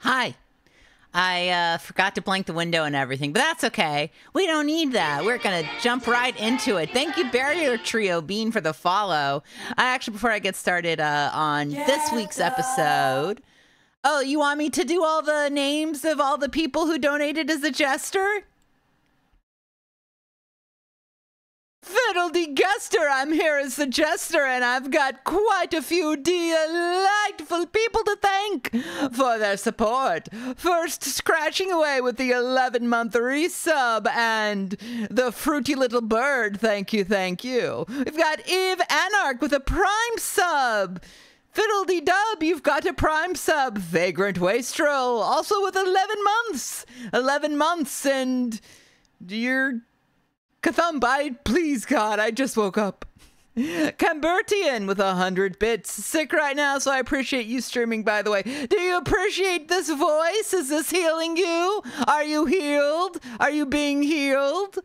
Hi. I forgot to blank the window and everything, but that's okay. We don't need that. We're going to jump right into it. Thank you, Barrier Trio Bean, for the follow. Before I get started on this week's episode. Oh, you want me to do all the names of all the people who donated as a jester? Fiddle-de-guster, I'm here as the jester, and I've got quite a few delightful people to thank for their support. First, scratching away with the 11-month resub and the fruity little bird, thank you, thank you. We've got Eve Anarch with a prime sub. Fiddle-de-dub, you've got a prime sub. Vagrant Wastrel, also with 11 months. 11 months, and you're... Kathumbai, please God, I just woke up. Cambertian with 100 bits. Sick right now, so I appreciate you streaming, by the way. Do you appreciate this voice? Is this healing you? Are you healed? Are you being healed?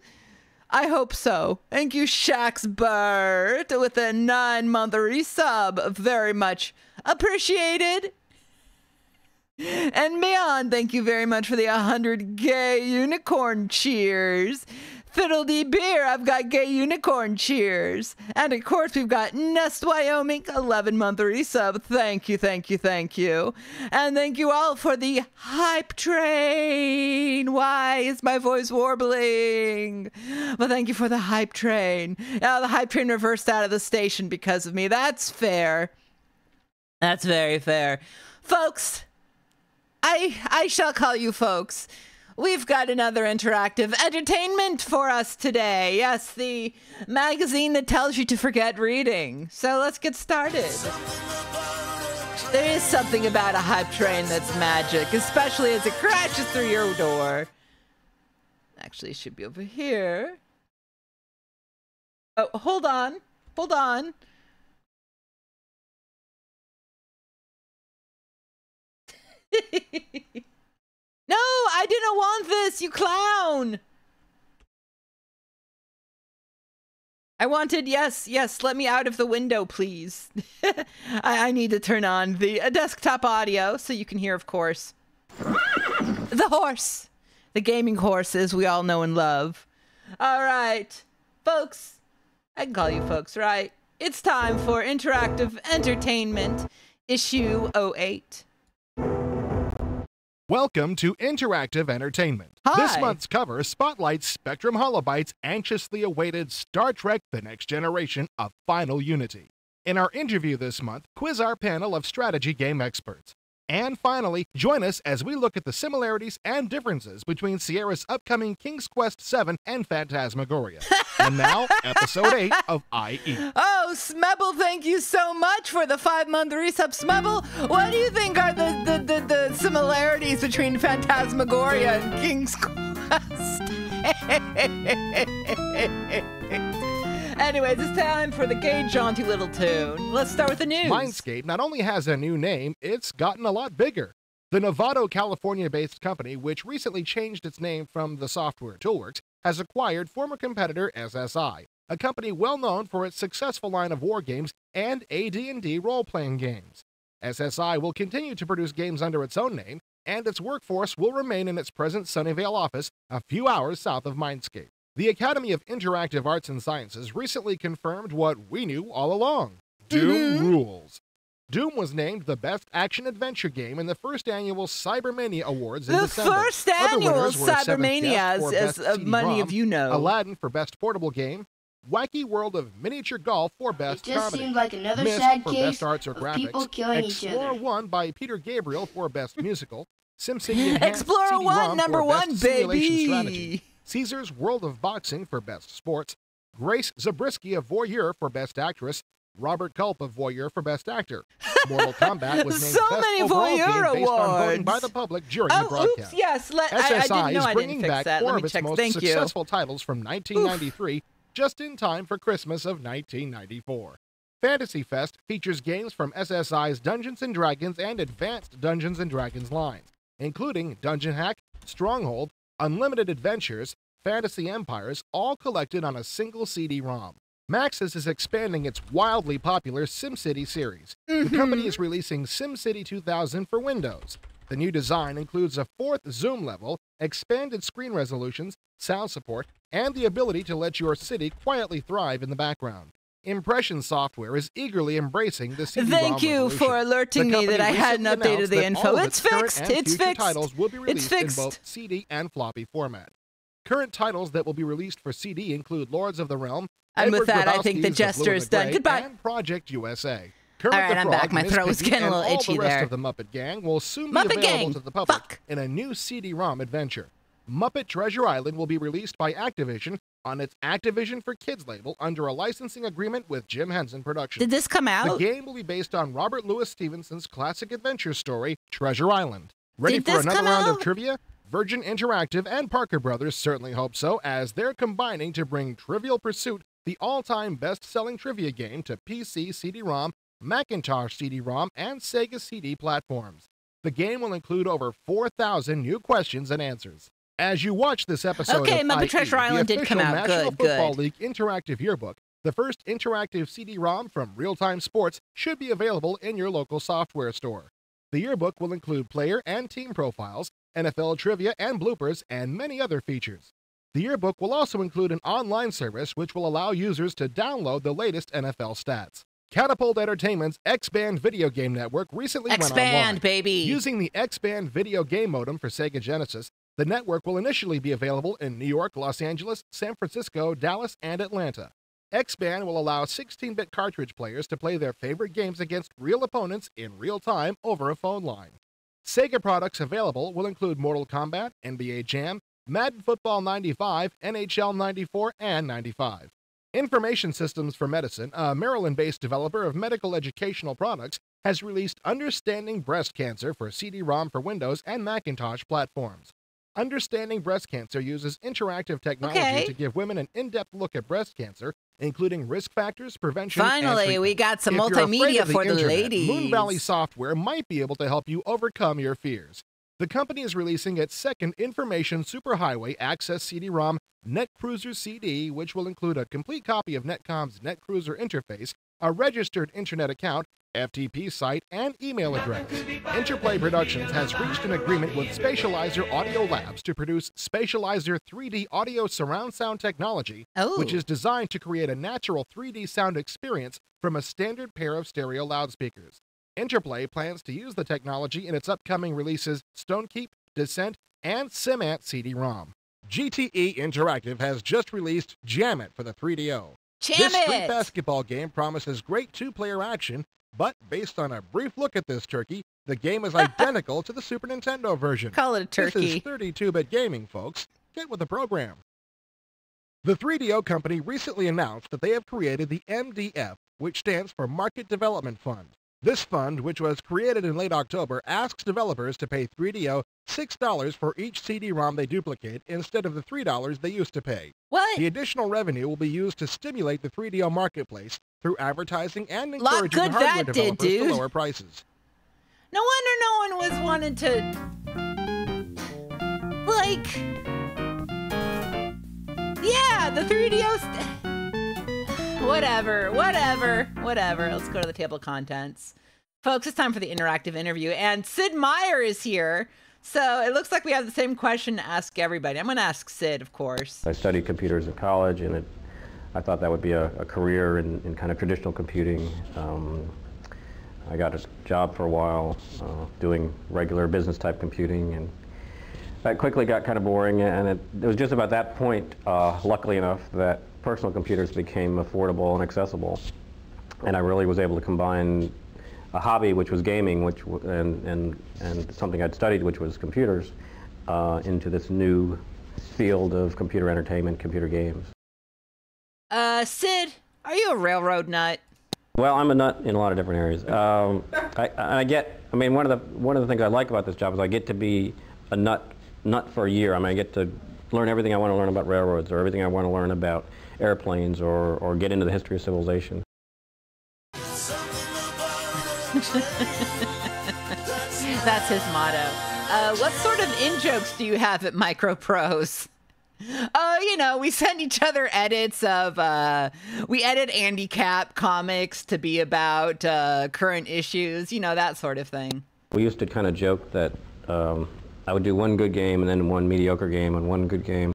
I hope so. Thank you, Shaxbert, with a 9-month resub. Very much appreciated. And Meon, thank you very much for the 100 gay unicorn cheers. Fiddle-de-beer, I've got gay unicorn cheers. And of course, we've got Nest Wyoming, 11-month resub. Thank you, thank you, thank you. And thank you all for the hype train. Why is my voice warbling? Well, thank you for the hype train. Now, the hype train reversed out of the station because of me. That's fair. That's very fair. Folks, I shall call you folks. We've got another interactive entertainment for us today. Yes, the magazine that tells you to forget reading. So let's get started. There is something about a hype train that's magic, especially as it crashes through your door. Actually, it should be over here. Oh, hold on. Hold on. No, I didn't want this, you clown! I wanted, yes, let me out of the window, please. I need to turn on the desktop audio so you can hear, of course. The horse! The gaming horse, as we all know and love. All right, folks. I can call you folks, right? It's time for Interactive Entertainment, issue 08. Welcome to Interactive Entertainment. Hi. This month's cover spotlights Spectrum Holobyte's anxiously awaited Star Trek The Next Generation of Final Unity. In our interview this month, quiz our panel of strategy game experts. And finally, join us as we look at the similarities and differences between Sierra's upcoming King's Quest VII and Phantasmagoria. And now, Episode 8 of IE. Oh, Smebble, thank you so much for the 5-month resub. Smebble, what do you think are the similarities between Phantasmagoria and King's Quest? Anyways, it's time for the gay, jaunty little tune. Let's start with the news. Mindscape not only has a new name, it's gotten a lot bigger. The Novato, California-based company, which recently changed its name from the software Toolworks, has acquired former competitor SSI, a company well known for its successful line of war games and AD&D role-playing games. SSI will continue to produce games under its own name, and its workforce will remain in its present Sunnyvale office a few hours south of Mindscape. The Academy of Interactive Arts and Sciences recently confirmed what we knew all along. Doom rules. Doom was named the Best Action-Adventure Game in the first annual Cybermania Awards in December. The first annual Cybermania, as many of you know. Aladdin for Best Portable Game. Wacky World of Miniature Golf for Best Comedy. It just seemed like another Myst sad for case Best Arts or of Graphics. people killing Explorer each other. 1 by Peter Gabriel for Best Musical. SimCity Enhanced Explorer CD-ROM 1, number for Best 1, Simulation Strategy. baby! Caesar's World of Boxing for Best Sports, Grace Zabriskie of Voyeur for Best Actress, Robert Culp of Voyeur for Best Actor. Mortal Kombat was named So Best many Overall Voyeur Game based on voting awards. by the public during the Oh, broadcast. oops, yes. I SSI didn't know is I bringing didn't fix back that. 4 Let of me its check. most Thank you. successful titles from 1993, just in time for Christmas of 1994. Fantasy Fest features games from SSI's Dungeons & Dragons and Advanced Dungeons & Dragons lines, including Dungeon Hack, Stronghold, Unlimited Adventures, Fantasy Empires, all collected on a single CD-ROM. Maxis is expanding its wildly popular SimCity series. The company is releasing SimCity 2000 for Windows. The new design includes a fourth zoom level, expanded screen resolutions, sound support, and the ability to let your city quietly thrive in the background. Impression Software is eagerly embracing the CD-ROM Thank you revolution. for alerting me that I hadn't updated the info. It's fixed. It's fixed. Titles will be released It's fixed. in both CD and floppy format. Current titles that will be released for CD include Lords of the Realm, And with Edward that, I think the Grabowski's jester Blue and is the done. Gray, Goodbye. And Project USA. All right, the I'm Frog, back. My Miss throat was Piggy, getting a little and all itchy the rest there. of the Muppet Gang will soon Muppet be available Gang. to the public Fuck. in a new CD-ROM adventure. Muppet Treasure Island will be released by Activision on its Activision for Kids label under a licensing agreement with Jim Henson Productions. Did this come The out? game will be based on Robert Louis Stevenson's classic adventure story, Treasure Island. Ready Did for this another come round out? of trivia? Virgin Interactive and Parker Brothers certainly hope so, as they're combining to bring Trivial Pursuit, the all-time best-selling trivia game, to PC CD-ROM, Macintosh CD-ROM, and Sega CD platforms. The game will include over 4,000 new questions and answers. As you watch this episode Okay, of Muppet IE, Treasure Island the did come official out. National Good, Football good. League Interactive Yearbook, the first interactive CD-ROM from Real-Time Sports, should be available in your local software store. The yearbook will include player and team profiles, NFL trivia and bloopers, and many other features. The yearbook will also include an online service which will allow users to download the latest NFL stats. Catapult Entertainment's X-Band video game network recently went online. Expand, baby. Using the X-Band video game modem for Sega Genesis, the network will initially be available in New York, Los Angeles, San Francisco, Dallas, and Atlanta. X-Band will allow 16-bit cartridge players to play their favorite games against real opponents in real time over a phone line. Sega products available will include Mortal Kombat, NBA Jam, Madden Football 95, NHL 94, and 95. Information Systems for Medicine, a Maryland-based developer of medical educational products, has released Understanding Breast Cancer for CD-ROM for Windows and Macintosh platforms. Understanding Breast Cancer uses interactive technology to give women an in-depth look at breast cancer, including risk factors, prevention, and Finally, treatment. we got some If you're afraid multimedia of the for the internet, ladies. Moon Valley Software might be able to help you overcome your fears. The company is releasing its second information superhighway access CD-ROM, NetCruiser CD, which will include a complete copy of Netcom's NetCruiser interface, a registered internet account, FTP site, and email address. Interplay Productions has reached an agreement with Spatializer Audio Labs to produce Spatializer 3D audio surround sound technology, which is designed to create a natural 3D sound experience from a standard pair of stereo loudspeakers. Interplay plans to use the technology in its upcoming releases Stonekeep, Descent, and Simant CD-ROM. GTE Interactive has just released Jam It for the 3DO. This street basketball game promises great two-player action, but based on a brief look at this turkey, the game is identical to the Super Nintendo version. Call it a turkey. This is 32-bit gaming, folks. Get with the program. The 3DO company recently announced that they have created the MDF, which stands for Market Development Fund. This fund, which was created in late October, asks developers to pay 3DO $6 for each CD-ROM they duplicate instead of the $3 they used to pay. What? The additional revenue will be used to stimulate the 3DO marketplace through advertising and encouraging hardware developers to lower prices. No wonder no one was wanting to, like, yeah, the 3DO. Whatever. Let's go to the table of contents. Folks, it's time for the interactive interview, and Sid Meier is here. So it looks like we have the same question to ask everybody. I'm going to ask Sid, of course. I studied computers at college, and I thought that would be a career in kind of traditional computing. I got a job for a while doing regular business-type computing, and that quickly got kind of boring, and it was just about that point, luckily enough, that personal computers became affordable and accessible. And I really was able to combine a hobby, which was gaming, and something I'd studied, which was computers, into this new field of computer entertainment, computer games. Sid, are you a railroad nut? Well, I'm a nut in a lot of different areas. I mean, one of the things I like about this job is I get to be a nut for a year. I mean, I get to learn everything I want to learn about railroads, or everything I want to learn about airplanes, or get into the history of civilization. That's his motto. What sort of in-jokes do you have at MicroProse? You know, we send each other edits of, we edit Andy Cap comics to be about current issues, you know, that sort of thing. We used to kind of joke that I would do one good game and then one mediocre game and one good game.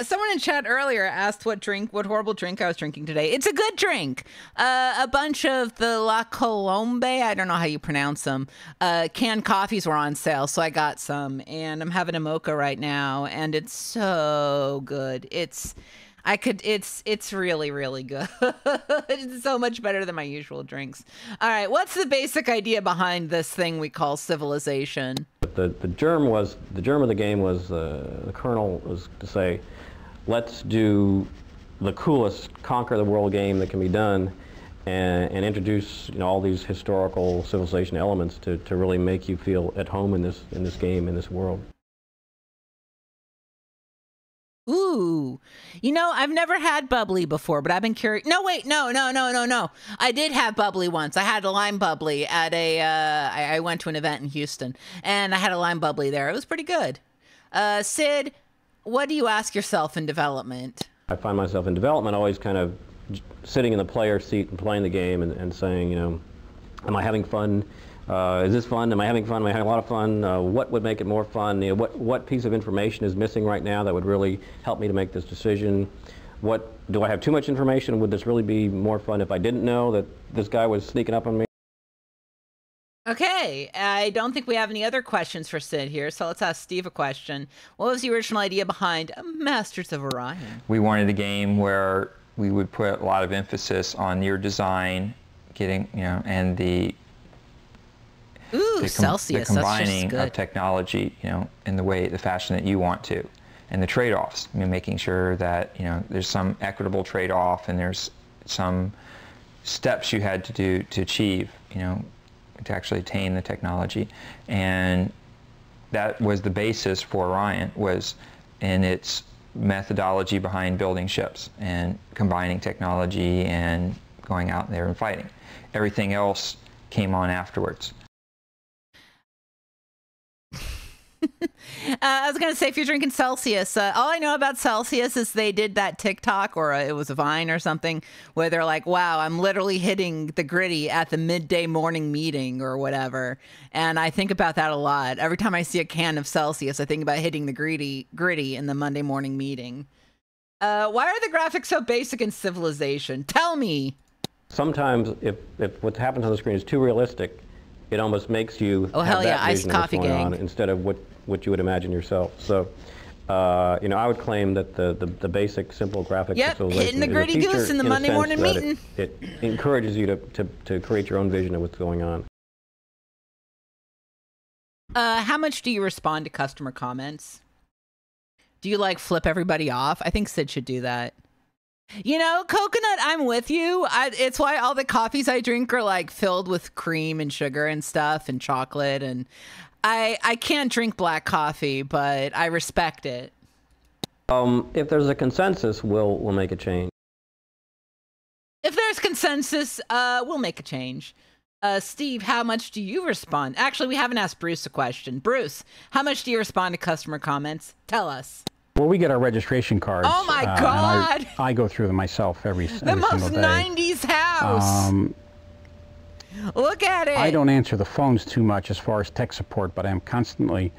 Someone in chat earlier asked what horrible drink I was drinking today. It's a good drink. A bunch of the La Colombe, I don't know how you pronounce them, canned coffees were on sale, so I got some, and I'm having a mocha right now, and it's so good. It's really, really good. It's so much better than my usual drinks. All right, what's the basic idea behind this thing we call civilization? The germ of the game was the kernel was to say, let's do the coolest conquer the world game that can be done, and introduce all these historical civilization elements to really make you feel at home in this game, in this world. Ooh, I've never had bubbly before, but I've been curious. No, wait, no. I did have bubbly once. I had a lime bubbly at I went to an event in Houston, and I had a lime bubbly there. It was pretty good. Sid, what do you ask yourself in development? I find myself in development always kind of sitting in the player seat and playing the game and saying, am I having fun? Is this fun? Am I having fun? Am I having a lot of fun? What would make it more fun? What piece of information is missing right now that would really help me to make this decision? Do I have too much information? Would this really be more fun if I didn't know that this guy was sneaking up on me? Okay, I don't think we have any other questions for Sid here, so let's ask Steve a question. What was the original idea behind Masters of Orion? We wanted a game where we would put a lot of emphasis on your design, and the Celsius, the combining of technology, in the fashion that you want to, and the trade-offs. Making sure that there's some equitable trade-off, and there's some steps you had to do to achieve, to actually attain the technology, and that was the basis for Orion, was in its methodology behind building ships and combining technology and going out there and fighting. Everything else came on afterwards. I was going to say, if you're drinking Celsius, all I know about Celsius is they did that TikTok, or it was a Vine or something, where they're like, wow, I'm literally hitting the gritty at the midday morning meeting or whatever. And I think about that a lot. Every time I see a can of Celsius, I think about hitting the gritty in the Monday morning meeting. Why are the graphics so basic in Civilization? Tell me. Sometimes if what happens on the screen is too realistic, it almost makes you have that vision of what's going on instead of what you would imagine yourself. So, I would claim that the basic, simple graphics of Civilization hitting the gritty goose in the Monday morning meeting. It encourages you to create your own vision of what's going on. How much do you respond to customer comments? Do you flip everybody off? I think Sid should do that. Coconut, I'm with you. It's why all the coffees I drink are filled with cream and sugar and stuff and chocolate, and I can't drink black coffee, but I respect it. If there's a consensus, we'll make a change. If there's consensus, we'll make a change. Steve, how much do you respond? Actually, we haven't asked Bruce a question. Bruce, how much do you respond to customer comments? Tell us. Well, we get our registration cards. Oh my God! I go through them myself every single day. The most 90s house. Look at it. I don't answer the phones too much as far as tech support, but I'm constantly,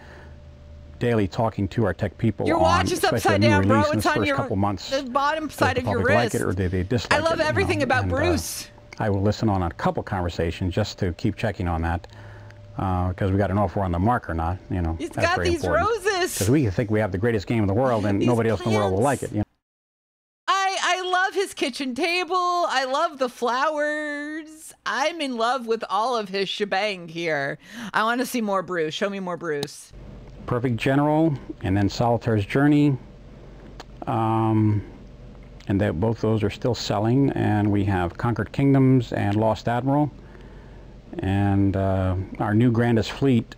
daily talking to our tech people. Your watch is upside down, bro. It's on your couple months. The bottom side of your wrist. Like it or they dislike I love everything about Bruce. I will listen on a couple conversations just to keep checking on that. Because we got to know if we're on the mark or not, He's got these roses. Because we think we have the greatest game in the world, and nobody else in the world will like it. I love his kitchen table. I love the flowers. I'm in love with all of his shebang here. I want to see more Bruce. Show me more Bruce. Perfect General, and then Solitaire's Journey, and both those are still selling. And we have Conquered Kingdoms and Lost Admiral. And our new Grandest Fleet,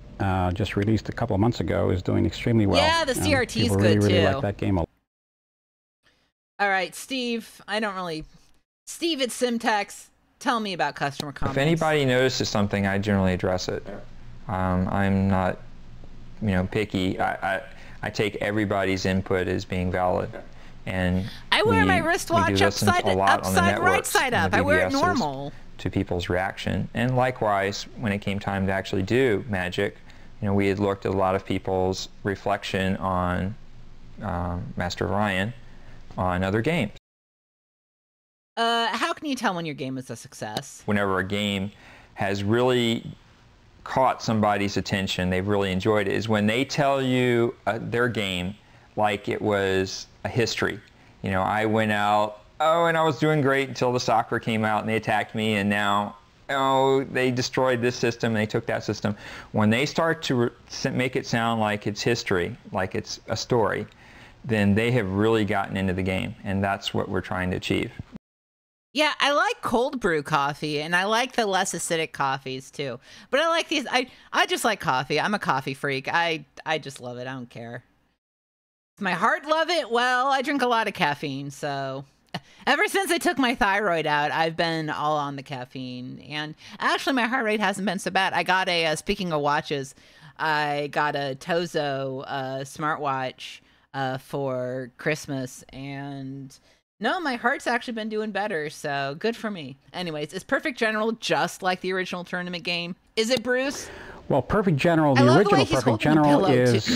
just released a couple of months ago, is doing extremely well. Yeah, the CRT is good really, too. Really like that game a lot. All right, Steve. Steve at Simtex, tell me about customer comments. If anybody notices something, I generally address it. I'm not, picky. I take everybody's input as being valid. And I wear my wristwatch upside right side up. I wear it normal. to people's reaction. And likewise, when it came time to actually do Magic, you know, we had looked at a lot of people's reflection on Master of Orion on other games. How can you tell when your game is a success? Whenever a game has really caught somebody's attention, they've really enjoyed it, is when they tell you their game like it was a history. You know, I went out, and I was doing great until the soccer came out and they attacked me, and now, they destroyed this system and they took that system. When they start to make it sound like it's history, like it's a story, then they have really gotten into the game, and that's what we're trying to achieve. Yeah, I like cold brew coffee, and I like the less acidic coffees too. But I like these. I just like coffee. I'm a coffee freak. I just love it. I don't care. Does my heart love it? Well, I drink a lot of caffeine, so ever since I took my thyroid out, I've been all on the caffeine. And actually, my heart rate hasn't been so bad. I got speaking of watches, I got a Tozo smartwatch for Christmas, and no, my heart's actually been doing better, so good for me. Anyways, is Perfect General just like the original tournament game? Is it, Bruce? Well, Perfect General, the original Perfect General is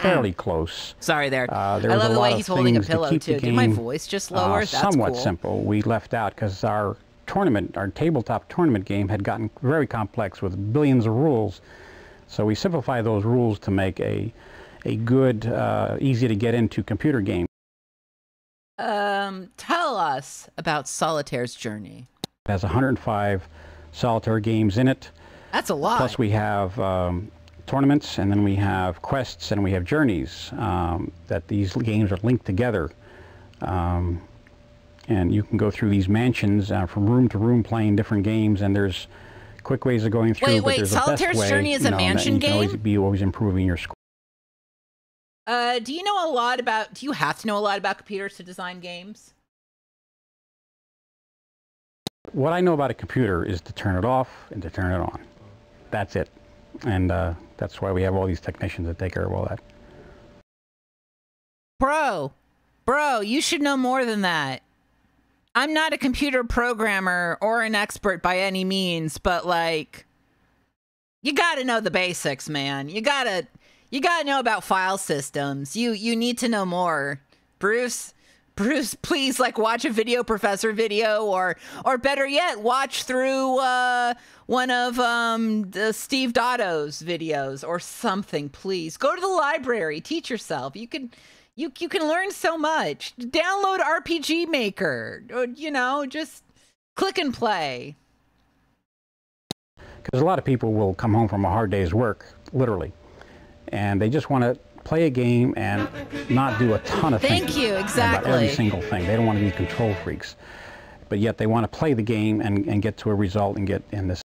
fairly close. Sorry there. I There was love a the lot way of he's holding a things to pillow, keep the too. Did game, my voice just lower? That's somewhat cool. simple. We left out because our tabletop tournament game had gotten very complex with billions of rules. So we simplified those rules to make a good, easy to get into computer game. Tell us about Solitaire's Journey. It has 105 solitaire games in it. That's a lot. Plus we have tournaments, and then we have quests, and we have journeys, that these games are linked together. And you can go through these mansions from room to room playing different games, and there's quick ways of going through, but there's a best way. Solitaire's Journey is a mansion game? You can always improving your score. Do you have to know a lot about computers to design games? What I know about a computer is to turn it off and to turn it on. That's it. And that's why we have all these technicians that take care of all that. Bro, you should know more than that. I'm not a computer programmer or an expert by any means, but like, you gotta know the basics, man. You gotta know about file systems. You need to know more. Bruce, please, like, watch a Video Professor video, or better yet, watch through one of the Steve Dotto's videos or something. Please go to the library, teach yourself. You can learn so much. Download RPG Maker. Just click and play. Because a lot of people will come home from a hard day's work, literally, and they just want to play a game and not do a ton of things. Thank you, exactly. About every single thing. They don't want to be control freaks, but yet they want to play the game and get to a result and get in this.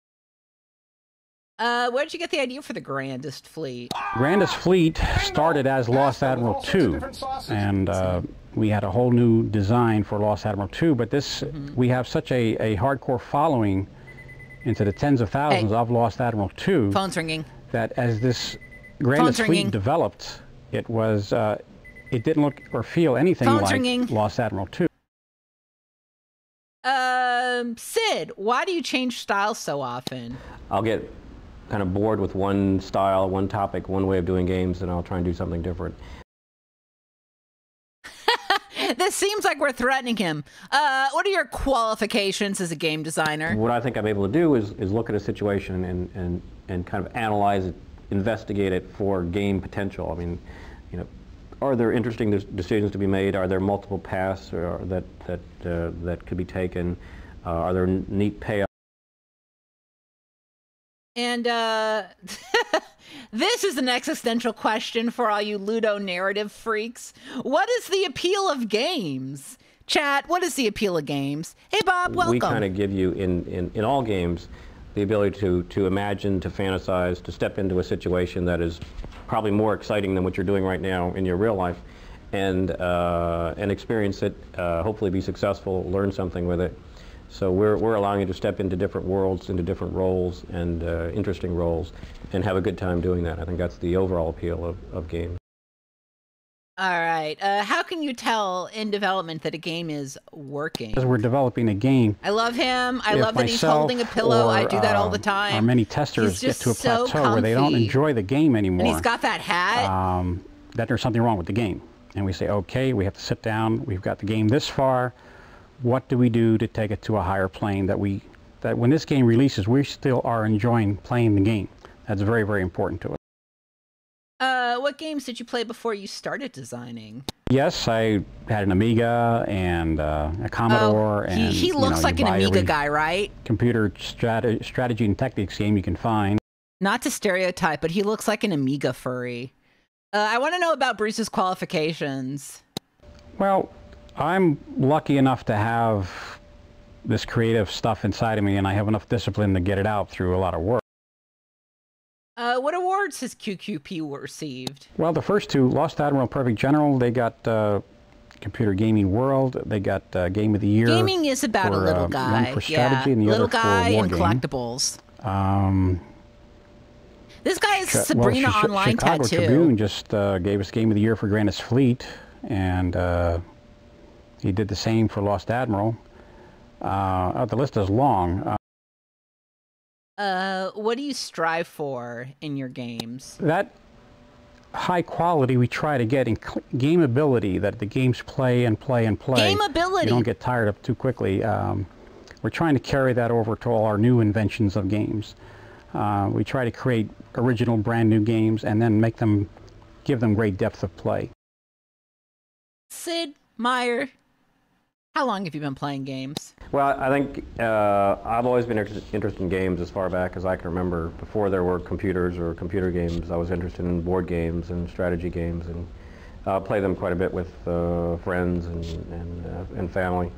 Where did you get the idea for the Grandest Fleet? Grandest Fleet started as Lost Admiral 2, and we had a whole new design for Lost Admiral 2, but this, we have such a hardcore following into the tens of thousands of Lost Admiral 2. Phone's ringing. That as this Grandest Fleet developed, it was, it didn't look or feel anything like Lost Admiral 2. Sid, why do you change styles so often? I'll get kind of bored with one style, one topic, one way of doing games, and I'll try and do something different. This seems like we're threatening him. What are your qualifications as a game designer? What I think I'm able to do is look at a situation and kind of analyze it, investigate it for game potential. I mean, are there interesting decisions to be made? Are there multiple paths that could be taken? Are there neat payoffs? And this is an existential question for all you Ludo narrative freaks. What is the appeal of games? Chat, what is the appeal of games? Hey, Bob, welcome. We kind of give you, in all games, the ability to imagine, to fantasize, to step into a situation that is probably more exciting than what you're doing right now in your real life, and experience it, hopefully be successful, learn something with it. So we're allowing you to step into different worlds, into different roles, and interesting roles, and have a good time doing that. I think that's the overall appeal of games. All right. How can you tell in development that a game is working? As we're developing a game. I love him. I if love that he's myself holding a pillow. I do that all the Or time. many testers get to a so plateau where they don't comfy. enjoy the game anymore. And he's got that hat. That there's something wrong with the game. And we say, okay, we have to sit down. We've got the game this far. What do we do to take it to a higher plane that when this game releases, we still are enjoying playing the game? That's very, very important to us. What games did you play before you started designing? Yes, I had an Amiga and a Commodore. And he looks like an Amiga guy, right? Computer strategy and tactics game you can find. Not to stereotype, but he looks like an Amiga furry. I want to know about Bruce's qualifications. Well, I'm lucky enough to have this creative stuff inside of me, and I have enough discipline to get it out through a lot of work. What awards has QQP received? Well, the first two, Lost Admiral, Perfect General, they got Computer Gaming World. They got Game of the Year. Gaming is about a little guy. One for strategy and the little other guy for war and game. collectibles. This guy is Sabrina Online Chicago tattoo. Tribune just gave us Game of the Year for Grandis Fleet, and he did the same for Lost Admiral. The list is long. What do you strive for in your games? That high quality we try to get in gameability, that the games play and play and play. Gameability. You don't get tired of too quickly. We're trying to carry that over to all our new inventions of games. We try to create original, brand new games and then give them great depth of play. Sid Meier, how long have you been playing games? Well, I think I've always been interested in games as far back as I can remember. Before there were computers or computer games, I was interested in board games and strategy games, and play them quite a bit with friends and family.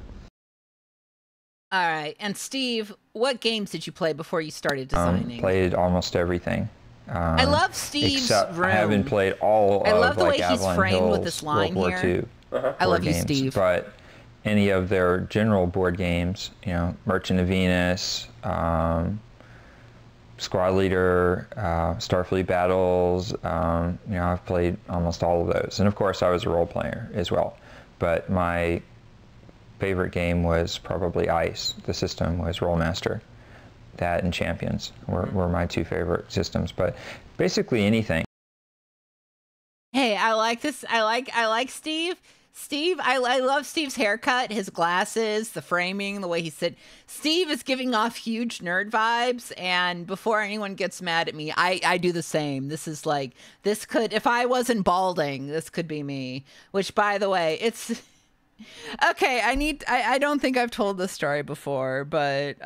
All right, and Steve, what games did you play before you started designing? Played almost everything. I love Steve's except room. I haven't played all I of love the way like he's Avalon framed Hill's with this line World here. War II I love board you, games, Steve. But any of their general board games, you know, Merchant of Venus, Squad Leader, Starfleet Battles, you know, I've played almost all of those. And of course I was a role player as well. But my favorite game was probably ICE. The system was Rollmaster. That and Champions were my two favorite systems. But basically anything. Hey, I like this. I like Steve. Steve, I love Steve's haircut, his glasses, the framing, the way he said. Steve is giving off huge nerd vibes, and before anyone gets mad at me, I do the same. This is like, this could, if I wasn't balding, this could be me. Which, by the way, it's okay. I don't think I've told this story before, but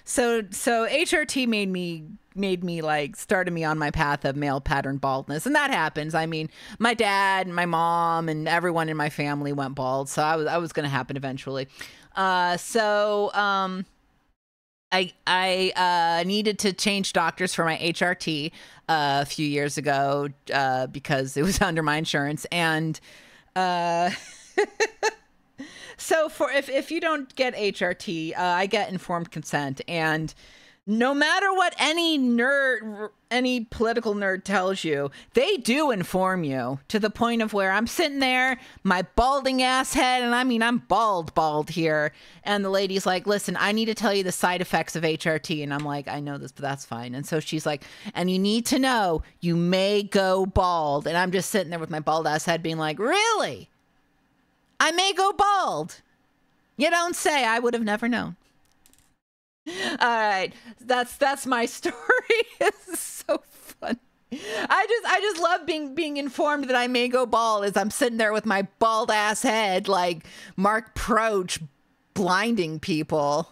so HRT made me like started me on my path of male pattern baldness, and that happens. I mean, my dad and my mom and everyone in my family went bald, so I was going to happen eventually. I needed to change doctors for my HRT a few years ago because it was under my insurance, and so if you don't get HRT, I get informed consent, and no matter what any political nerd tells you, they do inform you to the point of where I'm sitting there, my balding ass head, and I mean, I'm bald here. And the lady's like, listen, I need to tell you the side effects of HRT. And I'm like, I know this, but that's fine. And so she's like, and you need to know you may go bald. And I'm just sitting there with my bald ass head being like, really? I may go bald. You don't say. I would have never known. All right, that's my story. It's so fun. I just love being informed that I may go bald as I'm sitting there with my bald ass head like Mark Proch blinding people.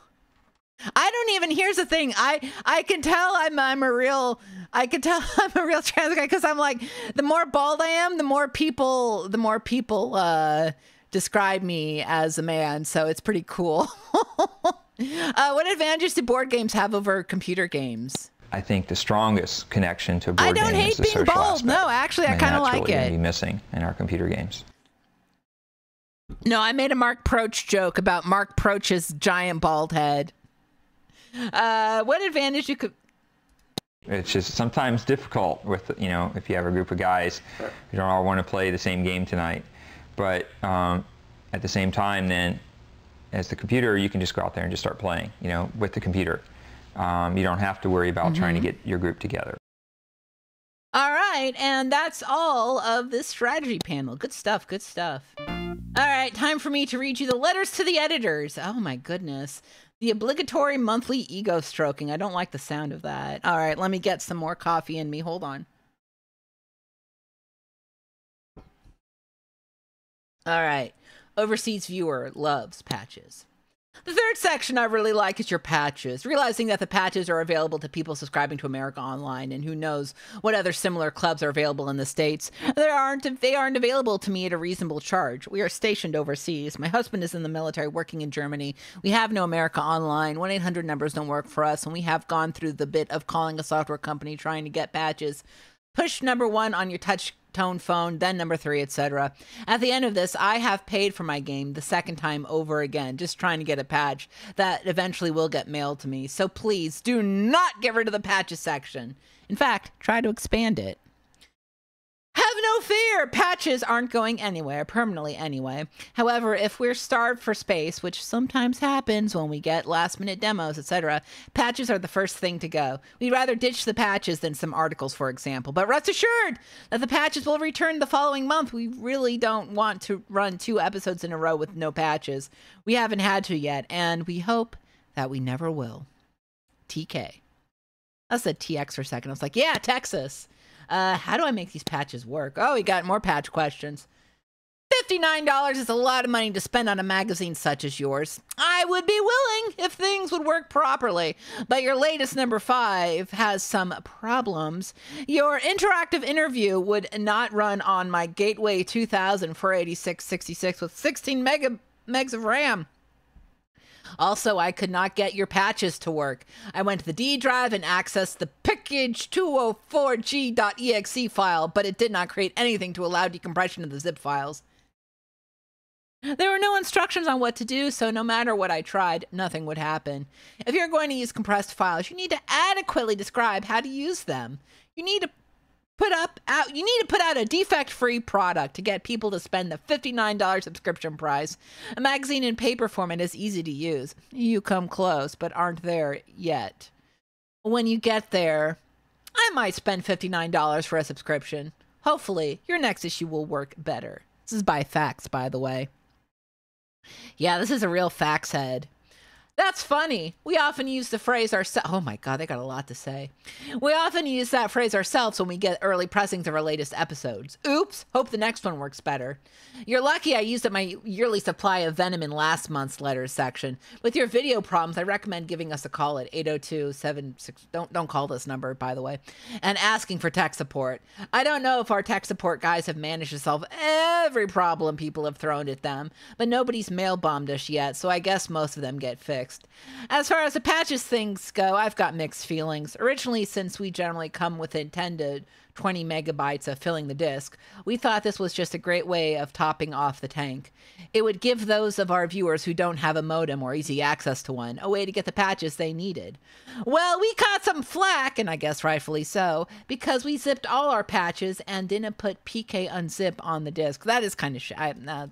I don't even. Here's the thing. I can tell I'm a real trans guy because I'm like, the more bald I am, the more people describe me as a man. So it's pretty cool. What advantages do board games have over computer games? I think the strongest connection to a board game is the social aspect. I don't hate being bald. No, actually, I kind of like that's really it. gonna be missing in our computer games. No, I made a Mark Proch joke about Mark Proch's giant bald head. What advantage you could... It's just sometimes difficult with, you know, if you have a group of guys, you don't all want to play the same game tonight. But at the same time, then, as the computer, you can just go out there and just start playing, you know, with the computer. You don't have to worry about trying to get your group together. All right, and that's all of this strategy panel. Good stuff, good stuff. All right, time for me to read you the letters to the editors. Oh my goodness. The obligatory monthly ego stroking. I don't like the sound of that. All right, let me get some more coffee in me. Hold on. All right. Overseas viewer loves patches. The third section I really like is your patches. Realizing that the patches are available to people subscribing to America Online, and who knows what other similar clubs are available in the States. They aren't available to me at a reasonable charge. We are stationed overseas. My husband is in the military working in Germany. We have no America Online. 1-800 numbers don't work for us, and we have gone through the bit of calling a software company trying to get patches. Push number 1 on your touch tone phone, then number 3, etc. At the end of this, I have paid for my game the second time over again, just trying to get a patch that eventually will get mailed to me. So please do not get rid of the patches section. In fact, try to expand it. Have no fear! Patches aren't going anywhere, permanently anyway. However, if we're starved for space, which sometimes happens when we get last-minute demos, etc., patches are the first thing to go. We'd rather ditch the patches than some articles, for example. But rest assured that the patches will return the following month. We really don't want to run 2 episodes in a row with no patches. We haven't had to yet, and we hope that we never will. TK. I said TX for a second. I was like, yeah, Texas. How do I make these patches work? Oh, we got more patch questions. $59 is a lot of money to spend on a magazine such as yours. I would be willing if things would work properly, but your latest number 5 has some problems. Your interactive interview would not run on my Gateway 2000 486-66 with 16 megs of RAM. Also, I could not get your patches to work. I went to the D drive and accessed the package 204g.exe file, but it did not create anything to allow decompression of the zip files. There were no instructions on what to do, so no matter what I tried, nothing would happen. If you're going to use compressed files, you need to adequately describe how to use them. You need to put out a defect-free product to get people to spend the $59 subscription price. A magazine in paper format is easy to use. You come close, but aren't there yet. When you get there, I might spend $59 for a subscription. Hopefully, your next issue will work better. This is by Fax, by the way. Yeah, this is a real fax head. That's funny. We often use the phrase ourselves. Oh my God, they got a lot to say. We often use that phrase ourselves when we get early pressings of our latest episodes. Oops, hope the next one works better. You're lucky I used up my yearly supply of venom in last month's letters section. With your video problems, I recommend giving us a call at 802-76, don't call this number, by the way, and asking for tech support. I don't know if our tech support guys have managed to solve every problem people have thrown at them, but nobody's mail bombed us yet, so I guess most of them get fixed. As far as the patches things go, I've got mixed feelings. Originally, since we generally come within 10 to 20 megabytes of filling the disk, we thought this was just a great way of topping off the tank. It would give those of our viewers who don't have a modem or easy access to one a way to get the patches they needed. Well, we caught some flack, and I guess rightfully so, because we zipped all our patches and didn't put PK unzip on the disk. That is kind of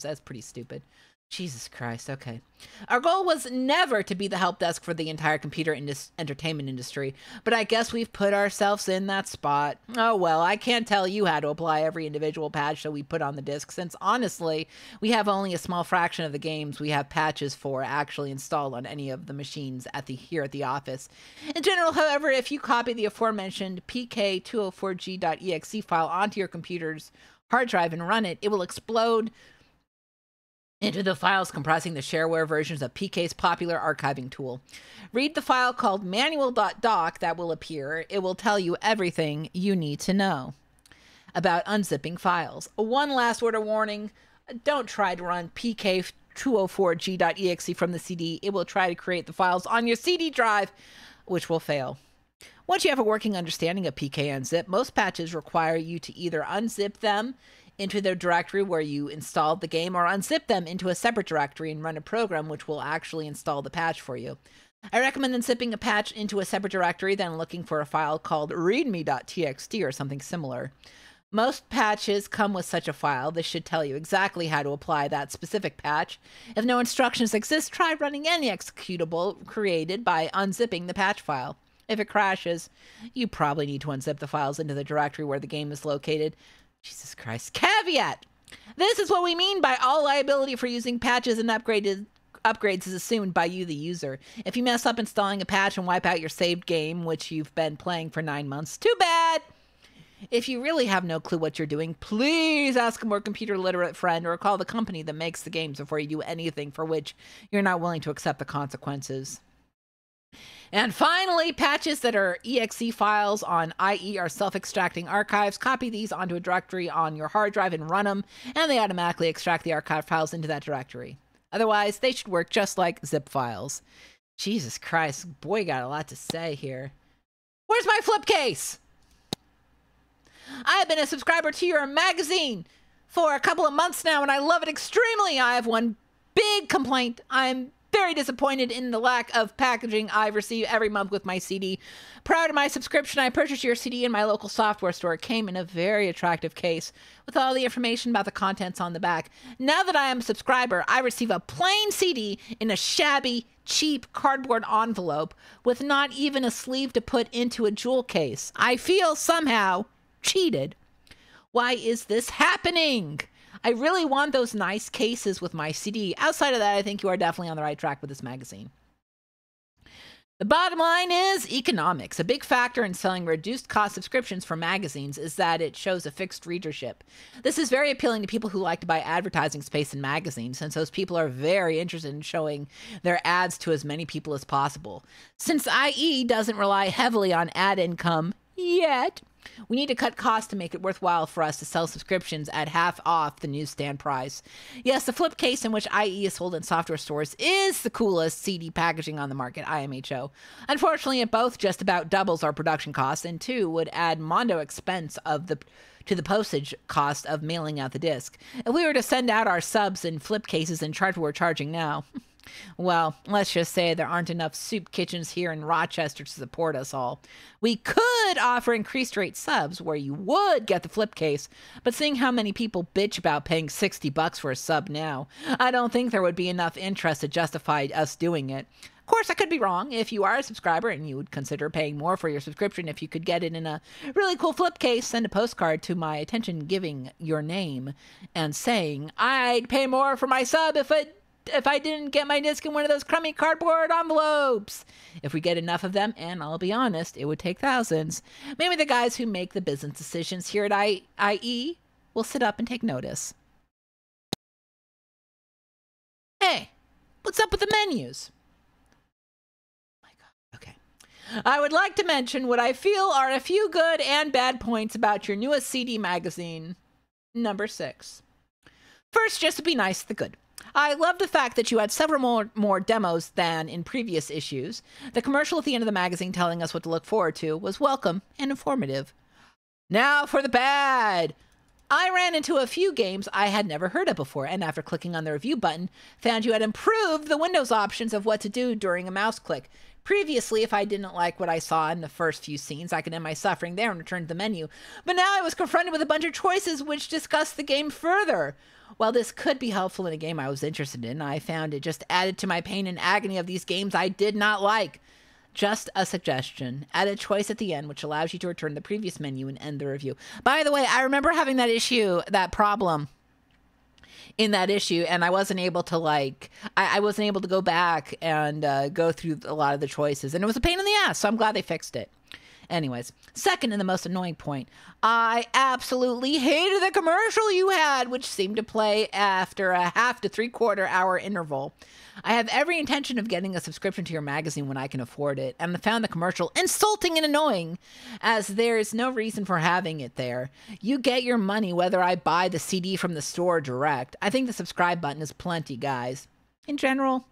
that's pretty stupid. Jesus Christ, okay. Our goal was never to be the help desk for the entire computer entertainment industry, but I guess we've put ourselves in that spot. Oh well, I can't tell you how to apply every individual patch that we put on the disk, since honestly, we have only a small fraction of the games we have patches for actually installed on any of the machines here at the office. In general, however, if you copy the aforementioned pk204g.exe file onto your computer's hard drive and run it, it will explode into the files comprising the shareware versions of PK's popular archiving tool. Read the file called manual.doc that will appear. It will tell you everything you need to know about unzipping files. One last word of warning, don't try to run pk204g.exe from the CD. It will try to create the files on your CD drive, which will fail. Once you have a working understanding of PK unzip, most patches require you to either unzip them into their directory where you installed the game, or unzip them into a separate directory and run a program which will actually install the patch for you. I recommend unzipping a patch into a separate directory, then looking for a file called readme.txt or something similar. Most patches come with such a file. This should tell you exactly how to apply that specific patch. If no instructions exist, try running any executable created by unzipping the patch file. If it crashes, you probably need to unzip the files into the directory where the game is located. Jesus Christ. Caveat! This is what we mean by all liability for using patches and upgrades is assumed by you, the user. If you mess up installing a patch and wipe out your saved game, which you've been playing for 9 months, too bad! If you really have no clue what you're doing, please ask a more computer literate friend or call the company that makes the games before you do anything for which you're not willing to accept the consequences. And finally, patches that are exe files on IE are self-extracting archives. Copy these onto a directory on your hard drive and run them, and they automatically extract the archive files into that directory. Otherwise, they should work just like zip files. Jesus Christ, boy got a lot to say here. Where's my flip case? I have been a subscriber to your magazine for a couple of months now, and I love it extremely. I have one big complaint. I'm very disappointed in the lack of packaging I receive every month with my CD. Prior to my subscription, I purchased your CD in my local software store. It came in a very attractive case with all the information about the contents on the back. Now that I am a subscriber, I receive a plain CD in a shabby, cheap cardboard envelope with not even a sleeve to put into a jewel case. I feel somehow cheated. Why is this happening? I really want those nice cases with my CD. Outside of that, I think you are definitely on the right track with this magazine. The bottom line is economics. A big factor in selling reduced cost subscriptions for magazines is that it shows a fixed readership. This is very appealing to people who like to buy advertising space in magazines, since those people are very interested in showing their ads to as many people as possible. Since IE doesn't rely heavily on ad income yet, we need to cut costs to make it worthwhile for us to sell subscriptions at half off the newsstand price. Yes, the flip case in which IE is sold in software stores is the coolest CD packaging on the market, IMHO. Unfortunately, it both just about doubles our production costs, and two, would add mondo expense to the postage cost of mailing out the disc. If we were to send out our subs in flip cases and charge what we're charging now, well, let's just say there aren't enough soup kitchens here in Rochester to support us all. We could offer increased rate subs where you would get the flip case, but seeing how many people bitch about paying $60 for a sub now, I don't think there would be enough interest to justify us doing it. Of course, I could be wrong. If you are a subscriber and you would consider paying more for your subscription if you could get it in a really cool flip case, send a postcard to my attention giving your name and saying, I'd pay more for my sub if I didn't get my disc in one of those crummy cardboard envelopes. If we get enough of them, and I'll be honest, it would take thousands, maybe the guys who make the business decisions here at IE will sit up and take notice. Hey, what's up with the menus? Oh my God, okay. I would like to mention what I feel are a few good and bad points about your newest CD magazine, number 6. First, just to be nice, the good. I love the fact that you had several more demos than in previous issues. The commercial at the end of the magazine telling us what to look forward to was welcome and informative. Now for the bad. I ran into a few games I had never heard of before, and after clicking on the review button, found you had improved the Windows options of what to do during a mouse click. Previously, if I didn't like what I saw in the first few scenes, I could end my suffering there and return to the menu. But now I was confronted with a bunch of choices which discussed the game further. While this could be helpful in a game I was interested in, I found it just added to my pain and agony of these games I did not like. Just a suggestion. Add a choice at the end which allows you to return to the previous menu and end the review. By the way, I remember having that problem in that issue, and I wasn't able to I wasn't able to go back and go through a lot of the choices, and it was a pain in the ass, so I'm glad they fixed it. Anyways, second and the most annoying point, I absolutely hated the commercial you had, which seemed to play after a half to 3/4 hour interval. I have every intention of getting a subscription to your magazine when I can afford it, and found the commercial insulting and annoying, as there is no reason for having it there. You get your money whether I buy the CD from the store direct. I think the subscribe button is plenty, guys. In general,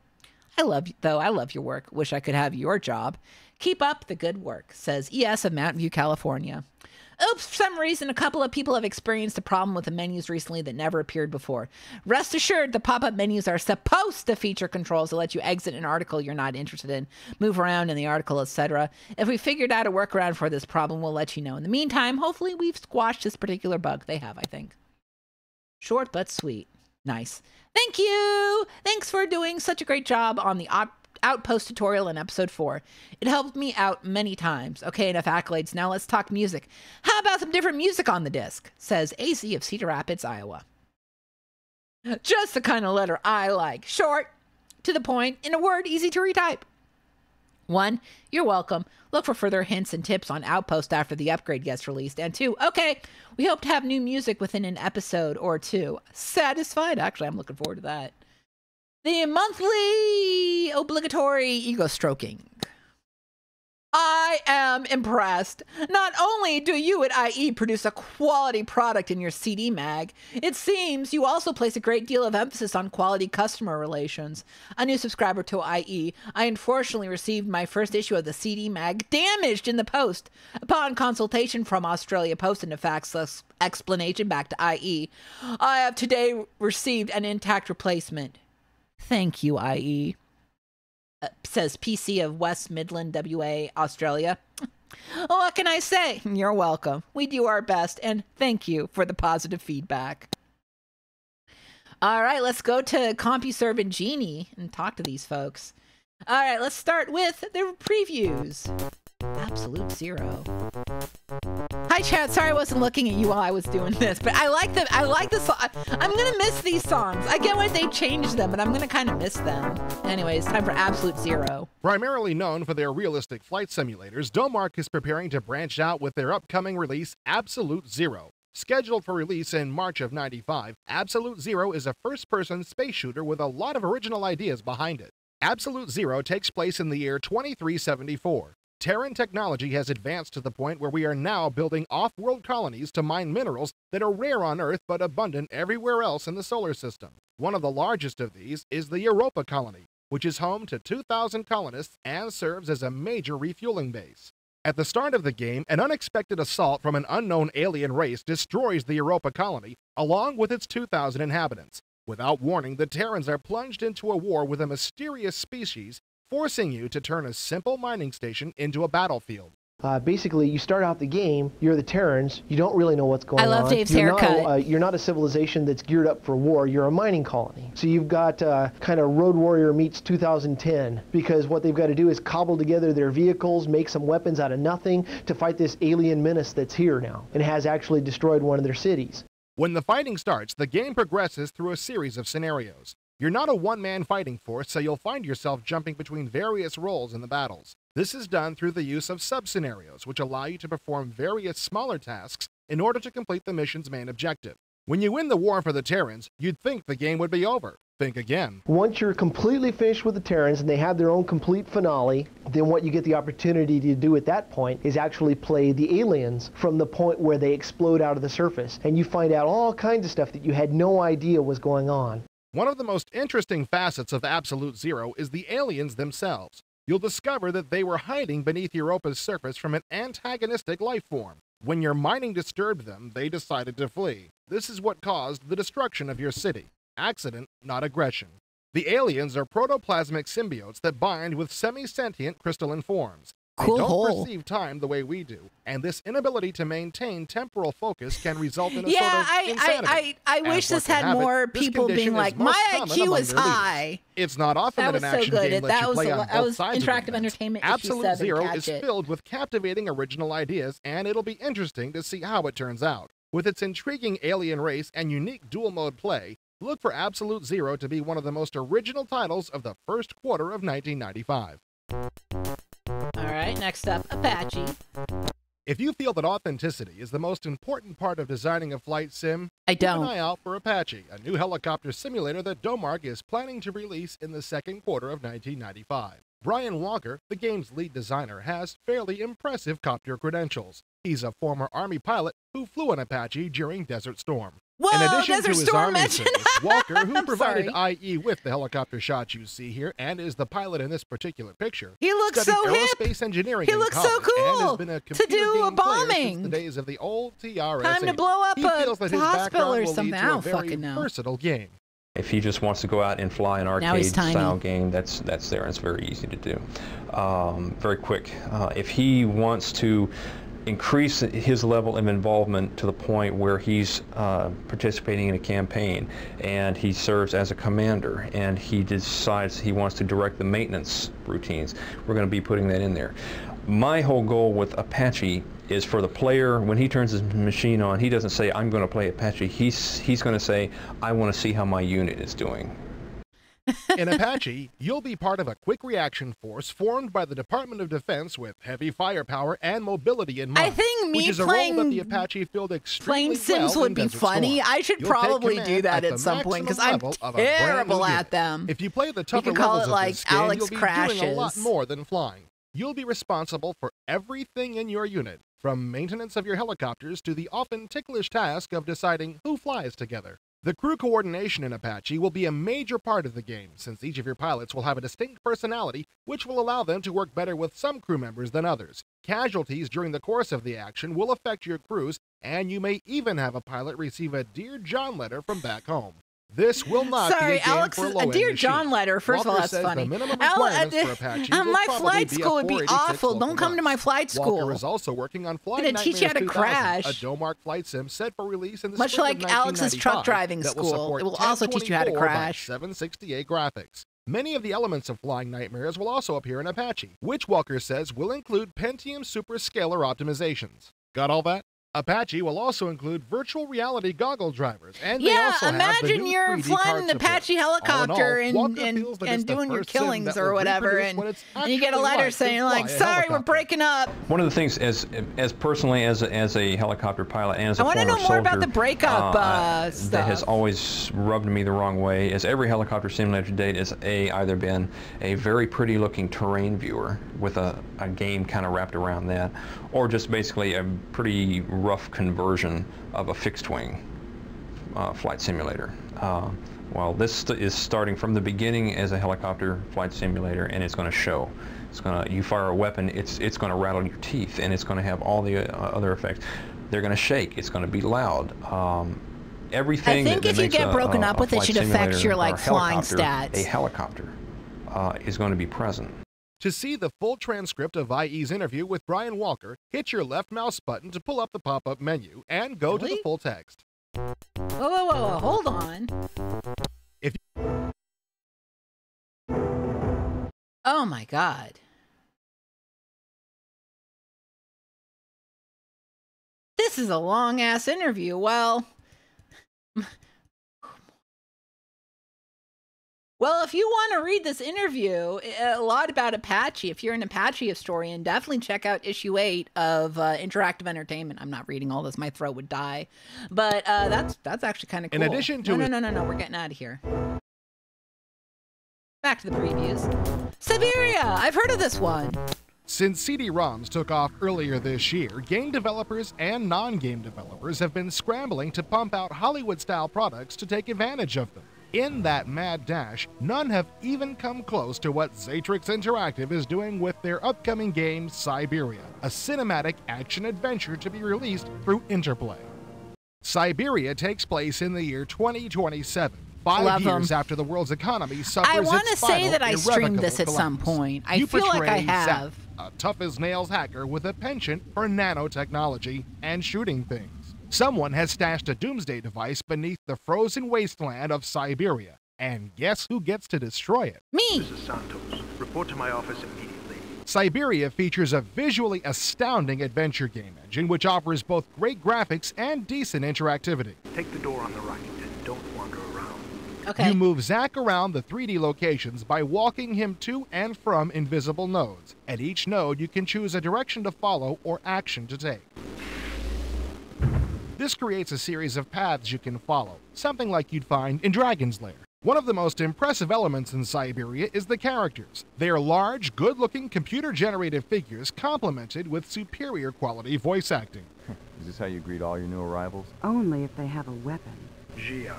I love your work. Wish I could have your job. Keep up the good work, says ES of Mountain View, California. Oops, for some reason, a couple of people have experienced a problem with the menus recently that never appeared before. Rest assured, the pop-up menus are supposed to feature controls that let you exit an article you're not interested in, move around in the article, etc. If we figured out a workaround for this problem, we'll let you know. In the meantime, hopefully we've squashed this particular bug. They have, I think. Short but sweet. Nice. Thank you! Thanks for doing such a great job on the Outpost tutorial in episode 4. It helped me out many times. Okay, enough accolades. Now let's talk music. How about some different music on the disc? Says AZ of Cedar Rapids, Iowa. Just the kind of letter I like. Short, to the point, in a word, easy to retype. 1, you're welcome. Look for further hints and tips on Outpost after the upgrade gets released. And 2, okay, we hope to have new music within an episode or 2. Satisfied? Actually, I'm looking forward to that. The monthly obligatory ego stroking. I am impressed. Not only do you at IE produce a quality product in your CD mag, it seems you also place a great deal of emphasis on quality customer relations. A new subscriber to IE, I unfortunately received my first issue of the CD mag damaged in the post. Upon consultation from Australia Post and a faxless explanation back to IE, I have today received an intact replacement. Thank you, IE. Says PC of West Midland, WA, Australia. What can I say? You're welcome. We do our best, and thank you for the positive feedback. All right, let's go to CompuServe and Genie and talk to these folks. All right, let's start with the previews. Absolute Zero. Hi, chat. Sorry I wasn't looking at you while I was doing this, but I like the song. I'm gonna miss these songs. I get why they changed them, but I'm gonna kind of miss them. Anyways, time for Absolute Zero. Primarily known for their realistic flight simulators, Domark is preparing to branch out with their upcoming release, Absolute Zero. Scheduled for release in March of '95, Absolute Zero is a first-person space shooter with a lot of original ideas behind it. Absolute Zero takes place in the year 2374. Terran technology has advanced to the point where we are now building off-world colonies to mine minerals that are rare on Earth but abundant everywhere else in the solar system. One of the largest of these is the Europa colony, which is home to 2,000 colonists and serves as a major refueling base. At the start of the game, an unexpected assault from an unknown alien race destroys the Europa colony, along with its 2,000 inhabitants. Without warning, the Terrans are plunged into a war with a mysterious species, forcing you to turn a simple mining station into a battlefield. Basically, you start out the game, you're the Terrans, you don't really know what's going on. I love Dave's haircut. You're not a civilization that's geared up for war, you're a mining colony. So you've got kind of Road Warrior meets 2010, because what they've got to do is cobble together their vehicles, make some weapons out of nothing to fight this alien menace that's here now, and has actually destroyed one of their cities. When the fighting starts, the game progresses through a series of scenarios. You're not a one-man fighting force, so you'll find yourself jumping between various roles in the battles. This is done through the use of sub-scenarios, which allow you to perform various smaller tasks in order to complete the mission's main objective. When you win the war for the Terrans, you'd think the game would be over. Think again. Once you're completely finished with the Terrans and they have their own complete finale, then what you get the opportunity to do at that point is actually play the aliens from the point where they explode out of the surface. And you find out all kinds of stuff that you had no idea was going on. One of the most interesting facets of Absolute Zero is the aliens themselves. You'll discover that they were hiding beneath Europa's surface from an antagonistic life form. When your mining disturbed them, they decided to flee. This is what caused the destruction of your city. Accident, not aggression. The aliens are protoplasmic symbiotes that bind with semi-sentient crystalline forms. They don't perceive time the way we do, and this inability to maintain temporal focus can result in a sort of insanity. I wish this had more people being like, my IQ is high. It's not often that an action game lets you play on both sides of interactive the entertainment. Absolute Zero is filled with captivating original ideas, and it'll be interesting to see how it turns out. With its intriguing alien race and unique dual-mode play, look for Absolute Zero to be one of the most original titles of the first quarter of 1995. All right, next up, Apache. If you feel that authenticity is the most important part of designing a flight sim, keep an eye out for Apache, a new helicopter simulator that Domark is planning to release in the second quarter of 1995. Brian Walker, the game's lead designer, has fairly impressive copter credentials. He's a former Army pilot who flew an Apache during Desert Storm. Whoa, In addition to Desert his Storm Army mentioned. service, Walker, who I'm provided sorry. IE with the helicopter shots you see here and is the pilot in this particular picture, He looks studied so hip. aerospace engineering He in looks so college and has cool been a to computer do a game player since bombing. the days of the old TRS-80. Time to blow up He feels that his hospital background or will something. lead I to a don't very fucking know. versatile game. If he just wants to go out and fly an Now he's arcade-style tiny. game, that's there, and it's very easy to do. Very quick. If he wants to increase his level of involvement to the point where he's participating in a campaign, and he serves as a commander, and he decides he wants to direct the maintenance routines, we're going to be putting that in there. My whole goal with Apache is for the player, when he turns his machine on, he doesn't say, I'm going to play Apache. He's going to say, I want to see how my unit is doing. In Apache, you'll be part of a quick reaction force formed by the Department of Defense with heavy firepower and mobility in mind. I think me which is a role that playing the Apache filled Playing extremely Sims well would in be Desert funny. Storm. I should You'll take probably do command that at at the some point because maximum I'm level of a brand new terrible unit. at them. If you play the tougher could call levels it, of like, this game, Alex you'll be doing a lot Crashes. more than flying. You'll be responsible for everything in your unit, from maintenance of your helicopters to the often ticklish task of deciding who flies together. The crew coordination in Apache will be a major part of the game, since each of your pilots will have a distinct personality, which will allow them to work better with some crew members than others. Casualties during the course of the action will affect your crews, and you may even have a pilot receive a Dear John letter from back home. This will not be Sorry, a game Alex, for a a low-end Dear machine. John letter. First of all, Walker that's says funny. The minimum requirements for Apache will my probably flight be a school would be 486 awful. local Don't come to my bus. flight school. Walker is also working on Flying I'm gonna teach you Nightmares how to 2000, crash. a Domark flight sim set for release in the Much spring of like Alex's truck 1995 driving that school, support it will also teach you how to 1024 by crash. 768 graphics. Many of the elements of Flying Nightmares will also appear in Apache, which Walker says will include Pentium Superscalar optimizations. Got all that? Apache will also include virtual reality goggle drivers, and they Yeah, also have the imagine new you're 3D flying card an support. Apache All in helicopter all, Walker feels that it's and the doing your first sim killings that or will whatever, reproduce and what it's you get a actually letter like to saying, fly like, a sorry, we're helicopter. breaking up. One of the things, as personally as a helicopter pilot and as a I wanna former know more about soldier, the breakup that has stuff. always rubbed me the wrong way, is every helicopter simulator to date has either been a very pretty looking terrain viewer with a game kind of wrapped around that, or just basically a pretty rough conversion of a fixed wing flight simulator. Well, this is starting from the beginning as a helicopter flight simulator, and it's going to show. You fire a weapon, it's going to rattle your teeth, and it's going to have all the other effects. They're going to shake. It's going to be loud. Everything. I think that if you makes get broken up with it, flight should affect simulator your, or like, a flying helicopter- stats. A helicopter is going to be present. To see the full transcript of IE's interview with Brian Walker, hit your left mouse button to pull up the pop-up menu and go to the Really? full text. Whoa, hold on. If Oh my God. This is a long ass interview. Well, if you want to read this interview, a lot about Apache, if you're an Apache historian, definitely check out issue 8 of Interactive Entertainment. I'm not reading all this; my throat would die. But that's actually kind of cool. In addition to no, we're getting out of here. Back to the previews. Siberia! I've heard of this one. Since CD-ROMs took off earlier this year, game developers and non-game developers have been scrambling to pump out Hollywood-style products to take advantage of them. In that mad dash, none have even come close to what Xatrix Interactive is doing with their upcoming game Siberia, a cinematic action-adventure to be released through Interplay. Siberia takes place in the year 2027. 5 Love years 'em. after the world's economy suffers I want to its say final, that I streamed this at irrevocable some collapse. point. I You feel like I portray Zap, have. a tough-as-nails hacker with a penchant for nanotechnology and shooting things. Someone has stashed a doomsday device beneath the frozen wasteland of Siberia, and guess who gets to destroy it? Me! This is Santos. Report to my office immediately. Siberia features a visually astounding adventure game engine which offers both great graphics and decent interactivity. Take the door on the right and don't wander around. Okay. You move Zack around the 3D locations by walking him to and from invisible nodes. At each node, you can choose a direction to follow or action to take. This creates a series of paths you can follow, something like you'd find in Dragon's Lair. One of the most impressive elements in Siberia is the characters. They are large, good-looking, computer-generated figures complemented with superior quality voice acting. Is this how you greet all your new arrivals? Only if they have a weapon. Gia,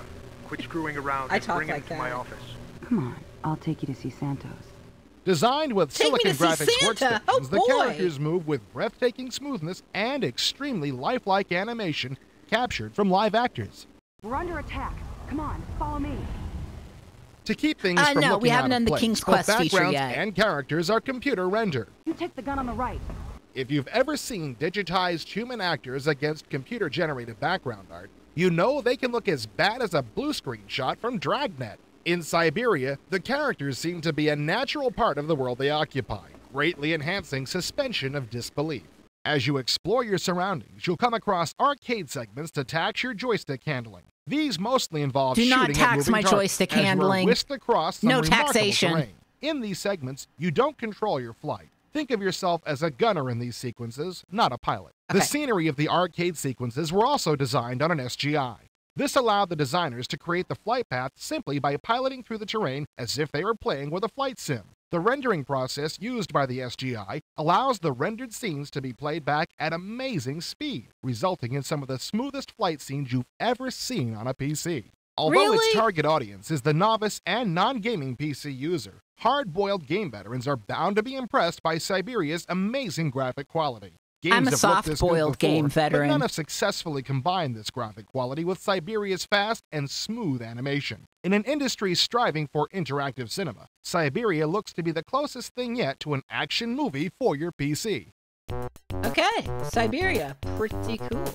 quit screwing around I and talk bring him like to my that. office. Come on, I'll take you to see Santos. Designed with Take me silicon to see graphics Santa. workstations, Oh, the boy. characters move with breathtaking smoothness and extremely lifelike animation captured from live actors. We're under attack. Come on, follow me. To keep things from No, looking we haven't out done of the place, King's both Quest feature backgrounds yet. and characters are computer rendered. You take the gun on the right. If you've ever seen digitized human actors against computer-generated background art, you know they can look as bad as a blue screen shot from Dragnet. In Siberia, the characters seem to be a natural part of the world they occupy, greatly enhancing suspension of disbelief. As you explore your surroundings, you'll come across arcade segments to tax your joystick handling. These mostly involve Do not shooting at tax moving my targets joystick as you are handling. whisked across some No remarkable taxation. terrain. In these segments, you don't control your flight. Think of yourself as a gunner in these sequences, not a pilot. The Okay. scenery of the arcade sequences were also designed on an SGI. This allowed the designers to create the flight path simply by piloting through the terrain as if they were playing with a flight sim. The rendering process used by the SGI allows the rendered scenes to be played back at amazing speed, resulting in some of the smoothest flight scenes you've ever seen on a PC. Although its Really? target audience is the novice and non-gaming PC user, hard-boiled game veterans are bound to be impressed by Siberia's amazing graphic quality. Games I'm a have looked this good soft-boiled before, game veteran. but none have successfully combined this graphic quality with Siberia's fast and smooth animation. In an industry striving for interactive cinema, Siberia looks to be the closest thing yet to an action movie for your PC. Okay, Siberia. Pretty cool.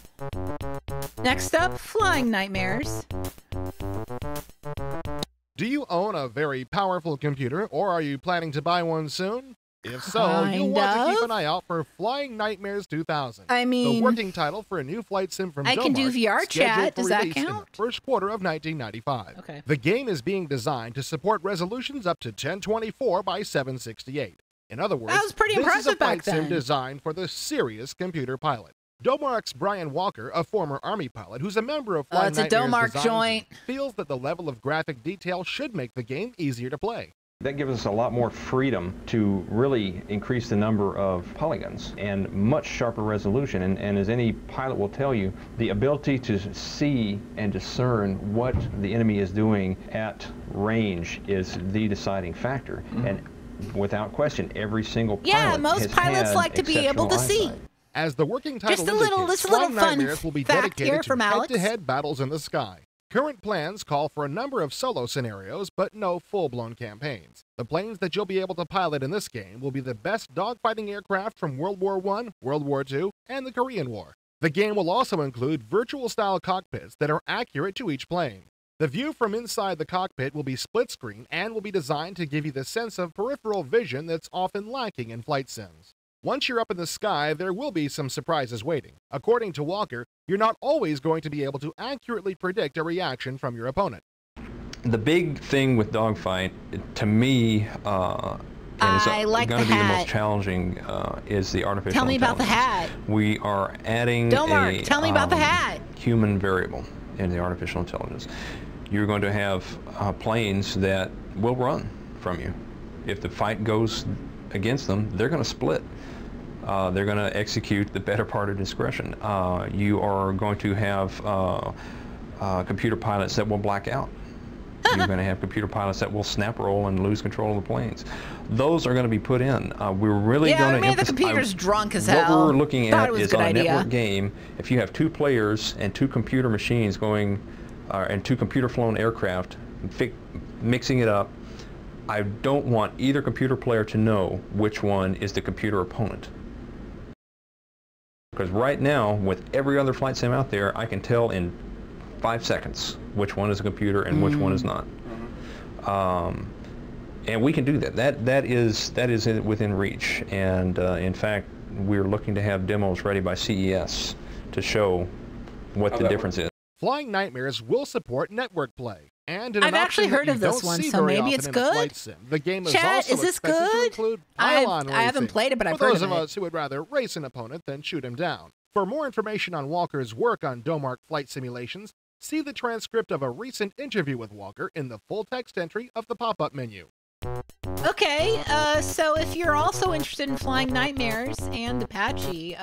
Next up, Flying Nightmares. Do you own a very powerful computer, or are you planning to buy one soon? If so, you'll Kind want to keep of. an eye out for Flying Nightmares 2000. I mean, the working title for a new flight sim from I can do Domart, VR scheduled chat. for Does that release in count? the first quarter of 1995. Okay. The game is being designed to support resolutions up to 1024 by 768. In other words, That was pretty this is a impressive flight back sim then. designed for the serious computer pilot. Domark's Brian Walker, a former Army pilot who's a member of Flying It's a Nightmares Domark design joint. team, feels that the level of graphic detail should make the game easier to play. That gives us a lot more freedom to really increase the number of polygons and much sharper resolution. And as any pilot will tell you, the ability to see and discern what the enemy is doing at range is the deciding factor. And without question, every single pilot Yeah, most has pilots had like to be able to exceptional see. eyesight. As the working title Just a little- indicates, just a little Flying fun Nightmares will be fact here dedicated to from Alex. head-to-head battles in the sky. Current plans call for a number of solo scenarios, but no full-blown campaigns. The planes that you'll be able to pilot in this game will be the best dogfighting aircraft from World War I, World War II, and the Korean War. The game will also include virtual-style cockpits that are accurate to each plane. The view from inside the cockpit will be split-screen and will be designed to give you the sense of peripheral vision that's often lacking in flight sims. Once you're up in the sky, there will be some surprises waiting. According to Walker, you're not always going to be able to accurately predict a reaction from your opponent. The big thing with dogfight, to me, and it's I like going to the be the hat. most challenging, is the artificial Tell me about the intelligence. hat. We are adding Domark, tell me about the hat. human variable in the artificial intelligence. You're going to have planes that will run from you. If the fight goes against them, they're going to split. They're going to execute the better part of discretion. You are going to have computer pilots that will black out. You're going to have computer pilots that will snap roll and lose control of the planes. Those are going to be put in. We're really Yeah, going to I mean, the computer's drunk as hell. What we're looking Thought at it was a is good on a idea. network game, if you have two players and two computer machines going, and two computer-flown aircraft, mixing it up, I don't want either computer player to know which one is the computer opponent. Because right now, with every other flight sim out there, I can tell in 5 seconds which one is a computer and which one is not. And we can do that. That is within reach. And in fact, we're looking to have demos ready by CES to show what the difference is. Flying Nightmares will support network play. And in I've an actually option that heard you of this don't one, see so very maybe often it's in a flight good. sim. The game is Chat, also is this expected to good? include I pylon haven't racing played it, but I've for heard those of of it. us who would rather race an opponent than shoot him down. For more information on Walker's work on Domark flight simulations, See the transcript of a recent interview with Walker in the full text entry of the pop-up menu. Okay, so if you're also interested in Flying Nightmares and Apache,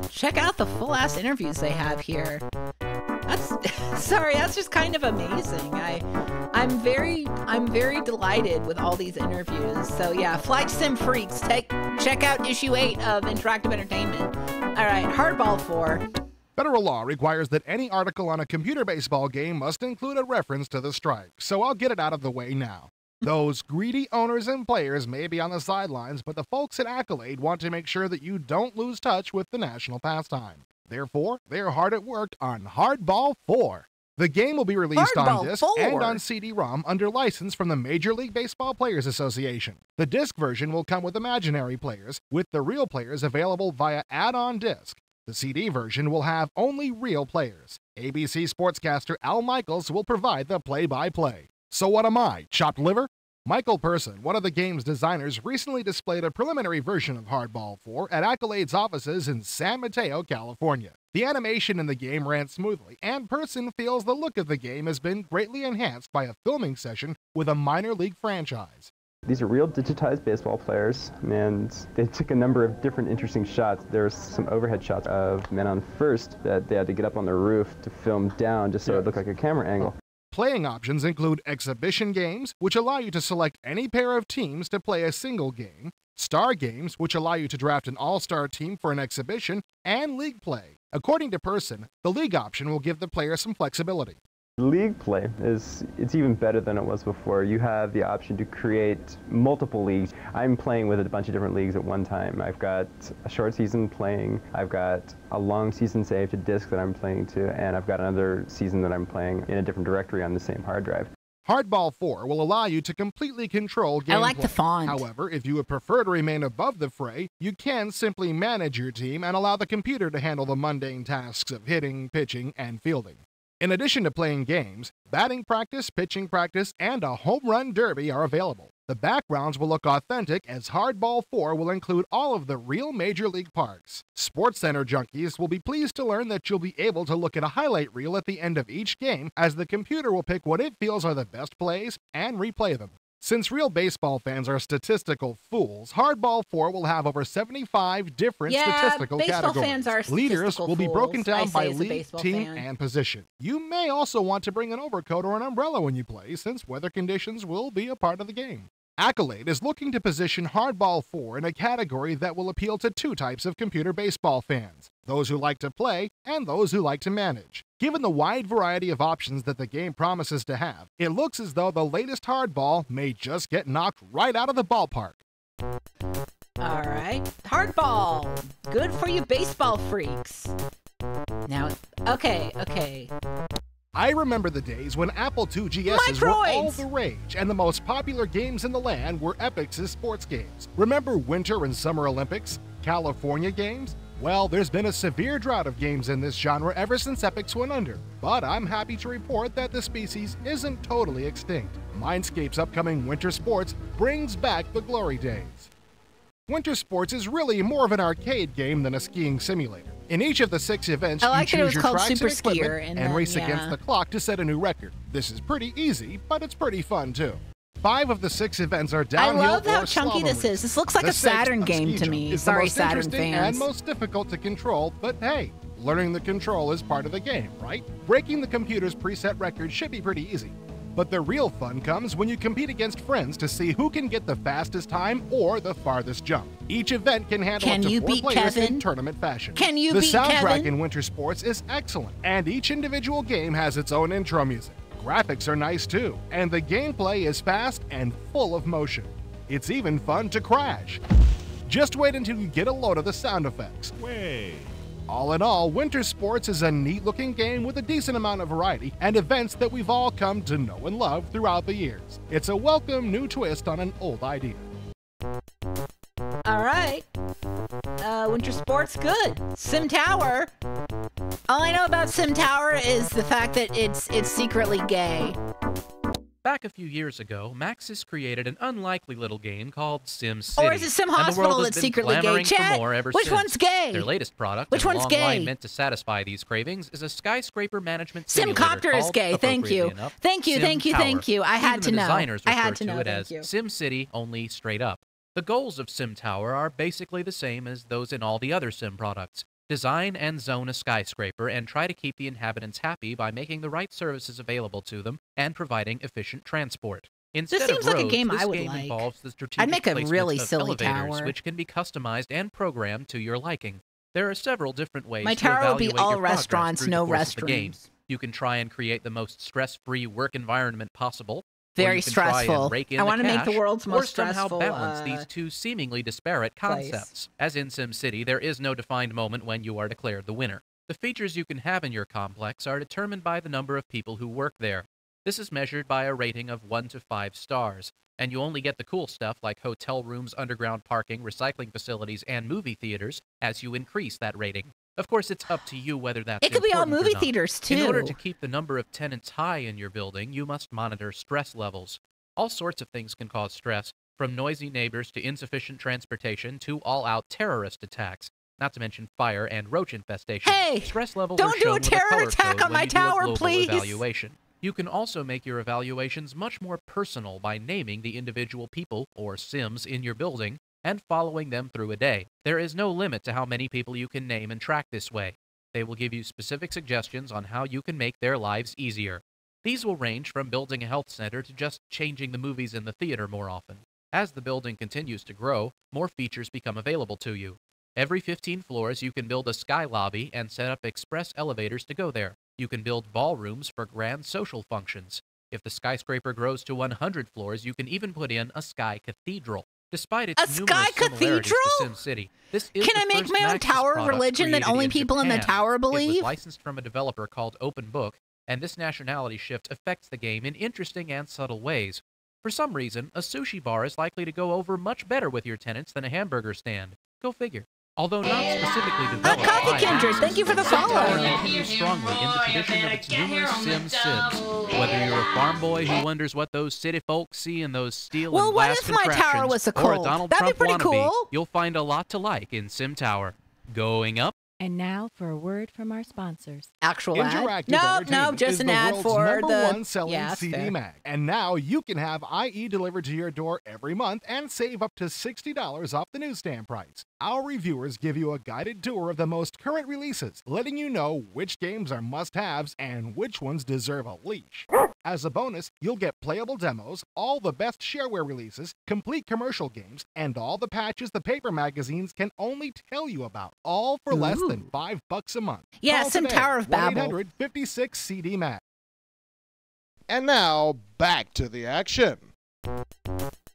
check out the full-ass interviews they have here. That's just kind of amazing. I'm very delighted with all these interviews. So yeah, Flight Sim Freaks, check out issue 8 of Interactive Entertainment. All right, Hardball 4. Federal law requires that any article on a computer baseball game must include a reference to the strike, so I'll get it out of the way now. Those greedy owners and players may be on the sidelines, but the folks at Accolade want to make sure that you don't lose touch with the national pastime. Therefore, they're hard at work on Hardball 4. The game will be released on disc and on CD-ROM under license from the Major League Baseball Players Association. The disc version will come with imaginary players, with the real players available via add-on disc. The CD version will have only real players. ABC sportscaster Al Michaels will provide the play-by-play. So what am I, chopped liver? Michael Person, one of the game's designers, recently displayed a preliminary version of Hardball 4 at Accolade's offices in San Mateo, California. The animation in the game ran smoothly, and Person feels the look of the game has been greatly enhanced by a filming session with a minor league franchise. These are real digitized baseball players, and they took a number of different interesting shots. There was some overhead shots of men on first that they had to get up on the roof to film down just so it looked like a camera angle. Playing options include exhibition games, which allow you to select any pair of teams to play a single game, star games, which allow you to draft an all-star team for an exhibition, and league play. According to Person, the league option will give the player some flexibility. League play it's even better than it was before. You have the option to create multiple leagues. I'm playing with a bunch of different leagues at one time. I've got a short season playing, I've got a long season saved to disc that I'm playing to, and I've got another season that I'm playing in a different directory on the same hard drive. Hardball 4 will allow you to completely control gameplay. I like the font. However, if you would prefer to remain above the fray, you can simply manage your team and allow the computer to handle the mundane tasks of hitting, pitching, and fielding. In addition to playing games, batting practice, pitching practice, and a home run derby are available. The backgrounds will look authentic, as Hardball 4 will include all of the real Major League parks. SportsCenter junkies will be pleased to learn that you'll be able to look at a highlight reel at the end of each game, as the computer will pick what it feels are the best plays and replay them. Since real baseball fans are statistical fools, Hardball 4 will have over 75 different statistical categories. Fans are Leaders will be broken down by league, team, fan. and position. You may also want to bring an overcoat or an umbrella when you play, since weather conditions will be a part of the game. Accolade is looking to position Hardball 4 in a category that will appeal to two types of computer baseball fans: those who like to play and those who like to manage. Given the wide variety of options that the game promises to have, it looks as though the latest Hardball may just get knocked right out of the ballpark. All right, Hardball, good for you baseball freaks. Now, okay. I remember the days when Apple II GSs were all the rage, and the most popular games in the land were Epic's sports games. Remember Winter and Summer Olympics? California games? Well, there's been a severe drought of games in this genre ever since Epix went under, but I'm happy to report that the species isn't totally extinct. Mindscape's upcoming Winter Sports brings back the glory days. Winter Sports is really more of an arcade game than a skiing simulator. In each of the 6 events, you choose your tracks and equipment and race against the clock to set a new record. This is pretty easy, but it's pretty fun too. 5 of the 6 events are downhill. I love how chunky this is. This looks like a Saturn game to me. Sorry, Saturn fans. And most difficult to control, but hey, learning the control is part of the game, right? Breaking the computer's preset record should be pretty easy. But the real fun comes when you compete against friends to see who can get the fastest time or the farthest jump. Each event can handle up to 4 players in tournament fashion. Can you beat Kevin? The soundtrack in Winter Sports is excellent, and each individual game has its own intro music. Graphics are nice too, and the gameplay is fast and full of motion. It's even fun to crash. Just wait until you get a load of the sound effects. All in all, Winter Sports is a neat-looking game with a decent amount of variety and events that we've all come to know and love throughout the years. It's a welcome new twist on an old idea. All right. Winter Sports, good. Sim Tower. All I know about Sim Tower is the fact that it's secretly gay. Back a few years ago, Maxis created an unlikely little game called Sim City. Or is it Sim and the Hospital world has that's been secretly gay? clamoring for Chat, more ever which since. one's gay? Their latest product, Which in a one's long gay? line meant to satisfy these cravings, is a skyscraper management simulator Simcopter is called, gay. Thank you. appropriately enough, Thank you, Sim thank you, Tower. thank you. I had Even to the know. designers I had refer to know, it thank as you. Sim City, only straight up. The goals of Sim Tower are basically the same as those in all the other Sim products. Design and zone a skyscraper and try to keep the inhabitants happy by making the right services available to them and providing efficient transport. Instead seems of like a roads, game this I would game like. involves the strategic I'd make a placement really of silly elevators, tower. which can be customized and programmed to your liking. There are several different ways My to tower will be evaluate all your progress restaurants, through no the course of the game. restrooms. You can try and create the most stress-free work environment possible. or Very you can try and stressful. rake in I the want to make the cash, world's or most somehow stressful balance these two seemingly disparate place. concepts. As in SimCity, there is no defined moment when you are declared the winner. The features you can have in your complex are determined by the number of people who work there. This is measured by a rating of 1 to 5 stars, and you only get the cool stuff like hotel rooms, underground parking, recycling facilities, and movie theaters as you increase that rating. Of course, it's up to you whether that's It could be all important or movie not. theaters, too. In order to keep the number of tenants high in your building, you must monitor stress levels. All sorts of things can cause stress, from noisy neighbors to insufficient transportation to all-out terrorist attacks. Not to mention fire and roach infestation. Hey, stress levels don't are do shown a with terror color attack code on when my you do a tower, global please. evaluation. You can also make your evaluations much more personal by naming the individual people, or Sims, in your building and following them through a day. There is no limit to how many people you can name and track this way. They will give you specific suggestions on how you can make their lives easier. These will range from building a health center to just changing the movies in the theater more often. As the building continues to grow, more features become available to you. Every 15 floors, you can build a sky lobby and set up express elevators to go there. You can build ballrooms for grand social functions. If the skyscraper grows to 100 floors, you can even put in a sky cathedral. Despite its A numerous sky similarities cathedral? to SimCity, this is Can the I make first my own Maxis tower of product religion that created only in people in the Japan. tower It believe? was licensed from a developer called Open Book, and this nationality shift affects the game in interesting and subtle ways. For some reason, a sushi bar is likely to go over much better with your tenants than a hamburger stand. Go figure. Although not specifically developed Coffee by Kindred, Maxis, thank you for the Sim Tower follow. continues strongly in the tradition of its numerous Sims. Whether you're a farm boy who wonders what those city folks see in those steel Well, and what glass if my tower contraptions, was a or a cult? Donald That'd be Trump pretty wannabe, cool. you'll find a lot to like in Sim Tower. Going up. And now for a word from our sponsors. Actual ad? Interactive Nope, Entertainment just is an the ad world's for number the one selling yeah, that's CD fair. mag. And now you can have IE delivered to your door every month and save up to $60 off the newsstand price. Our reviewers give you a guided tour of the most current releases, letting you know which games are must-haves and which ones deserve a leash. As a bonus, you'll get playable demos, all the best shareware releases, complete commercial games, and all the patches the paper magazines can only tell you about, all for less than $5 a month. Yeah, Call some today, Tower of Babel. 1-800-56-CD-MAG. And now, back to the action.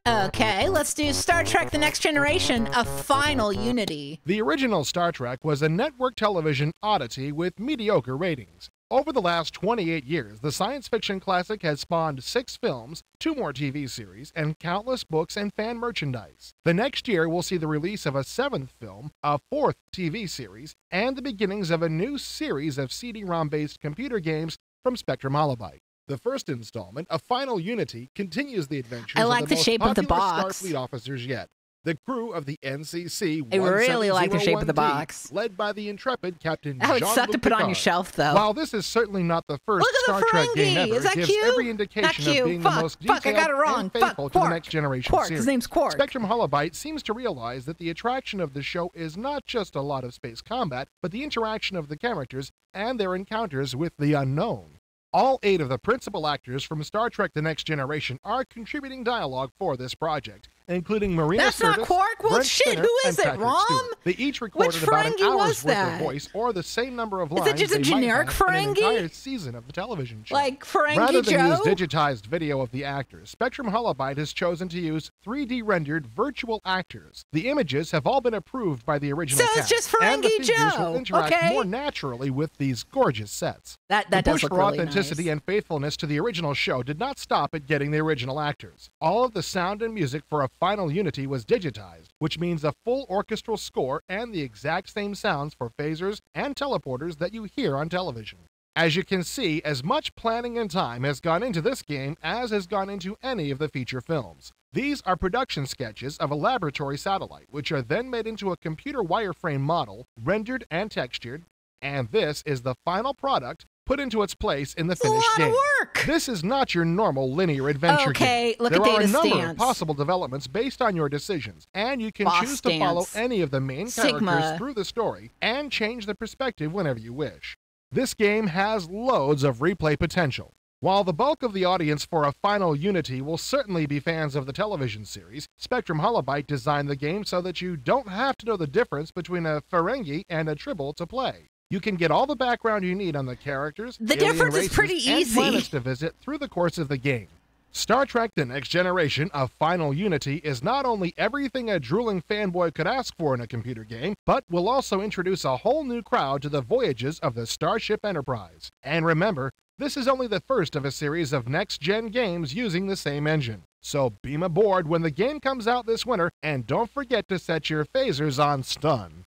Okay, let's do Star Trek The Next Generation, a final unity. The original Star Trek was a network television oddity with mediocre ratings. Over the last 28 years, the science fiction classic has spawned 6 films, 2 more TV series, and countless books and fan merchandise. The next year will see the release of a 7th film, a 4th TV series, and the beginnings of a new series of CD-ROM-based computer games from Spectrum Holobyte. The first installment, A Final Unity, continues the adventures I like of the the most shape of the popular box. Starfleet officers yet. The crew of the NCC I really like the shape of the 1701D, box. led by the intrepid Captain That would Jean-Luc suck to put on your Picard. shelf, though. While this is certainly not the first Look at Star the Trek game Ferengi. ever, Is that it gives cute? every Not indication cute. of being Fuck. the most Fuck, I detailed got it wrong. and Fuck. faithful to the Quark. Next Generation Quark. series. His name's Quark. Spectrum Holobyte seems to realize that the attraction of the show is not just a lot of space combat, but the interaction of the characters and their encounters with the unknown. All 8 of the principal actors from Star Trek The Next Generation are contributing dialogue for this project, including Marina That's not Sirtis, Quark? Well, Brent shit, Spinner, who is and it, Patrick Rom? Stewart. They each recorded Which about an Ferengi hour's was worth that? of voice, or the same number of Is lines it just a they might generic have in an Ferengi? entire season of the television show. Like Ferengi Rather than Joe? use digitized video of the actors, Spectrum Holobyte has chosen to use 3D rendered virtual actors. The images have all been approved by the original So it's cast, just and the Ferengi figures Joe. will interact Okay. more naturally with these gorgeous sets. That the does push look for really authenticity nice. and faithfulness to the original show did not stop at getting the original actors. All of the sound and music for A Final Unity was digitized, which means a full orchestral score and the exact same sounds for phasers and teleporters that you hear on television. As you can see, as much planning and time has gone into this game as has gone into any of the feature films. These are production sketches of a laboratory satellite, which are then made into a computer wireframe model, rendered and textured, and this is the final product put into its place in the finished game. Work. This is not your normal linear adventure game. Look there at are a Data number Stance. of possible developments based on your decisions, and you can Boss choose to follow Stance. any of the main Sigma. characters through the story and change the perspective whenever you wish. This game has loads of replay potential. While the bulk of the audience for a final Unity will certainly be fans of the television series, Spectrum Holobyte designed the game so that you don't have to know the difference between a Ferengi and a Tribble to play. You can get all the background you need on the characters, The alien difference is races, pretty and easy. planets to visit through the course of the game. Star Trek The Next Generation of Final Unity is not only everything a drooling fanboy could ask for in a computer game, but will also introduce a whole new crowd to the voyages of the Starship Enterprise. And remember, this is only the first of a series of next-gen games using the same engine. So beam aboard when the game comes out this winter, and don't forget to set your phasers on stun.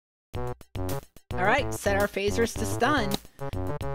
All right, set our phasers to stun.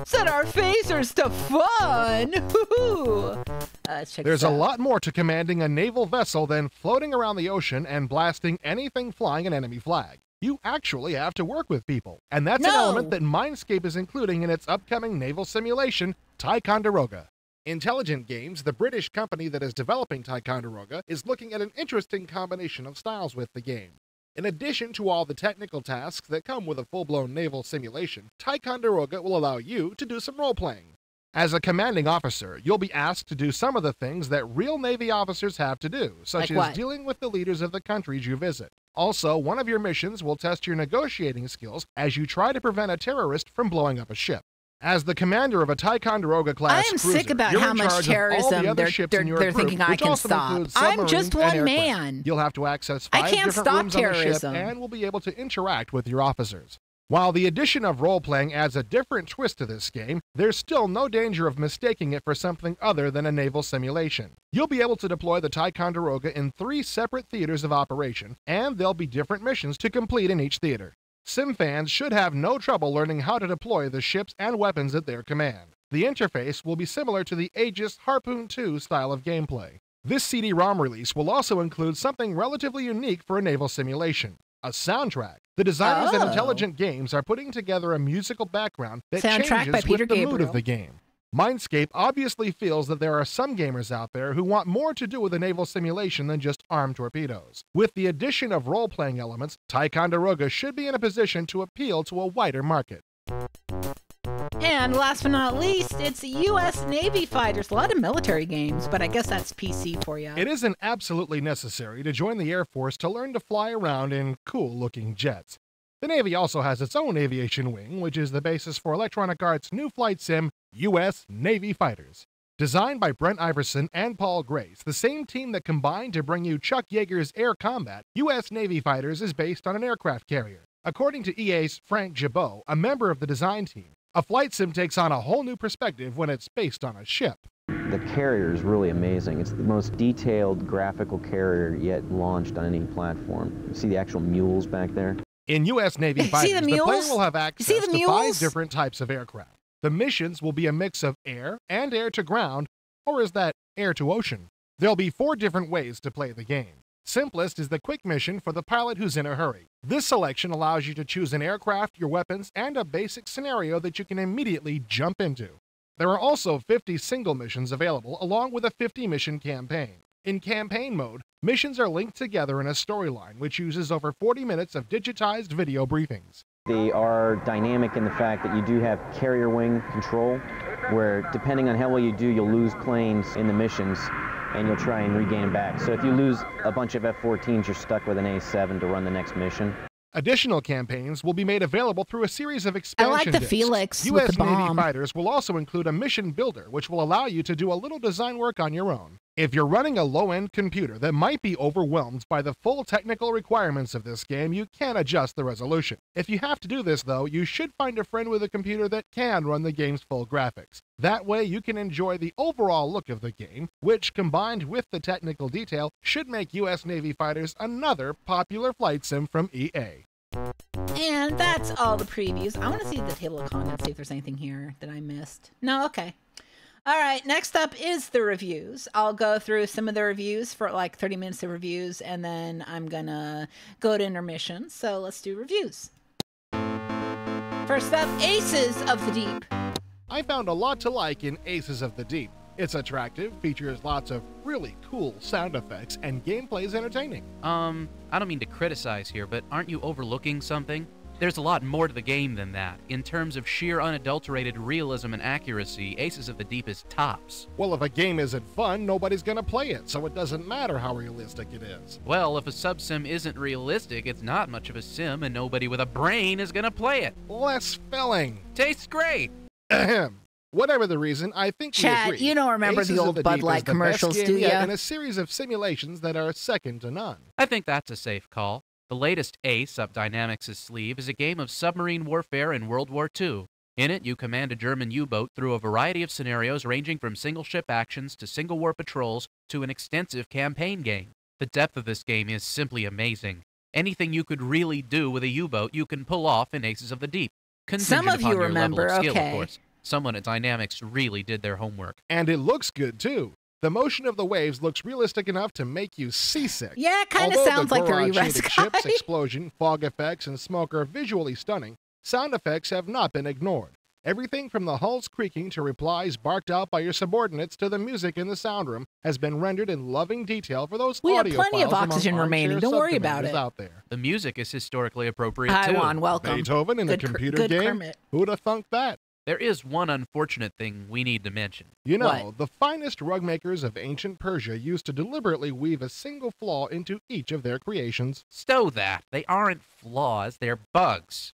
Set our phasers to fun! Woohoo! Let's check There's this a out. lot more to commanding a naval vessel than floating around the ocean and blasting anything flying an enemy flag. You actually have to work with people, and that's an element that Mindscape is including in its upcoming naval simulation, Ticonderoga. Intelligent Games, the British company that is developing Ticonderoga, is looking at an interesting combination of styles with the game. In addition to all the technical tasks that come with a full-blown naval simulation, Ticonderoga will allow you to do some role-playing. As a commanding officer, you'll be asked to do some of the things that real Navy officers have to do, such as what? dealing with the leaders of the countries you visit. Also, one of your missions will test your negotiating skills as you try to prevent a terrorist from blowing up a ship. As the commander of a Ticonderoga-class I am cruiser, sick about you're how in much charge of all terrorism the other they're ships in your group, thinking I which can also stop. includes I'm just submarines and one aircraft. man. You'll have to access I 5 can't different stop rooms on the terrorism. ship and will be able to interact with your officers. While the addition of role-playing adds a different twist to this game, there's still no danger of mistaking it for something other than a naval simulation. You'll be able to deploy the Ticonderoga in 3 separate theaters of operation, and there'll be different missions to complete in each theater. Sim fans should have no trouble learning how to deploy the ships and weapons at their command. The interface will be similar to the Aegis Harpoon 2 style of gameplay. This CD-ROM release will also include something relatively unique for a naval simulation: a soundtrack. The designers at Intelligent Games are putting together a musical background that Soundtrack by changes Peter with the mood Gabriel. of the game. Mindscape obviously feels that there are some gamers out there who want more to do with a naval simulation than just armed torpedoes. With the addition of role-playing elements, Ticonderoga should be in a position to appeal to a wider market. And last but not least, it's U.S. Navy fighters. A lot of military games, but I guess that's PC for you. It isn't absolutely necessary to join the Air Force to learn to fly around in cool-looking jets. The Navy also has its own aviation wing, which is the basis for Electronic Arts' new flight sim, U.S. Navy Fighters. Designed by Brent Iverson and Paul Grace, the same team that combined to bring you Chuck Yeager's Air Combat, U.S. Navy Fighters is based on an aircraft carrier. According to EA's Frank Gibeau, a member of the design team, a flight sim takes on a whole new perspective when it's based on a ship. The carrier is really amazing. It's the most detailed graphical carrier yet launched on any platform. You see the actual mules back there? In U.S. Navy See the Fighters, the player mules? will have You access see the to 5 mules? different types of aircraft. The missions will be a mix of air and air-to-ground, or is that air-to-ocean? There'll be 4 different ways to play the game. Simplest is the quick mission for the pilot who's in a hurry. This selection allows you to choose an aircraft, your weapons, and a basic scenario that you can immediately jump into. There are also 50 single missions available, along with a 50-mission campaign. In campaign mode, missions are linked together in a storyline, which uses over 40 minutes of digitized video briefings. They are dynamic in the fact that you do have carrier wing control, where depending on how well you do, you'll lose planes in the missions, and you'll try and regain them back. So if you lose a bunch of F-14s, you're stuck with an A-7 to run the next mission. Additional campaigns will be made available through a series of I expansion like the discs. Felix with U.S. the Navy bomb. Fighters will also include a mission builder, which will allow you to do a little design work on your own. If you're running a low-end computer that might be overwhelmed by the full technical requirements of this game, you can adjust the resolution. If you have to do this, though, you should find a friend with a computer that can run the game's full graphics. That way, you can enjoy the overall look of the game, which, combined with the technical detail, should make U.S. Navy Fighters another popular flight sim from EA. And that's all the previews. I want to see the table of contents, see if there's anything here that I missed. No, okay. All right, next up is the reviews. I'll go through some of the reviews for like 30 minutes of reviews, and then I'm gonna go to intermission. So let's do reviews. First up, Aces of the Deep. I found a lot to like in Aces of the Deep. It's attractive, features lots of really cool sound effects, and gameplay is entertaining. I don't mean to criticize here, but aren't you overlooking something? There's a lot more to the game than that. In terms of sheer unadulterated realism and accuracy, Aces of the Deep is tops. Well, if a game isn't fun, nobody's gonna play it, so it doesn't matter how realistic it is. Well, if a sub-sim isn't realistic, it's not much of a sim, and nobody with a brain is gonna play it. Less filling. Tastes great. Ahem. Whatever the reason, I think Chad, we agree. you don't remember Aces the of old the Bud Deep Light is the commercials, best game do yet ya? in a series of simulations that are second to none. I think that's a safe call. The latest ace up Dynamics' sleeve is a game of submarine warfare in World War II. In it, you command a German U-boat through a variety of scenarios ranging from single-ship actions to single-war patrols to an extensive campaign game. The depth of this game is simply amazing. Anything you could really do with a U-boat, you can pull off in Aces of the Deep. Some of Contingent upon you your remember, level of skill, okay. of course. Someone at Dynamics really did their homework. And it looks good, too. The motion of the waves looks realistic enough to make you seasick. Yeah, it kind of Although sounds like the garage Re-Res shaded guy. ships, explosion, fog effects, and smoke are visually stunning, sound effects have not been ignored. Everything from the hull's creaking to replies barked out by your subordinates to the music in the sound room has been rendered in loving detail for those We have audiophiles plenty of among oxygen remaining. armchair Don't worry about subcommanders it. out there. The music is historically appropriate, Hi, too. Juan, welcome. Beethoven in a computer good game? Kermit. Who'd have thunk that? There is one unfortunate thing we need to mention. You know, What? the finest rug makers of ancient Persia used to deliberately weave a single flaw into each of their creations. Stow that. They aren't flaws, they're bugs.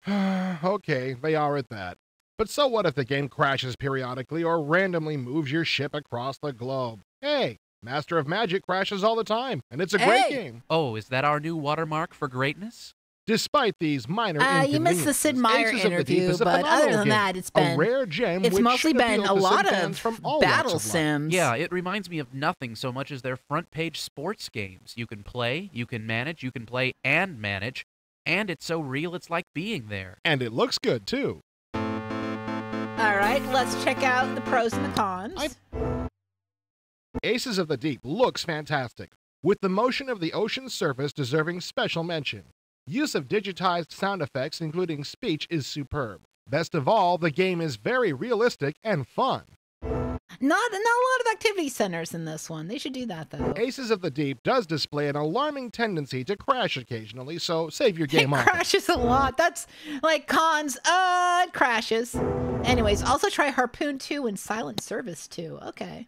Okay, they are at that. But so what if the game crashes periodically or randomly moves your ship across the globe? Hey, Master of Magic crashes all the time, and it's a great game. Oh, is that our new watermark for greatness? Despite these minor You missed the Sid inconveniences, Meier Aces of the Deep interview, is a but phenomenal other than game, that, it's been a rare gem it's which mostly should been appeal a to lot Sid fans of from all battle walks of life. sims. Yeah, it reminds me of nothing so much as their front-page sports games. You can play, you can manage, you can play and manage, and it's so real it's like being there. And it looks good, too. All right, let's check out the pros and the cons. Aces of the Deep looks fantastic, with the motion of the ocean's surface deserving special mention. Use of digitized sound effects, including speech, is superb. Best of all, the game is very realistic and fun. Not a lot of activity centers in this one. They should do that, though. Aces of the Deep does display an alarming tendency to crash occasionally, so save your game It off. crashes a lot. That's like cons. It crashes. Anyways, also try Harpoon 2 and Silent Service 2. Okay.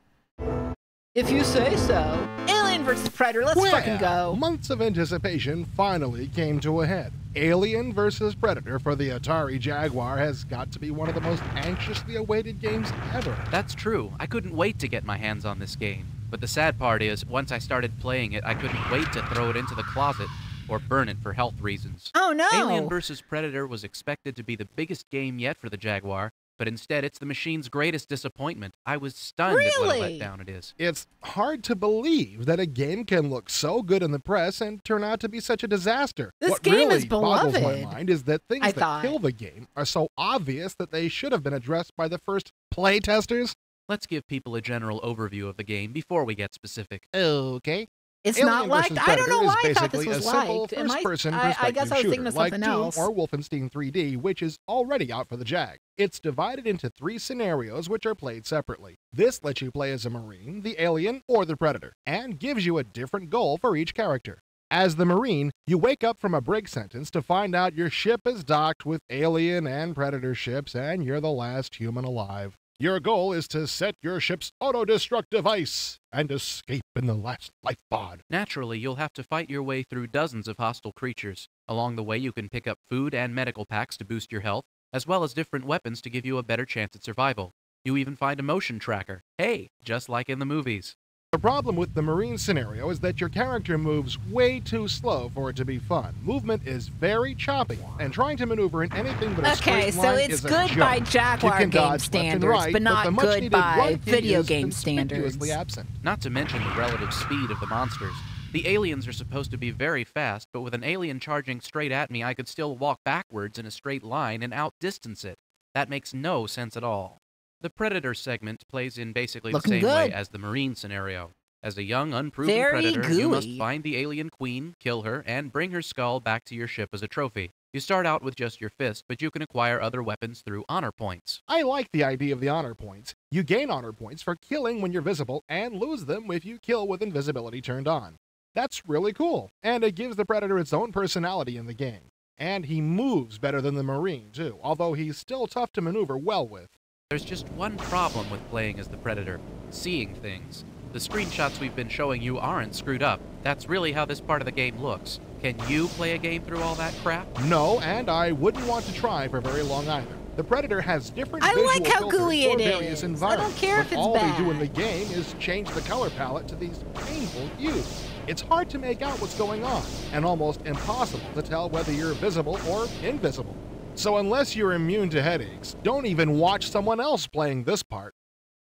If you say so. Alien vs. Predator, let's fucking go. Months of anticipation finally came to a head. Alien vs. Predator for the Atari Jaguar has got to be one of the most anxiously awaited games ever. That's true. I couldn't wait to get my hands on this game. But the sad part is, once I started playing it, I couldn't wait to throw it into the closet or burn it for health reasons. Oh, no. Alien vs. Predator was expected to be the biggest game yet for the Jaguar, but instead it's the machine's greatest disappointment. I was stunned at what a Really? letdown it is. It's hard to believe that a game can look so good in the press and turn out to be such a disaster. This what game really is boggles my beloved, mind is that things I that thought. kill the game are so obvious that they should have been addressed by the first play testers. Let's give people a general overview of the game before we get specific. Okay. It's Alien not liked. vs. I don't know Predator why I is thought this basically was a simple liked. Am first-person I perspective guess I was shooter, thinking of like something Doom else. or Wolfenstein 3D, which is already out for the Jag. It's divided into 3 scenarios which are played separately. This lets you play as a Marine, the Alien, or the Predator, and gives you a different goal for each character. As the Marine, you wake up from a break sentence to find out your ship is docked with Alien and Predator ships, and you're the last human alive. Your goal is to set your ship's auto-destruct device and escape in the last life pod. Naturally, you'll have to fight your way through dozens of hostile creatures. Along the way, you can pick up food and medical packs to boost your health, as well as different weapons to give you a better chance at survival. You even find a motion tracker. Hey, just like in the movies. The problem with the Marine scenario is that your character moves way too slow for it to be fun. Movement is very choppy, and trying to maneuver in anything but a Okay, straight so line it's is a good joke. by You Jaguar can game dodge left and standards, right, but not the good much-needed by right key video is game conspicuously standards. absent. Not to mention the relative speed of the monsters. The aliens are supposed to be very fast, but with an alien charging straight at me, I could still walk backwards in a straight line and outdistance it. That makes no sense at all. The Predator segment plays in basically the same way as the Marine scenario. As a young, unproven predator, you must find the alien queen, kill her, and bring her skull back to your ship as a trophy. You start out with just your fist, but you can acquire other weapons through honor points. I like the idea of the honor points. You gain honor points for killing when you're visible and lose them if you kill with invisibility turned on. That's really cool, and it gives the Predator its own personality in the game. And he moves better than the Marine, too, although he's still tough to maneuver well with. There's just one problem with playing as the Predator: seeing things. The screenshots we've been showing you aren't screwed up. That's really how this part of the game looks. Can you play a game through all that crap? No, and I wouldn't want to try for very long either. The Predator has different visual like how filters gooey for it various is. environments, I don't care if but it's all bad. they do in the game is change the color palette to these painful hues. It's hard to make out what's going on, and almost impossible to tell whether you're visible or invisible. So unless you're immune to headaches, don't even watch someone else playing this part.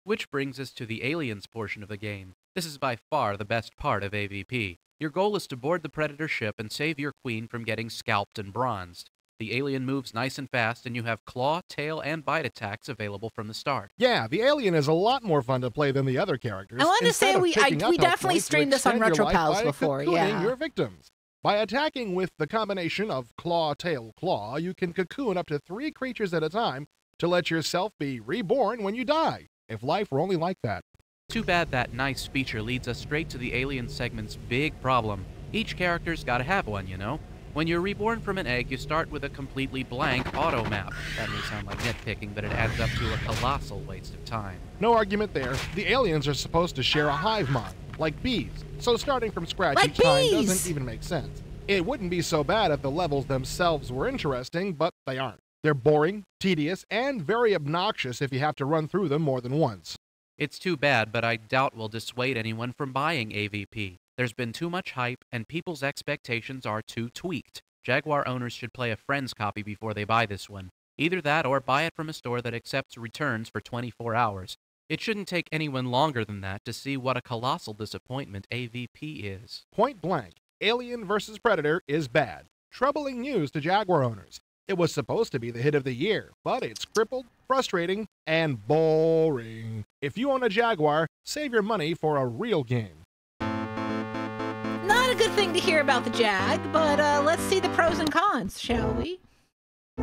Which brings us to the aliens portion of the game. This is by far the best part of AVP. Your goal is to board the Predator ship and save your queen from getting scalped and bronzed. The alien moves nice and fast, and you have claw, tail, and bite attacks available from the start. Yeah, the alien is a lot more fun to play than the other characters. I want to say Instead of we picking up health definitely points, you streamed this on extend your life RetroPals by before, cocooning yeah. your victims. By attacking with the combination of claw, tail, claw, you can cocoon up to 3 creatures at a time to let yourself be reborn when you die. If life were only like that. Too bad that nice feature leads us straight to the alien segment's big problem. Each character's gotta have one, you know? When you're reborn from an egg, you start with a completely blank auto map. That may sound like nitpicking, but it adds up to a colossal waste of time. No argument there. The aliens are supposed to share a hive mind, like bees. So starting from scratch each time doesn't even make sense. It wouldn't be so bad if the levels themselves were interesting, but they aren't. They're boring, tedious, and very obnoxious if you have to run through them more than once. It's too bad, but I doubt we'll dissuade anyone from buying AVP. There's been too much hype, and people's expectations are too tweaked. Jaguar owners should play a friend's copy before they buy this one. Either that or buy it from a store that accepts returns for 24 hours. It shouldn't take anyone longer than that to see what a colossal disappointment AVP is. Point blank, Alien vs. Predator is bad. Troubling news to Jaguar owners. It was supposed to be the hit of the year, but it's crippled, frustrating, and boring. If you own a Jaguar, save your money for a real game. Not a good thing to hear about the Jag, but let's see the pros and cons, shall we?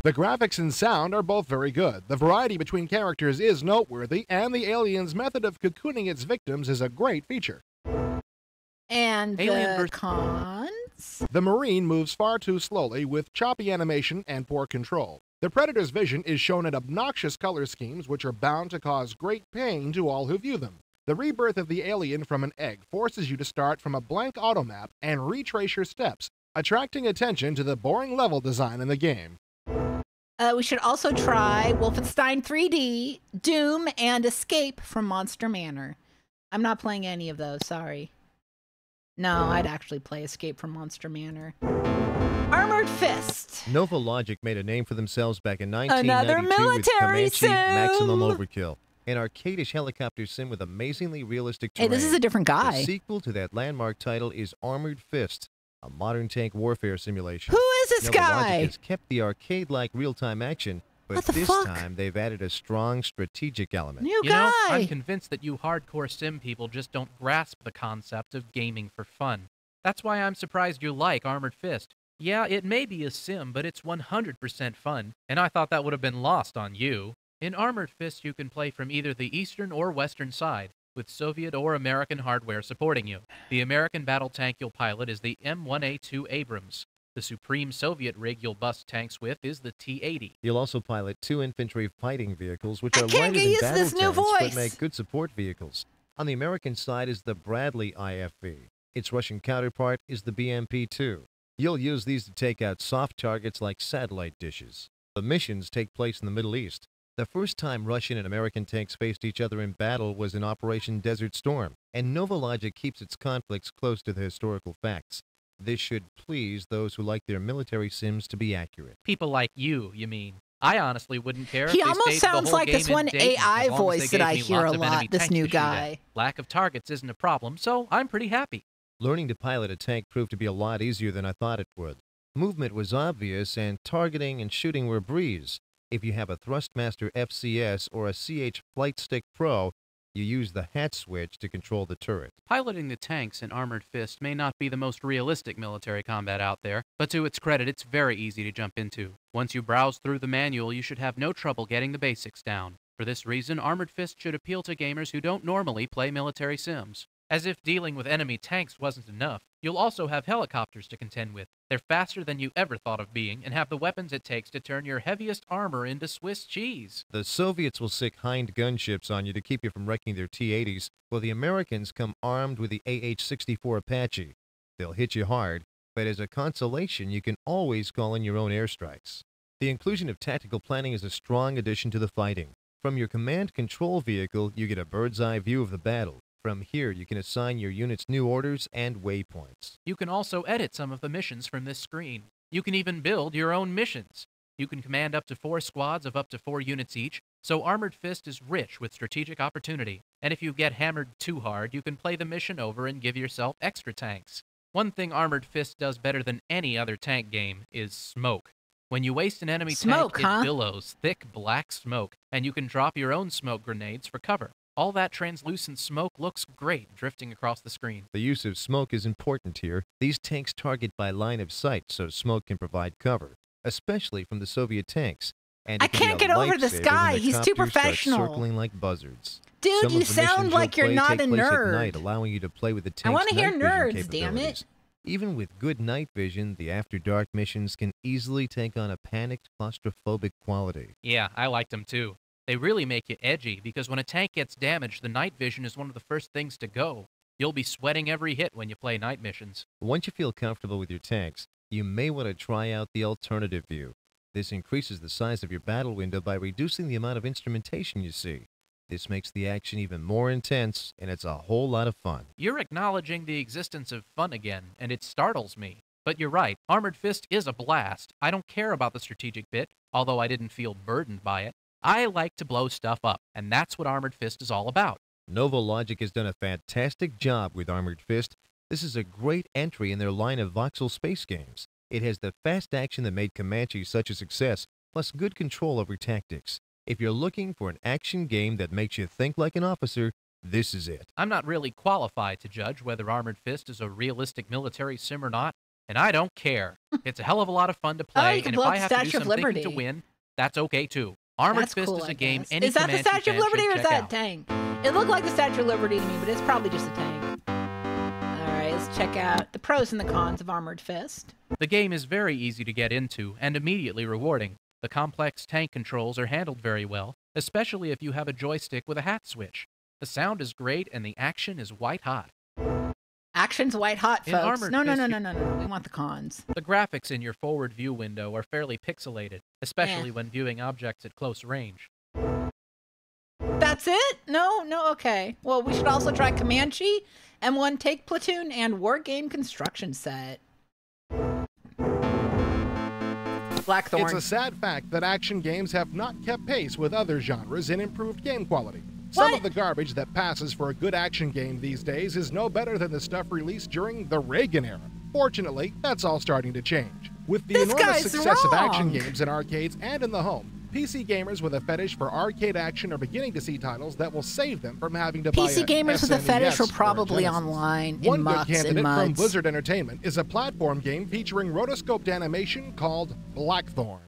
The graphics and sound are both very good. The variety between characters is noteworthy, and the alien's method of cocooning its victims is a great feature. And the cons? The Marine moves far too slowly with choppy animation and poor control. The Predator's vision is shown in obnoxious color schemes which are bound to cause great pain to all who view them. The rebirth of the alien from an egg forces you to start from a blank automap and retrace your steps, attracting attention to the boring level design in the game. We should also try Wolfenstein 3D, Doom, and Escape from Monster Manor. I'm not playing any of those, sorry. No, I'd actually play Escape from Monster Manor. Armored Fist. Nova Logic made a name for themselves back in 1992 Another military with Comanche sim. Maximum Overkill, an arcadish helicopter sim with amazingly realistic terrain. Hey, this is a different guy. The sequel to that landmark title is Armored Fist, a modern tank warfare simulation. Who is this Nova guy? Logic has kept the arcade-like real-time action, but this time they've added a strong strategic element. New You know, I'm convinced that you hardcore sim people just don't grasp the concept of gaming for fun. That's why I'm surprised you like Armored Fist. Yeah, it may be a sim, but it's 100% fun, and I thought that would have been lost on you. In Armored Fist, you can play from either the eastern or western side, with Soviet or American hardware supporting you. The American battle tank you'll pilot is the M1A2 Abrams. The supreme Soviet rig you'll bust tanks with is the T-80. You'll also pilot 2 infantry fighting vehicles, which are can't lighter get than used to battle this new tanks, voice. but make good support vehicles. On the American side is the Bradley IFV. Its Russian counterpart is the BMP-2. You'll use these to take out soft targets like satellite dishes. The missions take place in the Middle East. The first time Russian and American tanks faced each other in battle was in Operation Desert Storm, and Nova Logic keeps its conflicts close to the historical facts. This should please those who like their military sims to be accurate. People like you mean. I honestly wouldn't care He if they almost stayed the sounds whole like game this in one Dayton, AI as long as voice they that gave I me hear lots a of lot, enemy this tanks new to shoot at. guy. Lack of targets isn't a problem, so I'm pretty happy. Learning to pilot a tank proved to be a lot easier than I thought it would. Movement was obvious, and targeting and shooting were a breeze. If you have a Thrustmaster FCS or a CH Flight Stick Pro, you use the hat switch to control the turret. Piloting the tanks in Armored Fist may not be the most realistic military combat out there, but to its credit, it's very easy to jump into. Once you browse through the manual, you should have no trouble getting the basics down. For this reason, Armored Fist should appeal to gamers who don't normally play military sims. As if dealing with enemy tanks wasn't enough, you'll also have helicopters to contend with. They're faster than you ever thought of being, and have the weapons it takes to turn your heaviest armor into Swiss cheese. The Soviets will sick Hind gunships on you to keep you from wrecking their T-80s, while the Americans come armed with the AH-64 Apache. They'll hit you hard, but as a consolation, you can always call in your own airstrikes. The inclusion of tactical planning is a strong addition to the fighting. From your command control vehicle, you get a bird's-eye view of the battle. From here, you can assign your units new orders and waypoints. You can also edit some of the missions from this screen. You can even build your own missions. You can command up to 4 squads of up to 4 units each, so Armored Fist is rich with strategic opportunity. And if you get hammered too hard, you can play the mission over and give yourself extra tanks. One thing Armored Fist does better than any other tank game is smoke. When you waste an enemy tank, it billows thick black smoke, and you can drop your own smoke grenades for cover. All that translucent smoke looks great drifting across the screen. The use of smoke is important here. These tanks target by line of sight, so smoke can provide cover, especially from the Soviet tanks. And I can't get over this guy. He's too professional. Circling like buzzards. Dude, you sound like you're not a nerd. At night, allowing you to play with the tank's I want to hear nerds, damn it. Even with good night vision, the After Dark missions can easily take on a panicked, claustrophobic quality. Yeah, I liked them too. They really make you edgy, because when a tank gets damaged, the night vision is one of the first things to go. You'll be sweating every hit when you play night missions. Once you feel comfortable with your tanks, you may want to try out the alternative view. This increases the size of your battle window by reducing the amount of instrumentation you see. This makes the action even more intense, and it's a whole lot of fun. You're acknowledging the existence of fun again, and it startles me. But you're right, Armored Fist is a blast. I don't care about the strategic bit, although I didn't feel burdened by it. I like to blow stuff up, and that's what Armored Fist is all about. Nova Logic has done a fantastic job with Armored Fist. This is a great entry in their line of voxel space games. It has the fast action that made Comanche such a success, plus good control over tactics. If you're looking for an action game that makes you think like an officer, this is it. I'm not really qualified to judge whether Armored Fist is a realistic military sim or not, and I don't care. It's a hell of a lot of fun to play, and if I have to do some thinking to win, that's okay too. Armored Fist is a game any Is that the Statue of Liberty or is that a tank? It looked like the Statue of Liberty to me, but it's probably just a tank. Alright, let's check out the pros and the cons of Armored Fist. The game is very easy to get into and immediately rewarding. The complex tank controls are handled very well, especially if you have a joystick with a hat switch. The sound is great and the action is white hot. Action's white hot, folks. No. No. We want the cons. The graphics in your forward view window are fairly pixelated, especially when viewing objects at close range. That's it? No, okay. Well, we should also try Comanche, M1 Take Platoon, and War Game Construction Set. Blackthorn. It's a sad fact that action games have not kept pace with other genres in improved game quality. Some of the garbage that passes for a good action game these days is no better than the stuff released during the Reagan era. Fortunately, that's all starting to change. With the enormous success of action games in arcades and in the home, PC gamers with a fetish for arcade action are beginning to see titles that will save them from having to buy a PC gamers with a fetish are SNES probably online in One mucks good candidate and from muds. Blizzard Entertainment is a platform game featuring rotoscoped animation called Blackthorn.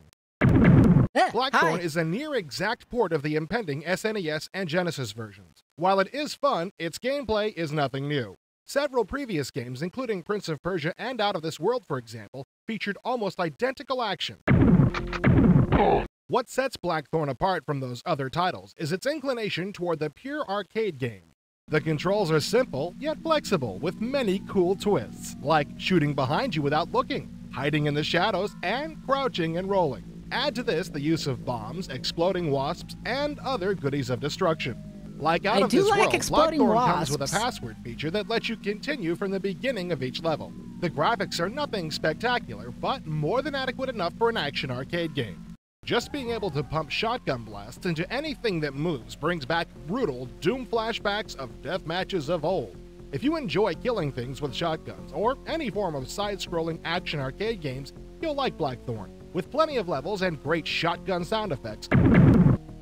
Blackthorn is a near-exact port of the impending SNES and Genesis versions. While it is fun, its gameplay is nothing new. Several previous games, including Prince of Persia and Out of This World, for example, featured almost identical action. What sets Blackthorn apart from those other titles is its inclination toward the pure arcade game. The controls are simple, yet flexible, with many cool twists, like shooting behind you without looking, hiding in the shadows, and crouching and rolling. Add to this the use of bombs, exploding wasps, and other goodies of destruction. Like Out of This World, Blackthorn comes with a password feature that lets you continue from the beginning of each level. The graphics are nothing spectacular, but more than adequate enough for an action arcade game. Just being able to pump shotgun blasts into anything that moves brings back brutal Doom flashbacks of death matches of old. If you enjoy killing things with shotguns or any form of side-scrolling action arcade games, you'll like Blackthorn. With plenty of levels and great shotgun sound effects,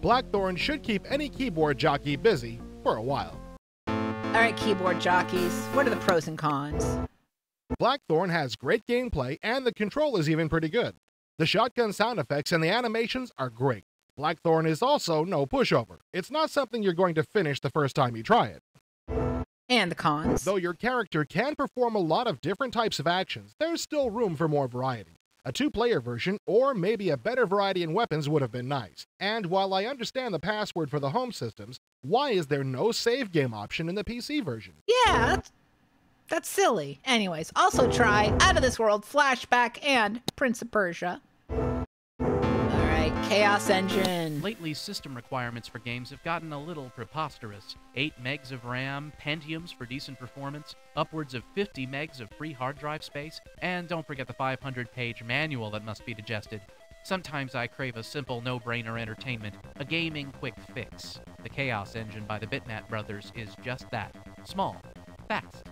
Blackthorn should keep any keyboard jockey busy for a while. All right, keyboard jockeys, what are the pros and cons? Blackthorn has great gameplay and the control is even pretty good. The shotgun sound effects and the animations are great. Blackthorn is also no pushover. It's not something you're going to finish the first time you try it. And the cons? Though your character can perform a lot of different types of actions, there's still room for more variety. A 2-player version, or maybe a better variety in weapons would have been nice. And while I understand the password for the home systems, why is there no save game option in the PC version? Yeah, that's silly. Anyways, also try Out of This World, Flashback, and Prince of Persia. Alright, Chaos Engine. Lately, system requirements for games have gotten a little preposterous. 8 megs of RAM, Pentiums for decent performance, upwards of 50 megs of free hard drive space, and don't forget the 500-page manual that must be digested. Sometimes I crave a simple no-brainer entertainment, a gaming quick fix. The Chaos Engine by the Bitmap Brothers is just that. Small, fast,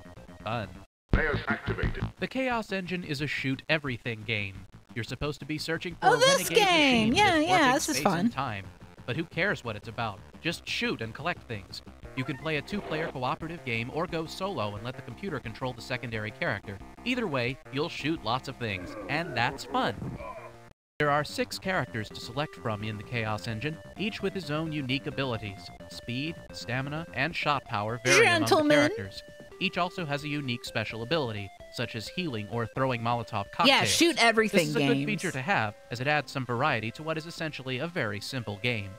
fun. Players activated. The Chaos Engine is a shoot-everything game. You're supposed to be searching for a this renegade game! machine Yeah, with yeah, warping this is space fun. and time. But who cares what it's about? Just shoot and collect things. You can play a 2-player cooperative game or go solo and let the computer control the secondary character. Either way, you'll shoot lots of things, and that's fun. There are 6 characters to select from in the Chaos Engine, each with his own unique abilities. Speed, stamina, and shot power vary among the characters. Each also has a unique special ability, such as healing or throwing Molotov cocktails. Yeah, shoot everything This is a games. good feature to have, as it adds some variety to what is essentially a very simple game.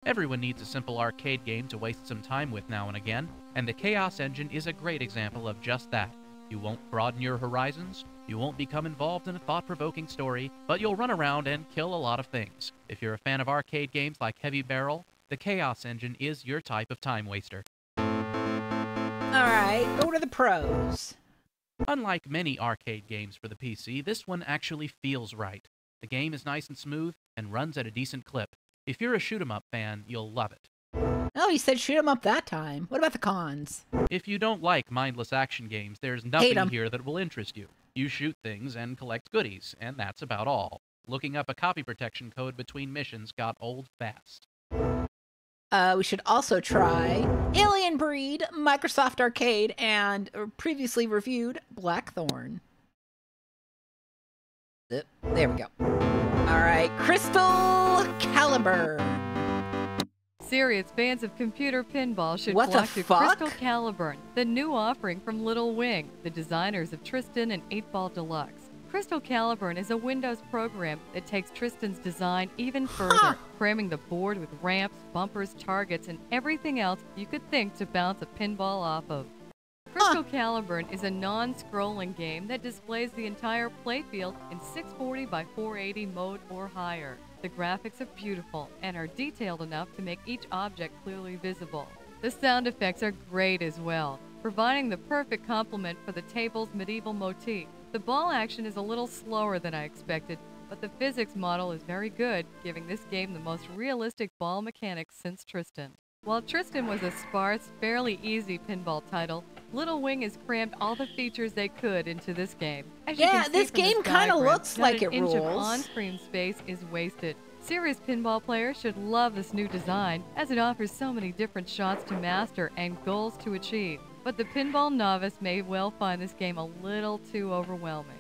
Everyone needs a simple arcade game to waste some time with now and again, and the Chaos Engine is a great example of just that. You won't broaden your horizons, you won't become involved in a thought-provoking story, but you'll run around and kill a lot of things. If you're a fan of arcade games like Heavy Barrel, the Chaos Engine is your type of time waster. Alright, what are the pros? Unlike many arcade games for the PC, this one actually feels right. The game is nice and smooth, and runs at a decent clip. If you're a shoot-'em-up fan, you'll love it. Oh, you said shoot 'em up that time. What about the cons? If you don't like mindless action games, there's nothing here that will interest you. You shoot things and collect goodies, and that's about all. Looking up a copy protection code between missions got old fast. We should also try Alien Breed, Microsoft Arcade, and previously reviewed Blackthorn. There we go. Alright, Crystal Caliber. Serious fans of computer pinball should What the flock to fuck? Crystal Caliburn, the new offering from Little Wing, the designers of Tristan and 8-Ball Deluxe. Crystal Caliburn is a Windows program that takes Tristan's design even further, cramming the board with ramps, bumpers, targets, and everything else you could think to bounce a pinball off of. Crystal Caliburn is a non-scrolling game that displays the entire playfield in 640 by 480 mode or higher. The graphics are beautiful and are detailed enough to make each object clearly visible. The sound effects are great as well, providing the perfect complement for the table's medieval motif. The ball action is a little slower than I expected, but the physics model is very good, giving this game the most realistic ball mechanics since Tristan. While Tristan was a sparse, fairly easy pinball title, Little Wing has crammed all the features they could into this game. As you Yeah, can see this from game kinda diagram, looks not like an it inch of rules. on-screen space is wasted. Serious pinball players should love this new design, as it offers so many different shots to master and goals to achieve. But the pinball novice may well find this game a little too overwhelming.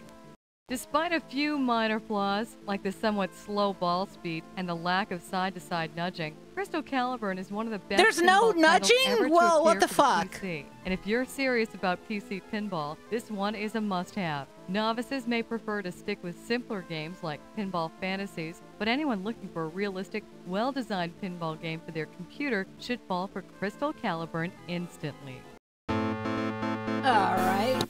Despite a few minor flaws, like the somewhat slow ball speed and the lack of side-to-side nudging, Crystal Caliburn is one of the best There's no pinball titles nudging? ever to Whoa, what appear the for fuck? PC. And if you're serious about PC pinball, this one is a must-have. Novices may prefer to stick with simpler games like Pinball Fantasies, but anyone looking for a realistic, well-designed pinball game for their computer should fall for Crystal Caliburn instantly. Alright.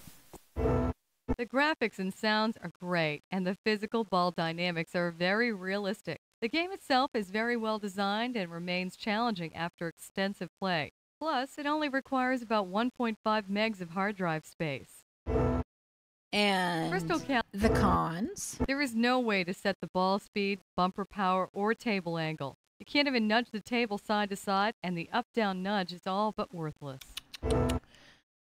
The graphics and sounds are great, and the physical ball dynamics are very realistic. The game itself is very well designed and remains challenging after extensive play. Plus, it only requires about 1.5 megs of hard drive space. And the cons? There is no way to set the ball speed, bumper power, or table angle. You can't even nudge the table side to side, and the up-down nudge is all but worthless.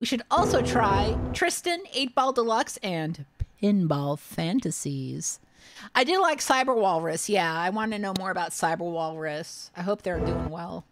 We should also try Tristan, 8-Ball Deluxe, and Pinball Fantasies. I do like Cyber Walrus. Yeah, I want to know more about Cyber Walrus. I hope they're doing well.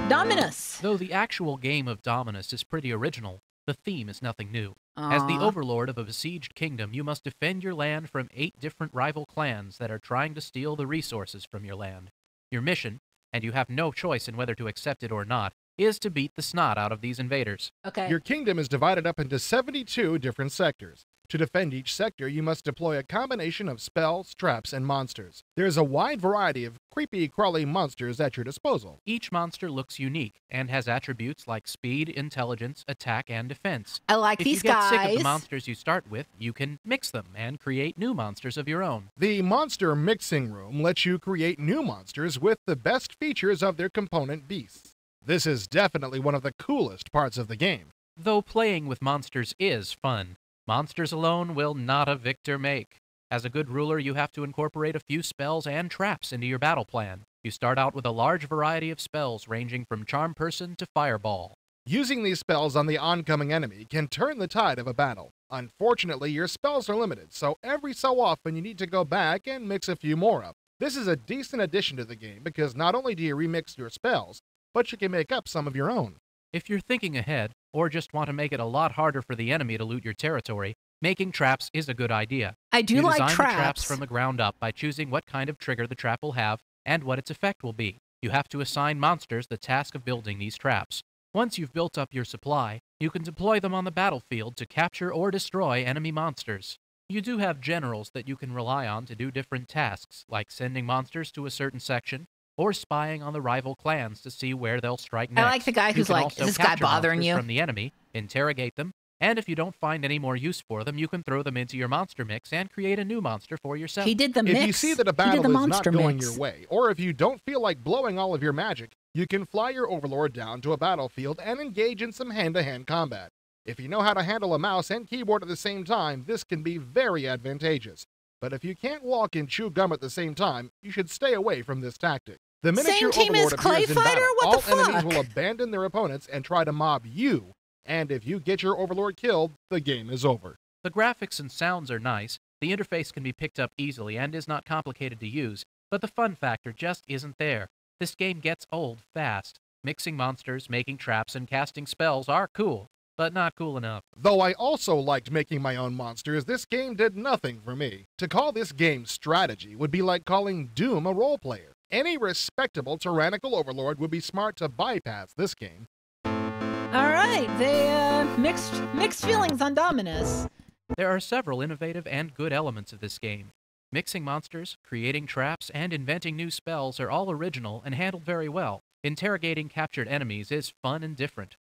Dominus! Though the actual game of Dominus is pretty original, the theme is nothing new. As the overlord of a besieged kingdom, you must defend your land from 8 different rival clans that are trying to steal the resources from your land. Your mission, and you have no choice in whether to accept it or not, is to beat the snot out of these invaders. Okay. Your kingdom is divided up into 72 different sectors. To defend each sector, you must deploy a combination of spells, traps, and monsters. There's a wide variety of creepy, crawly monsters at your disposal. Each monster looks unique and has attributes like speed, intelligence, attack, and defense. I like if these you get guys. sick of the monsters you start with, you can mix them and create new monsters of your own. The Monster Mixing Room lets you create new monsters with the best features of their component beasts. This is definitely one of the coolest parts of the game. Though playing with monsters is fun, monsters alone will not a victor make. As a good ruler, you have to incorporate a few spells and traps into your battle plan. You start out with a large variety of spells ranging from Charm Person to Fireball. Using these spells on the oncoming enemy can turn the tide of a battle. Unfortunately, your spells are limited, so every so often you need to go back and mix a few more up. This is a decent addition to the game because not only do you remix your spells, but you can make up some of your own. If you're thinking ahead, or just want to make it a lot harder for the enemy to loot your territory, making traps is a good idea. I do you like design traps. The traps from the ground up by choosing what kind of trigger the trap will have and what its effect will be. You have to assign monsters the task of building these traps. Once you've built up your supply, you can deploy them on the battlefield to capture or destroy enemy monsters. You do have generals that you can rely on to do different tasks, like sending monsters to a certain section, or spying on the rival clans to see where they'll strike next. I like the guy who's like, is this guy bothering you? From the enemy, interrogate them, and if you don't find any more use for them, you can throw them into your monster mix and create a new monster for yourself. He did the mix. If you see that a battle is not going mix. your way, or if you don't feel like blowing all of your magic, you can fly your overlord down to a battlefield and engage in some hand-to-hand combat. If you know how to handle a mouse and keyboard at the same time, this can be very advantageous. But if you can't walk and chew gum at the same time, you should stay away from this tactic. The minute Same your team overlord as Clay appears in Fighter? battle, What all the fuck? enemies will abandon their opponents and try to mob you. And if you get your overlord killed, the game is over. The graphics and sounds are nice, the interface can be picked up easily and is not complicated to use, but the fun factor just isn't there. This game gets old fast. Mixing monsters, making traps, and casting spells are cool, but not cool enough. Though I also liked making my own monsters, this game did nothing for me. To call this game strategy would be like calling Doom a role player. Any respectable tyrannical overlord would be smart to bypass this game. All right, they mixed feelings on Dominus. There are several innovative and good elements of this game. Mixing monsters, creating traps, and inventing new spells are all original and handled very well. Interrogating captured enemies is fun and different.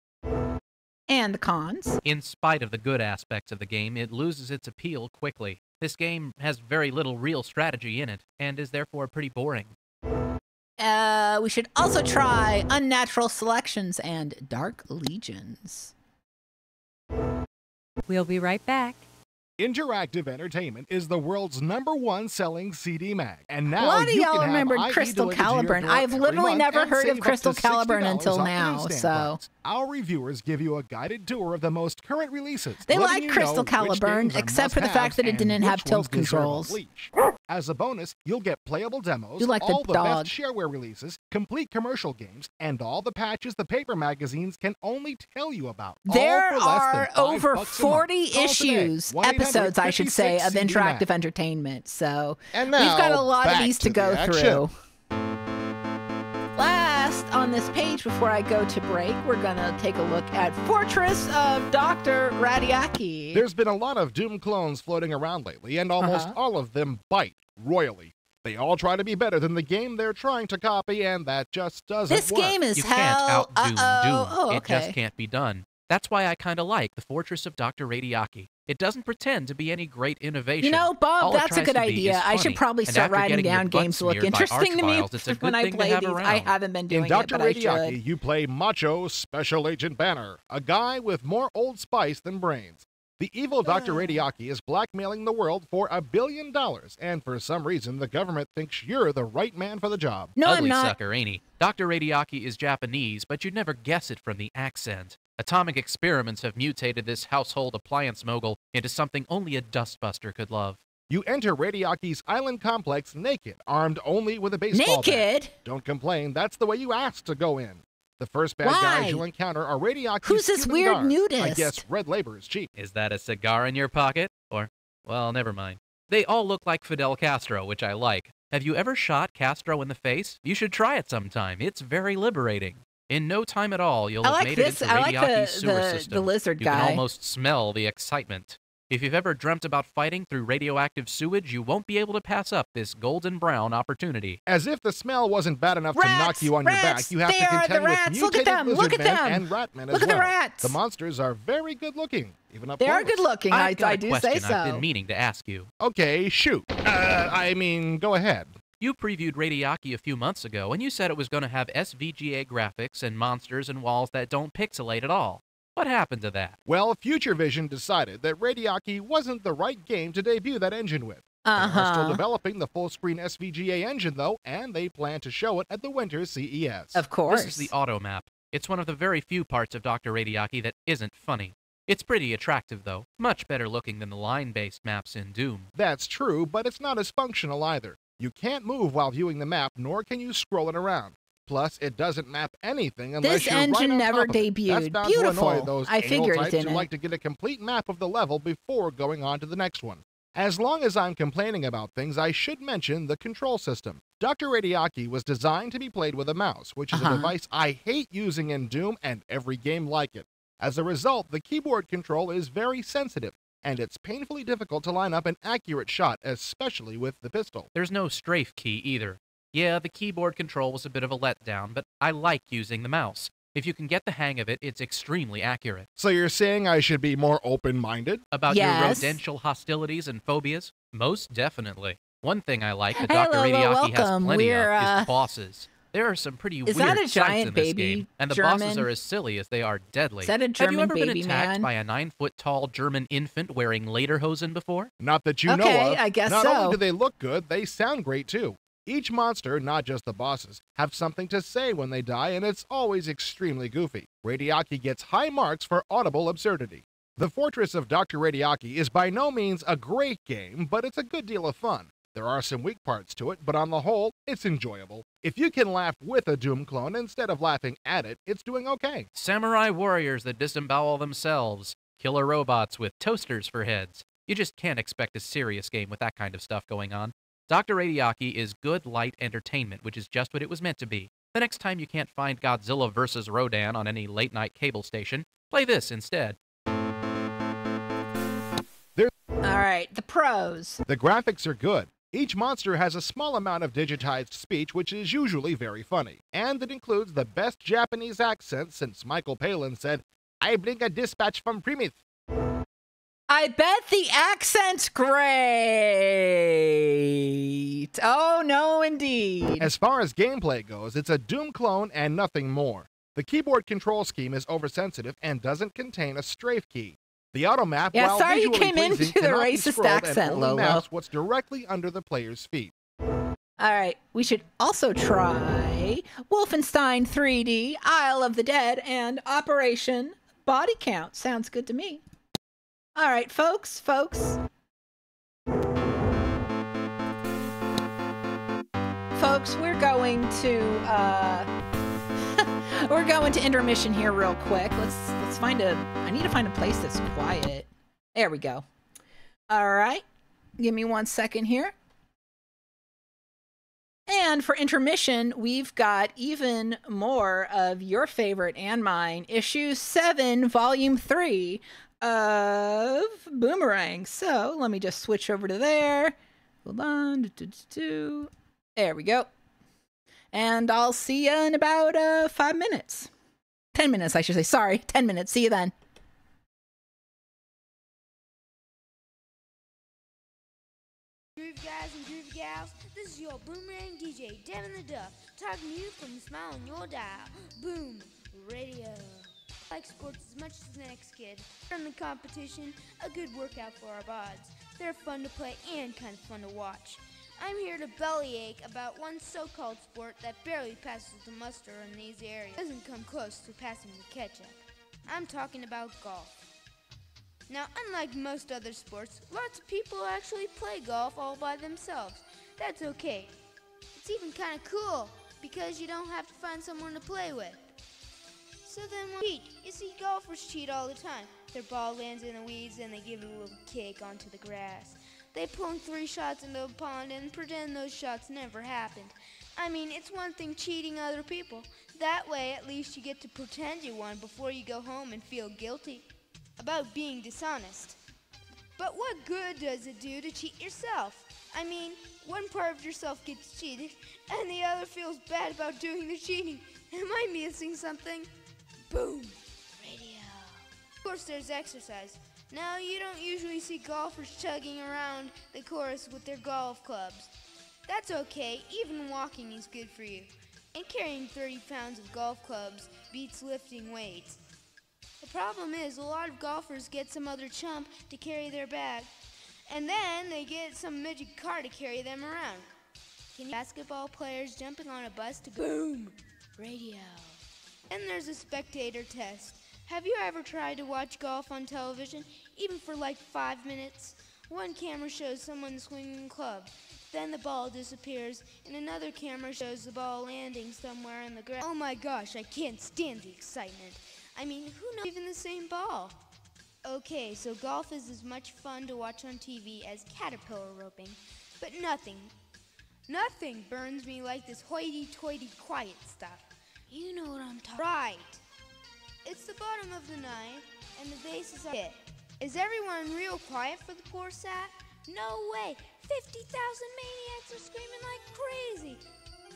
And the cons? In spite of the good aspects of the game, it loses its appeal quickly. This game has very little real strategy in it, and is therefore pretty boring. We should also try Unnatural Selections and Dark Legions. We'll be right back. Interactive Entertainment is the world's #1 selling CD mag. And A now lot of you y'all can have remembered ID Crystal delivered to your Caliburn. door I've every literally month never and heard save of up Crystal to Caliburn $60 until on now, newsstand so... products. Our reviewers give you a guided tour of the most current releases. They letting like you Crystal know which Caliburn, games are except for the fact that it must-haves didn't and have which tilt ones deserve a controls. bleach. As a bonus, you'll get playable demos, You like the all the dog. best shareware releases, complete commercial games, and all the patches the paper magazines can only tell you about. There all for less than are $5 over a month. 40 Call today. issues, 1-800-56 episodes, I should say, of CD mag. interactive entertainment. So And we've got a now, lot of back these to the go action. through. Last on this page before I go to break, we're going to take a look at Fortress of Dr. Radiaki. There's been a lot of Doom clones floating around lately, and almost all of them bite royally. They all try to be better than the game they're trying to copy, and that just doesn't This work. game is You hell. can't outdo Doom. Oh, It okay. just can't be done. That's why I kind of like the Fortress of Dr. Radiaki. It doesn't pretend to be any great innovation. You know, Bob, All it that's a tries good to be idea. is I should funny. probably And start after writing getting your down butt games that look smeared by interesting to me archviles, it's a when good I thing to play have these. around. I haven't been doing In it, Dr. but I Radiaki, should. you play Macho Special Agent Banner, a guy with more Old Spice than brains. The evil Dr. Radiaki is blackmailing the world for $1 billion, and for some reason, the government thinks you're the right man for the job. No, Ugly I'm not. sucker, ain't he? Dr. Radiaki is Japanese, but you'd never guess it from the accent. Atomic experiments have mutated this household appliance mogul into something only a dustbuster could love. You enter Radiaki's island complex naked, armed only with a baseball bat. Naked? Don't complain, that's the way you asked to go in. The first bad Why? guys you'll encounter are Radiaki's Who's this Cuban weird guards. nudist? I guess red labor is cheap. Is that a cigar in your pocket? Or, well, never mind. They all look like Fidel Castro, which I like. Have you ever shot Castro in the face? You should try it sometime. It's very liberating. In no time at all, you'll have made it into Radiaki's sewer system. The lizard you guy. can almost smell the excitement. If you've ever dreamt about fighting through radioactive sewage, you won't be able to pass up this golden brown opportunity. As if the smell wasn't bad enough to knock you on your back, you have to contend with mutated lizard men and rat men as well. Look at the rats. The monsters are very good looking, even up They close. are good looking, I do say so. I've been meaning to ask you. Okay, shoot. Go ahead. You previewed Radiaki a few months ago, and you said it was going to have SVGA graphics and monsters and walls that don't pixelate at all. What happened to that? Well, Future Vision decided that Radiaki wasn't the right game to debut that engine with. They are still developing the full-screen SVGA engine, though, and they plan to show it at the winter CES. Of course. This is the auto map. It's one of the very few parts of Dr. Radiaki that isn't funny. It's pretty attractive, though. Much better looking than the line-based maps in Doom. That's true, but it's not as functional either. You can't move while viewing the map, nor can you scroll it around. Plus, it doesn't map anything unless this you're right engine on never top of it. debuted. That's bound Beautiful. to annoy those I anal figured it types who didn't. like to get a complete map of the level before going on to the next one. As long as I'm complaining about things, I should mention the control system. Dr. Radiaki was designed to be played with a mouse, which is a device I hate using in Doom and every game like it. As a result, the keyboard control is very sensitive, and it's painfully difficult to line up an accurate shot, especially with the pistol. There's no strafe key either. Yeah, the keyboard control was a bit of a letdown, but I like using the mouse. If you can get the hang of it, it's extremely accurate. So you're saying I should be more open-minded? About your rodential hostilities and phobias? Most definitely. One thing I like that Dr. Radiaki has plenty of is bosses. There are some pretty weird that a sights giant in this baby game, and the German? bosses are as silly as they are deadly. Is that a Have German you ever been baby attacked man? by a 9-foot-tall German infant wearing lederhosen before? Not that you know of. I guess Not so. only do they look good, they sound great too. Each monster, not just the bosses, have something to say when they die, and it's always extremely goofy. Radiaki gets high marks for audible absurdity. The Fortress of Dr. Radiaki is by no means a great game, but it's a good deal of fun. There are some weak parts to it, but on the whole, it's enjoyable. If you can laugh with a Doom clone instead of laughing at it, it's doing okay. Samurai warriors that disembowel themselves. Killer robots with toasters for heads. You just can't expect a serious game with that kind of stuff going on. Dr. Radiaki is good light entertainment, which is just what it was meant to be. The next time you can't find Godzilla vs. Rodan on any late-night cable station, play this instead. All right, the pros. The graphics are good. Each monster has a small amount of digitized speech, which is usually very funny. And it includes the best Japanese accent since Michael Palin said, "I bring a dispatch from Plymouth." I bet the accent's great. Oh, no, indeed. As far as gameplay goes, it's a Doom clone and nothing more. The keyboard control scheme is oversensitive and doesn't contain a strafe key. The auto map, Yeah, while sorry you visually came into pleasing, the cannot be racist scrolled and accent, only Lolo. maps what's directly under the player's feet. All right, we should also try Wolfenstein 3D, Isle of the Dead, and Operation Body Count. Sounds good to me. All right, folks. Folks, we're going to we're going to intermission here real quick. Let's find I need to find a place that's quiet. There we go. All right. Give me 1 second here. And for intermission, we've got even more of your favorite and mine, issue 7, volume 3 of Boomerang. So let me just switch over to there. Hold on. There we go. And I'll see you in about 5 minutes. 10 minutes, I should say. Sorry, 10 minutes. See you then. Groove guys and groove gals, this is your Boomerang DJ, Devin the Duff, talking to you from the smile on your dial. Boom Radio. I like sports as much as the next kid. From the competition, a good workout for our bods. They're fun to play and kind of fun to watch. I'm here to bellyache about one so-called sport that barely passes the muster in these areas. Doesn't come close to passing the ketchup. I'm talking about golf. Now, unlike most other sports, lots of people actually play golf all by themselves. That's okay. It's even kind of cool because you don't have to find someone to play with. So then cheat. You see, golfers cheat all the time. Their ball lands in the weeds and they give it a little kick onto the grass. They pull 3 shots into a pond and pretend those shots never happened. I mean, it's one thing cheating other people. That way, at least you get to pretend you won before you go home and feel guilty about being dishonest. But what good does it do to cheat yourself? I mean, one part of yourself gets cheated and the other feels bad about doing the cheating. Am I missing something? Boom! Radio. Of course, there's exercise. Now, you don't usually see golfers chugging around the course with their golf clubs. That's okay, even walking is good for you. And carrying 30 pounds of golf clubs beats lifting weights. The problem is, a lot of golfers get some other chump to carry their bag, and then they get some midget car to carry them around. Can you basketball players jumping on a bus to go boom? Radio. And there's a spectator test. Have you ever tried to watch golf on television, even for like 5 minutes? One camera shows someone swinging a club. Then the ball disappears, and another camera shows the ball landing somewhere in the ground. Oh my gosh, I can't stand the excitement. I mean, who knows even the same ball? Okay, so golf is as much fun to watch on TV as caterpillar roping, but nothing burns me like this hoity-toity quiet stuff. You know what I'm talking about. Right. It's the bottom of the ninth, and the bases are hit. Is everyone real quiet for the poor sap? No way! 50,000 maniacs are screaming like crazy!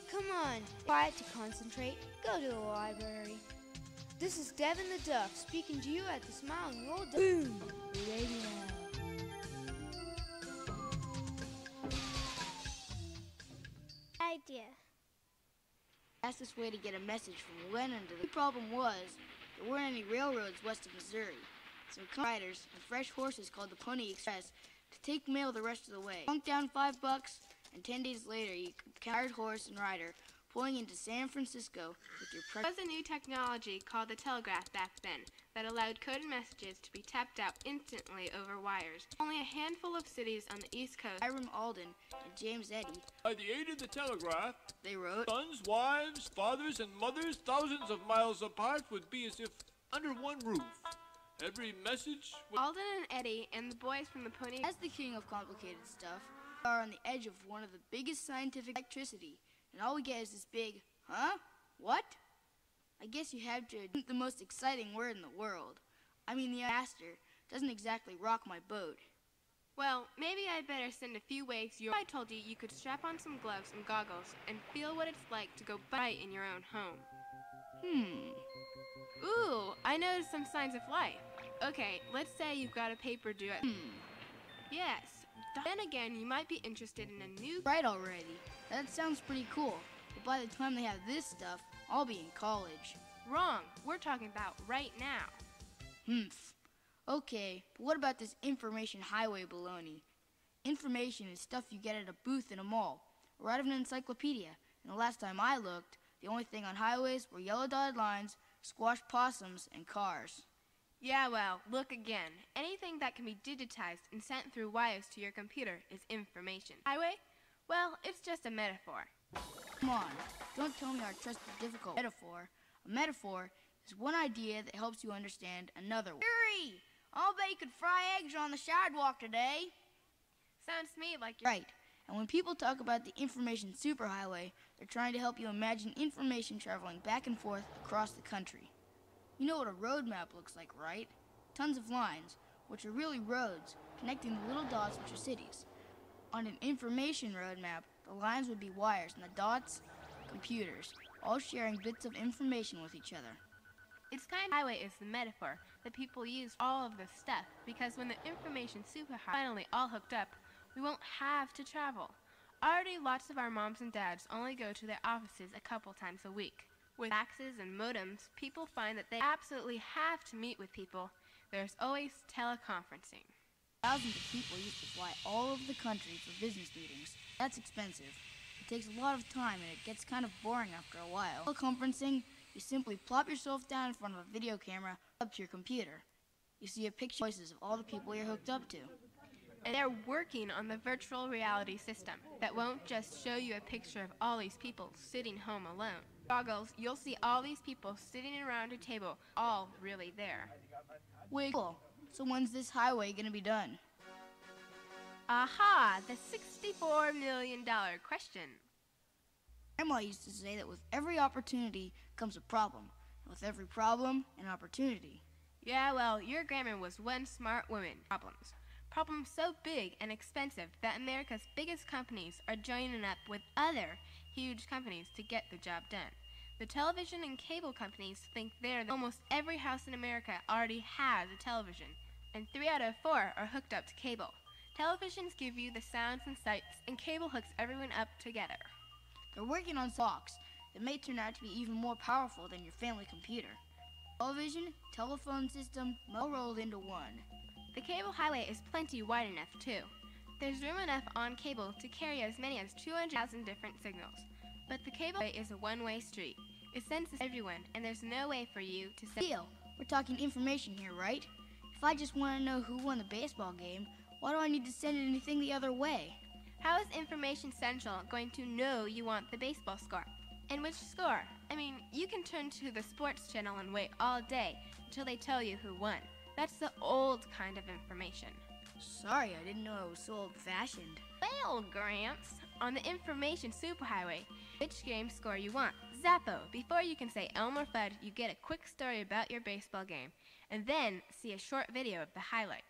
Come on, quiet to concentrate. Go to the library. This is Devin the Duff speaking to you at the Smiling Roll Boom Radio. Idea. Fastest way to get a message from Lennon to the problem was there weren't any railroads west of Missouri. Some riders and fresh horses called the Pony Express to take mail the rest of the way. Plunk down $5, and 10 days later you could count hired horse and rider pulling into San Francisco with your There was a new technology called the telegraph back then that allowed coded messages to be tapped out instantly over wires. Only a handful of cities on the East Coast, Hiram Alden and James Eddy, by the aid of the telegraph, they wrote, sons, wives, fathers, and mothers thousands of miles apart would be as if under one roof. Every message would... Alden and Eddy and the boys from the Pony... As the king of complicated stuff, we are on the edge of one of the biggest scientific electricity, and all we get is this big, huh? What? I guess you have to admit the most exciting word in the world. I mean, the master doesn't exactly rock my boat. Well, maybe I'd better send a few wakes your... I told you could strap on some gloves and goggles and feel what it's like to go right in your own home. Ooh, I noticed some signs of life. Okay, let's say you've got a paper due at... Yes. Then again, you might be interested in a new... Right already. That sounds pretty cool. But by the time they have this stuff, I'll be in college. Wrong. We're talking about right now. Okay, but what about this information highway baloney? Information is stuff you get at a booth in a mall, or out of an encyclopedia. And the last time I looked, the only thing on highways were yellow dotted lines, squashed possums, and cars. Yeah, well, look again. Anything that can be digitized and sent through wires to your computer is information. Highway? Well, it's just a metaphor. Come on, don't tell me our trusted difficult metaphor. A metaphor is one idea that helps you understand another one. Hurry! I'll bet you could fry eggs on the sidewalk today. Sounds to me like you're... Right, and when people talk about the information superhighway, they're trying to help you imagine information traveling back and forth across the country. You know what a road map looks like, right? Tons of lines, which are really roads, connecting the little dots which are cities. On an information road map, the lines would be wires and the dots, computers, all sharing bits of information with each other. It's kind of highway is the metaphor that people use for all of this stuff, because when the information superhighway finally all hooked up, we won't have to travel. Already lots of our moms and dads only go to their offices a couple times a week. With faxes and modems, people find that they absolutely have to meet with people. There's always teleconferencing. Thousands of people used to fly all over the country for business meetings. That's expensive. It takes a lot of time and it gets kind of boring after a while. Teleconferencing You simply plop yourself down in front of a video camera up to your computer. You see a picture of voices of all the people you're hooked up to. And they're working on the virtual reality system that won't just show you a picture of all these people sitting home alone. Goggles, you'll see all these people sitting around a table, all really there. Way cool. So when's this highway gonna be done? Aha, the $64 million question. Grandma used to say that with every opportunity comes a problem, and with every problem, an opportunity. Yeah, well, your grandma was one smart woman. Problems so big and expensive that America's biggest companies are joining up with other huge companies to get the job done. The television and cable companies think almost every house in America already has a television, and 3 out of 4 are hooked up to cable. Televisions give you the sounds and sights, and cable hooks everyone up together. They're working on box that may turn out to be even more powerful than your family computer. Television, telephone system, all rolled into one. The cable highway is plenty wide enough, too. There's room enough on cable to carry as many as 200,000 different signals. But the cable highway is a one-way street. It sends to everyone, and there's no way for you to send. Deal. We're talking information here, right? If I just want to know who won the baseball game, why do I need to send anything the other way? How is Information Central going to know you want the baseball score? And which score? I mean, you can turn to the sports channel and wait all day until they tell you who won. That's the old kind of information. Sorry, I didn't know I was so old-fashioned. Well, Gramps, on the Information Superhighway, which game score you want? Zappo. Before you can say Elmer Fudd, you get a quick story about your baseball game, and then see a short video of the highlights.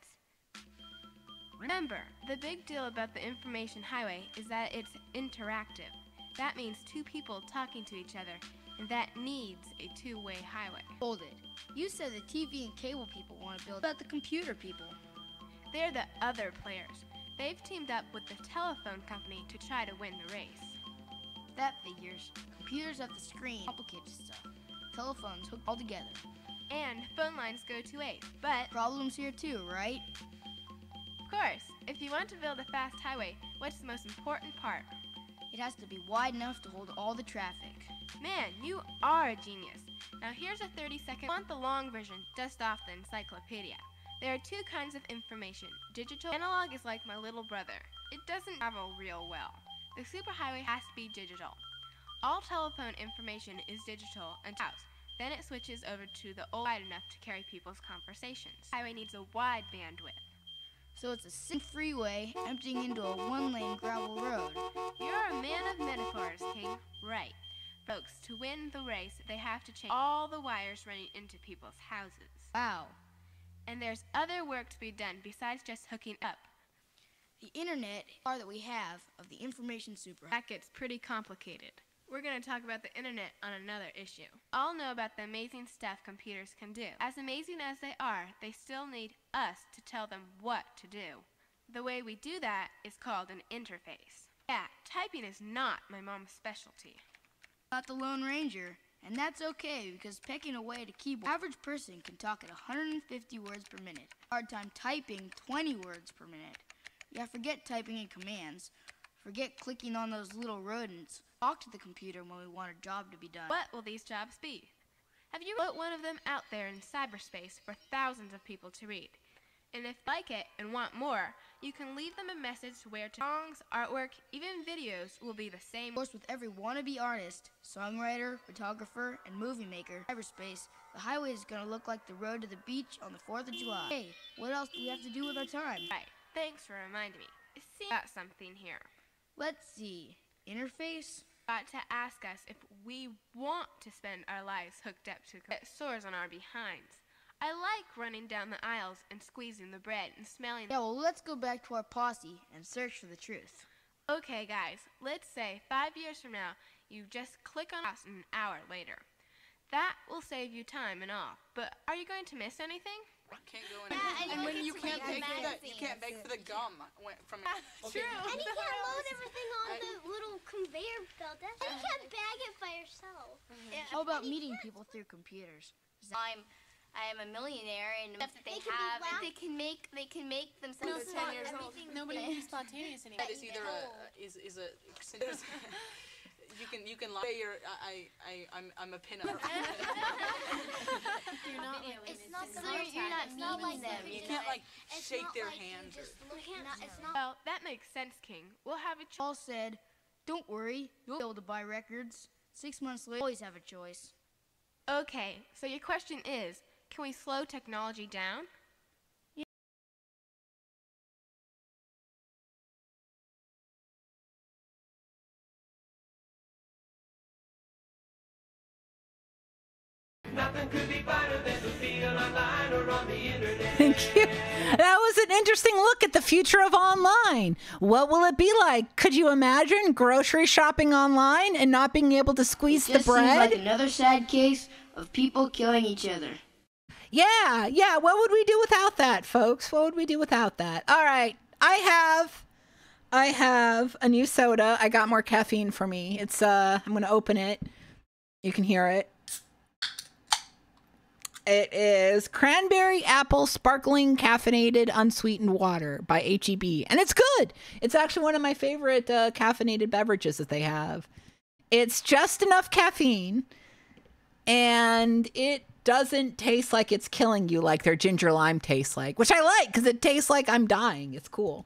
Remember, the big deal about the Information Highway is that it's interactive. That means 2 people talking to each other, and that needs a 2-way highway. Hold it. You said the TV and cable people want to build about the computer people. They're the other players. They've teamed up with the telephone company to try to win the race. That figures. Computers at the screen, complicated stuff. Telephones hooked all together. And phone lines go to waste, but problems here too, right? Of course. If you want to build a fast highway, what's the most important part? It has to be wide enough to hold all the traffic. Man, you are a genius. Now here's a 30-second. I want the long version just off the encyclopedia. There are 2 kinds of information. Digital. Analog is like my little brother. It doesn't travel real well. The superhighway has to be digital. All telephone information is digital until house. Then it switches over to the old wide enough to carry people's conversations. Highway needs a wide bandwidth. So it's a freeway emptying into a 1-lane gravel road. You're a man of metaphors, King. Right. Folks, to win the race, they have to change all the wires running into people's houses. Wow. And there's other work to be done besides just hooking up. The internet that we have of the information super. That gets pretty complicated. We're going to talk about the internet on another issue. All know about the amazing stuff computers can do. As amazing as they are, they still need us to tell them what to do. The way we do that is called an interface. Yeah, typing is not my mom's specialty. Not the Lone Ranger. And that's okay, because pecking away at a keyboard, average person can talk at 150 words per minute. Hard time typing 20 words per minute. Yeah, forget typing in commands. Forget clicking on those little rodents. Talk to the computer when we want a job to be done. What will these jobs be? Have you put one of them out there in cyberspace for thousands of people to read? And if you like it and want more, you can leave them a message where songs, artwork, even videos will be the same. Of course, with every wannabe artist, songwriter, photographer, and movie maker, cyberspace, the highway is going to look like the road to the beach on the 4th of July. Hey, what else do we have to do with our time? Right. Thanks for reminding me. See, got something here. Let's see. Interface? Got to ask us if we want to spend our lives hooked up to sores on our behinds. I like running down the aisles and squeezing the bread and smelling. Yeah, well, let's go back to our posse and search for the truth. Okay, guys, let's say 5 years from now, you just click on us an hour later. That will save you time and all. But are you going to miss anything? Can't go in. Yeah, and when you can't beg for the gum from True. And you can't load everything on the little conveyor belt. And you can't bag it by yourself. How about meeting people through computers? I am a millionaire, and stuff that they have, and they can make themselves. No, 10 years old. Nobody can be spontaneous anymore. That is either you You can lie. Say I'm a pinup. It's not so you're not meeting them. You can't like shake their hands. Well, that makes sense, King. We'll have a choice. Paul said, "Don't worry, you'll be able to buy records. 6 months later, always have a choice." Okay, so your question is, can we slow technology down? Nothing could be better than to feel online or on the internet. Thank you. That was an interesting look at the future of online. What will it be like? Could you imagine grocery shopping online and not being able to squeeze the bread? Seems like another sad case of people killing each other. Yeah. What would we do without that, folks? What would we do without that? All right. I have a new soda. I got more caffeine for me. It's I'm going to open it. You can hear it. It is Cranberry Apple Sparkling Caffeinated Unsweetened Water by H-E-B. And it's good. It's actually one of my favorite caffeinated beverages that they have. It's just enough caffeine, and it doesn't taste like it's killing you like their ginger lime tastes like, which I like because it tastes like I'm dying. It's cool.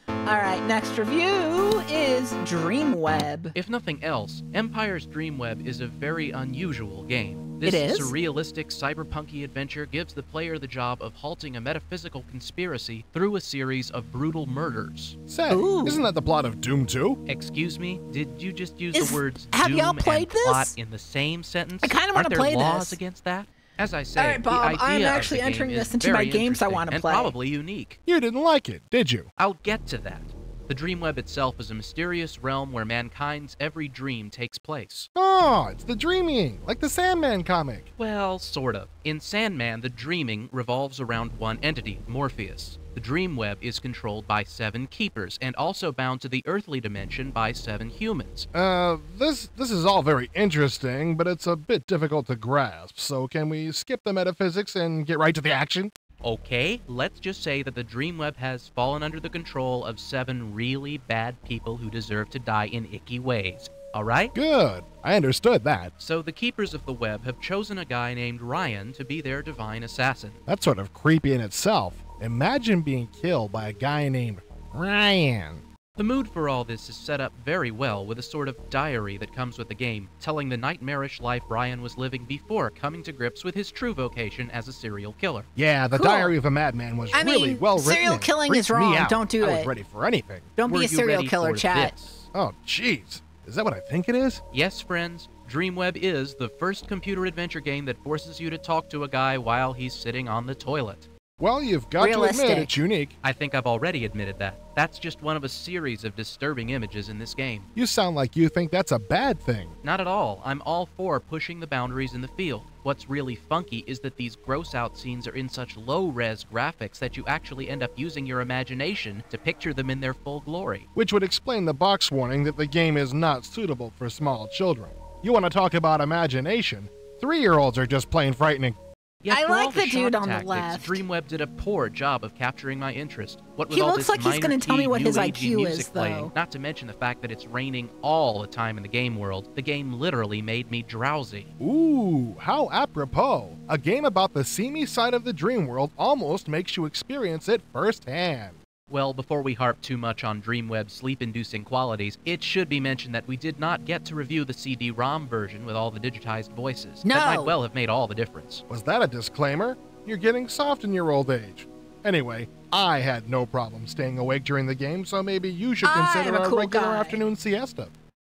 All right, next review is Dreamweb. If nothing else, Empire's Dreamweb is a very unusual game. It This is? surrealistic, cyberpunky adventure gives the player the job of halting a metaphysical conspiracy through a series of brutal murders. Say, isn't that the plot of Doom 2? Excuse me? Did you just use the words have Doom y'all and played plot this? in the same sentence? I kinda wanna Aren't there play laws this. against that? As I say, All right, Bob, the I'm idea actually of the entering game this is into my very games I interesting wanna and play. probably unique. You didn't like it, did you? I'll get to that. The Dreamweb itself is a mysterious realm where mankind's every dream takes place. Oh, it's the dreaming, like the Sandman comic. Well, sort of. In Sandman, the dreaming revolves around one entity, Morpheus. The Dreamweb is controlled by 7 keepers and also bound to the earthly dimension by 7 humans. This is all very interesting, but it's a bit difficult to grasp, so can we skip the metaphysics and get right to the action? Okay, let's just say that the Dreamweb has fallen under the control of 7 really bad people who deserve to die in icky ways. Alright? Good. I understood that. So the keepers of the web have chosen a guy named Ryan to be their divine assassin. That's sort of creepy in itself. Imagine being killed by a guy named Ryan. The mood for all this is set up very well with a sort of diary that comes with the game, telling the nightmarish life Ryan was living before coming to grips with his true vocation as a serial killer. Yeah, the Cool. Diary of a Madman was I really mean, well written. serial and killing freaked is wrong. me out. Don't do I it. was ready for anything. Don't Were be a you serial ready killer, for chat. this? Oh, jeez. Is that what I think it is? Yes, friends, Dreamweb is the first computer adventure game that forces you to talk to a guy while he's sitting on the toilet. Well, you've got to admit it's unique. I think I've already admitted that. That's just one of a series of disturbing images in this game. You sound like you think that's a bad thing. Not at all. I'm all for pushing the boundaries in the field. What's really funky is that these gross-out scenes are in such low-res graphics that you actually end up using your imagination to picture them in their full glory. Which would explain the box warning that the game is not suitable for small children. You want to talk about imagination? 3-year-olds are just plain frightening. Yet I for like all the dude sharp on the tactics, left. Dreamweb did a poor job of capturing my interest. What with He all looks this like he's minor gonna tell me key, what his new agey IQ music is, playing, though. not to mention the fact that it's raining all the time in the game world. The game literally made me drowsy. Ooh, how apropos. A game about the seamy side of the dream world almost makes you experience it firsthand. Well, before we harp too much on Dreamweb's sleep-inducing qualities, it should be mentioned that we did not get to review the CD-ROM version with all the digitized voices. No. That might well have made all the difference. Was that a disclaimer? You're getting soft in your old age. Anyway, I had no problem staying awake during the game, so maybe you should consider I'm a a cool regular guy. afternoon siesta.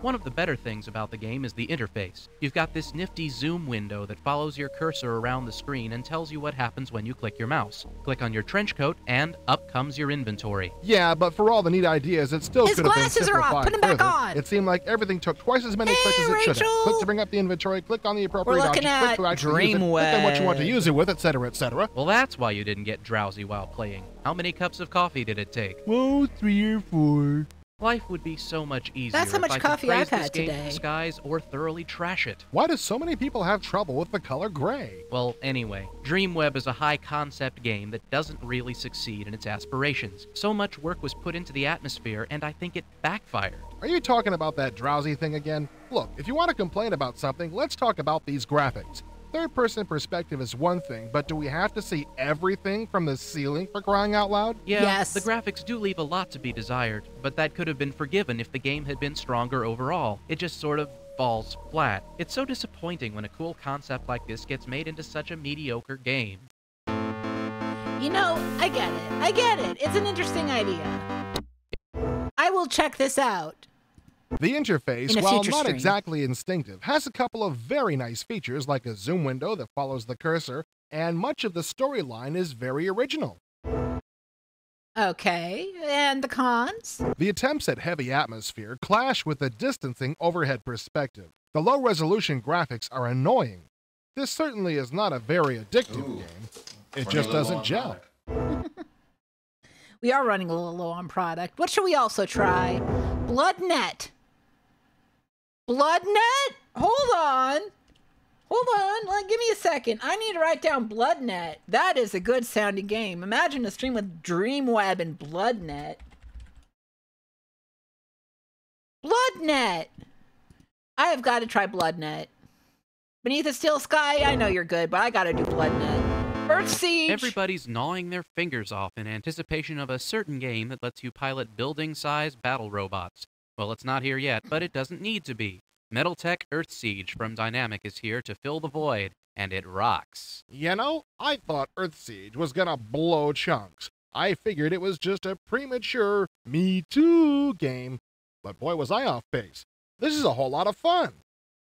One of the better things about the game is the interface. You've got this nifty zoom window that follows your cursor around the screen and tells you what happens when you click your mouse. Click on your trench coat, and up comes your inventory. Yeah, but for all the neat ideas, it still His could have been glasses are simplified off. Put 'em back further. on. It seemed like everything took twice as many clicks as it should have. Rachel! Click to bring up the inventory, click on the appropriate We're looking object, click at to actually use it, click on what you want to Dreamweb. use it with, etc., etc. Well, that's why you didn't get drowsy while playing. How many cups of coffee did it take? Well, 3 or 4. Life would be so much easier That's how much if I could coffee praise I've had this game to today. the skies or thoroughly trash it. Why do so many people have trouble with the color gray? Well, anyway, Dreamweb is a high-concept game that doesn't really succeed in its aspirations. So much work was put into the atmosphere, and I think it backfired. Are you talking about that drowsy thing again? Look, if you want to complain about something, let's talk about these graphics. Third-person perspective is one thing, but do we have to see everything from the ceiling for crying out loud? Yeah, Yes. the graphics do leave a lot to be desired, but that could have been forgiven if the game had been stronger overall. It just sort of falls flat. It's so disappointing when a cool concept like this gets made into such a mediocre game. You know, I get it. I get it. It's an interesting idea. I will check this out. The interface, In a while future not stream. exactly instinctive, has a couple of very nice features like a zoom window that follows the cursor, and much of the storyline is very original. Okay, and the cons? The attempts at heavy atmosphere clash with the distancing overhead perspective. The low-resolution graphics are annoying. This certainly is not a very addictive game. It just doesn't gel. We are running a little low on product. What should we also try? BloodNet. BloodNet? Hold on. Hold on. Give me a second. I need to write down BloodNet. That is a good sounding game. Imagine a stream with Dreamweb and BloodNet. BloodNet. I have got to try BloodNet. Beneath a Steel Sky, I know you're good, but I got to do BloodNet. Earth Siege. Everybody's gnawing their fingers off in anticipation of a certain game that lets you pilot building-sized battle robots. Well, it's not here yet, but it doesn't need to be. Metaltech Earth Siege from Dynamic is here to fill the void, and it rocks. You know, I thought Earthsiege was gonna blow chunks. I figured it was just a premature Me Too game. But boy, was I off base. This is a whole lot of fun.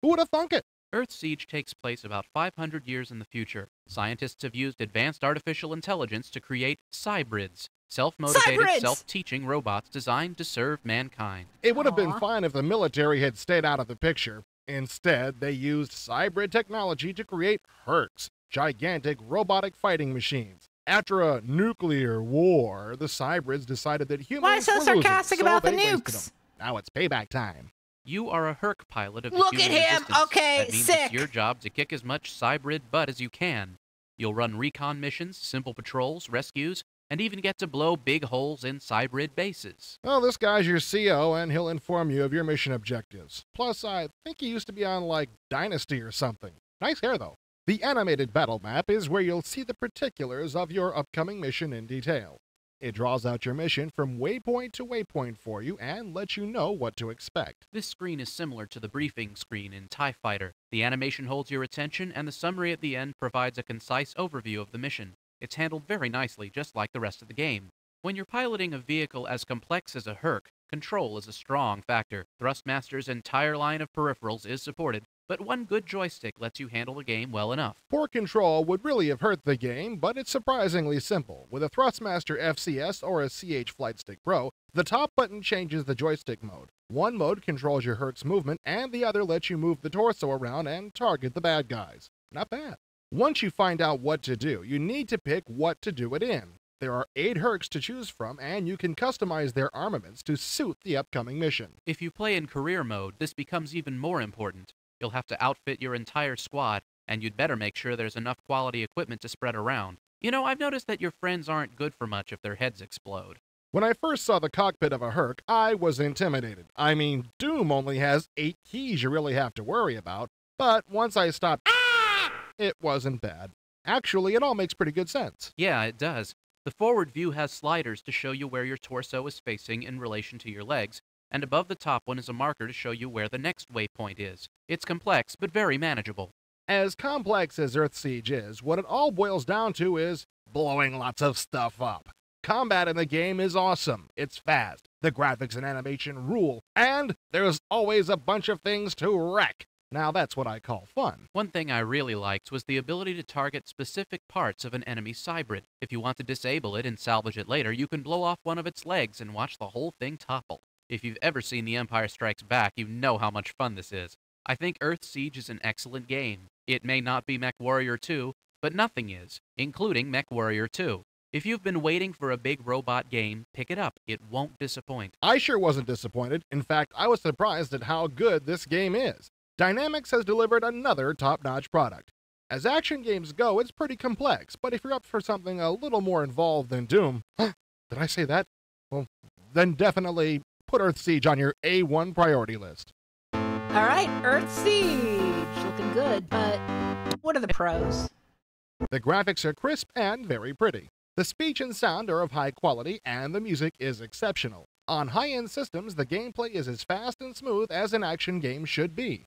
Who would have thunk it? Earth Siege takes place about 500 years in the future. Scientists have used advanced artificial intelligence to create cybrids, self-motivated, Cybrids! self-teaching robots designed to serve mankind. It would have been fine if the military had stayed out of the picture. Instead, they used cybrid technology to create Hercs, gigantic robotic fighting machines. After a nuclear war, the cybrids decided that humans Why so were losing, sarcastic so about the they wasted nukes? them. Now it's payback time. You are a Herc pilot of the Look human at him! resistance. Okay, that means sick. It's your job to kick as much cybrid butt as you can. You'll run recon missions, simple patrols, rescues, and even get to blow big holes in cybrid bases. Well, this guy's your CO, and he'll inform you of your mission objectives. Plus, I think he used to be on, like, Dynasty or something. Nice hair, though. The animated battle map is where you'll see the particulars of your upcoming mission in detail. It draws out your mission from waypoint to waypoint for you and lets you know what to expect. This screen is similar to the briefing screen in TIE Fighter. The animation holds your attention, and the summary at the end provides a concise overview of the mission. It's handled very nicely, just like the rest of the game. When you're piloting a vehicle as complex as a Herc, control is a strong factor. Thrustmaster's entire line of peripherals is supported, but one good joystick lets you handle the game well enough. Poor control would really have hurt the game, but it's surprisingly simple. With a Thrustmaster FCS or a CH Flight Stick Pro, the top button changes the joystick mode. One mode controls your Herc's movement, and the other lets you move the torso around and target the bad guys. Not bad. Once you find out what to do, you need to pick what to do it in. There are 8 Hercs to choose from, and you can customize their armaments to suit the upcoming mission. If you play in career mode, this becomes even more important. You'll have to outfit your entire squad, and you'd better make sure there's enough quality equipment to spread around. You know, I've noticed that your friends aren't good for much if their heads explode. When I first saw the cockpit of a Herc, I was intimidated. I mean, Doom only has 8 keys you really have to worry about, but once I stopped, it wasn't bad. Actually, it all makes pretty good sense. Yeah, it does. The forward view has sliders to show you where your torso is facing in relation to your legs, and above the top one is a marker to show you where the next waypoint is. It's complex, but very manageable. As complex as Earthsiege is, what it all boils down to is blowing lots of stuff up. Combat in the game is awesome. It's fast. The graphics and animation rule. And there's always a bunch of things to wreck. Now that's what I call fun. One thing I really liked was the ability to target specific parts of an enemy cybrid. If you want to disable it and salvage it later, you can blow off one of its legs and watch the whole thing topple. If you've ever seen The Empire Strikes Back, you know how much fun this is. I think Earthsiege is an excellent game. It may not be MechWarrior 2, but nothing is, including MechWarrior 2. If you've been waiting for a big robot game, pick it up. It won't disappoint. I sure wasn't disappointed. In fact, I was surprised at how good this game is. Dynamics has delivered another top-notch product. As action games go, it's pretty complex, but if you're up for something a little more involved than Doom, did I say that? Well, then definitely put Earthsiege on your A1 priority list. All right, Earth Siege. Looking good, but what are the pros? The graphics are crisp and very pretty. The speech and sound are of high quality, and the music is exceptional. On high-end systems, the gameplay is as fast and smooth as an action game should be.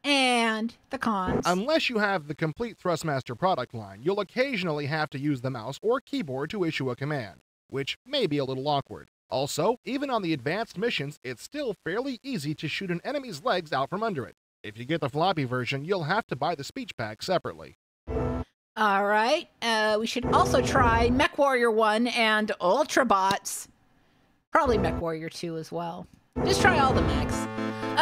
And the cons. Unless you have the complete Thrustmaster product line, you'll occasionally have to use the mouse or keyboard to issue a command, which may be a little awkward. Also, even on the advanced missions, it's still fairly easy to shoot an enemy's legs out from under it. If you get the floppy version, you'll have to buy the speech pack separately. All right, we should also try Mech Warrior 1 and Ultrabots. Probably Mech Warrior 2 as well. Just try all the mechs.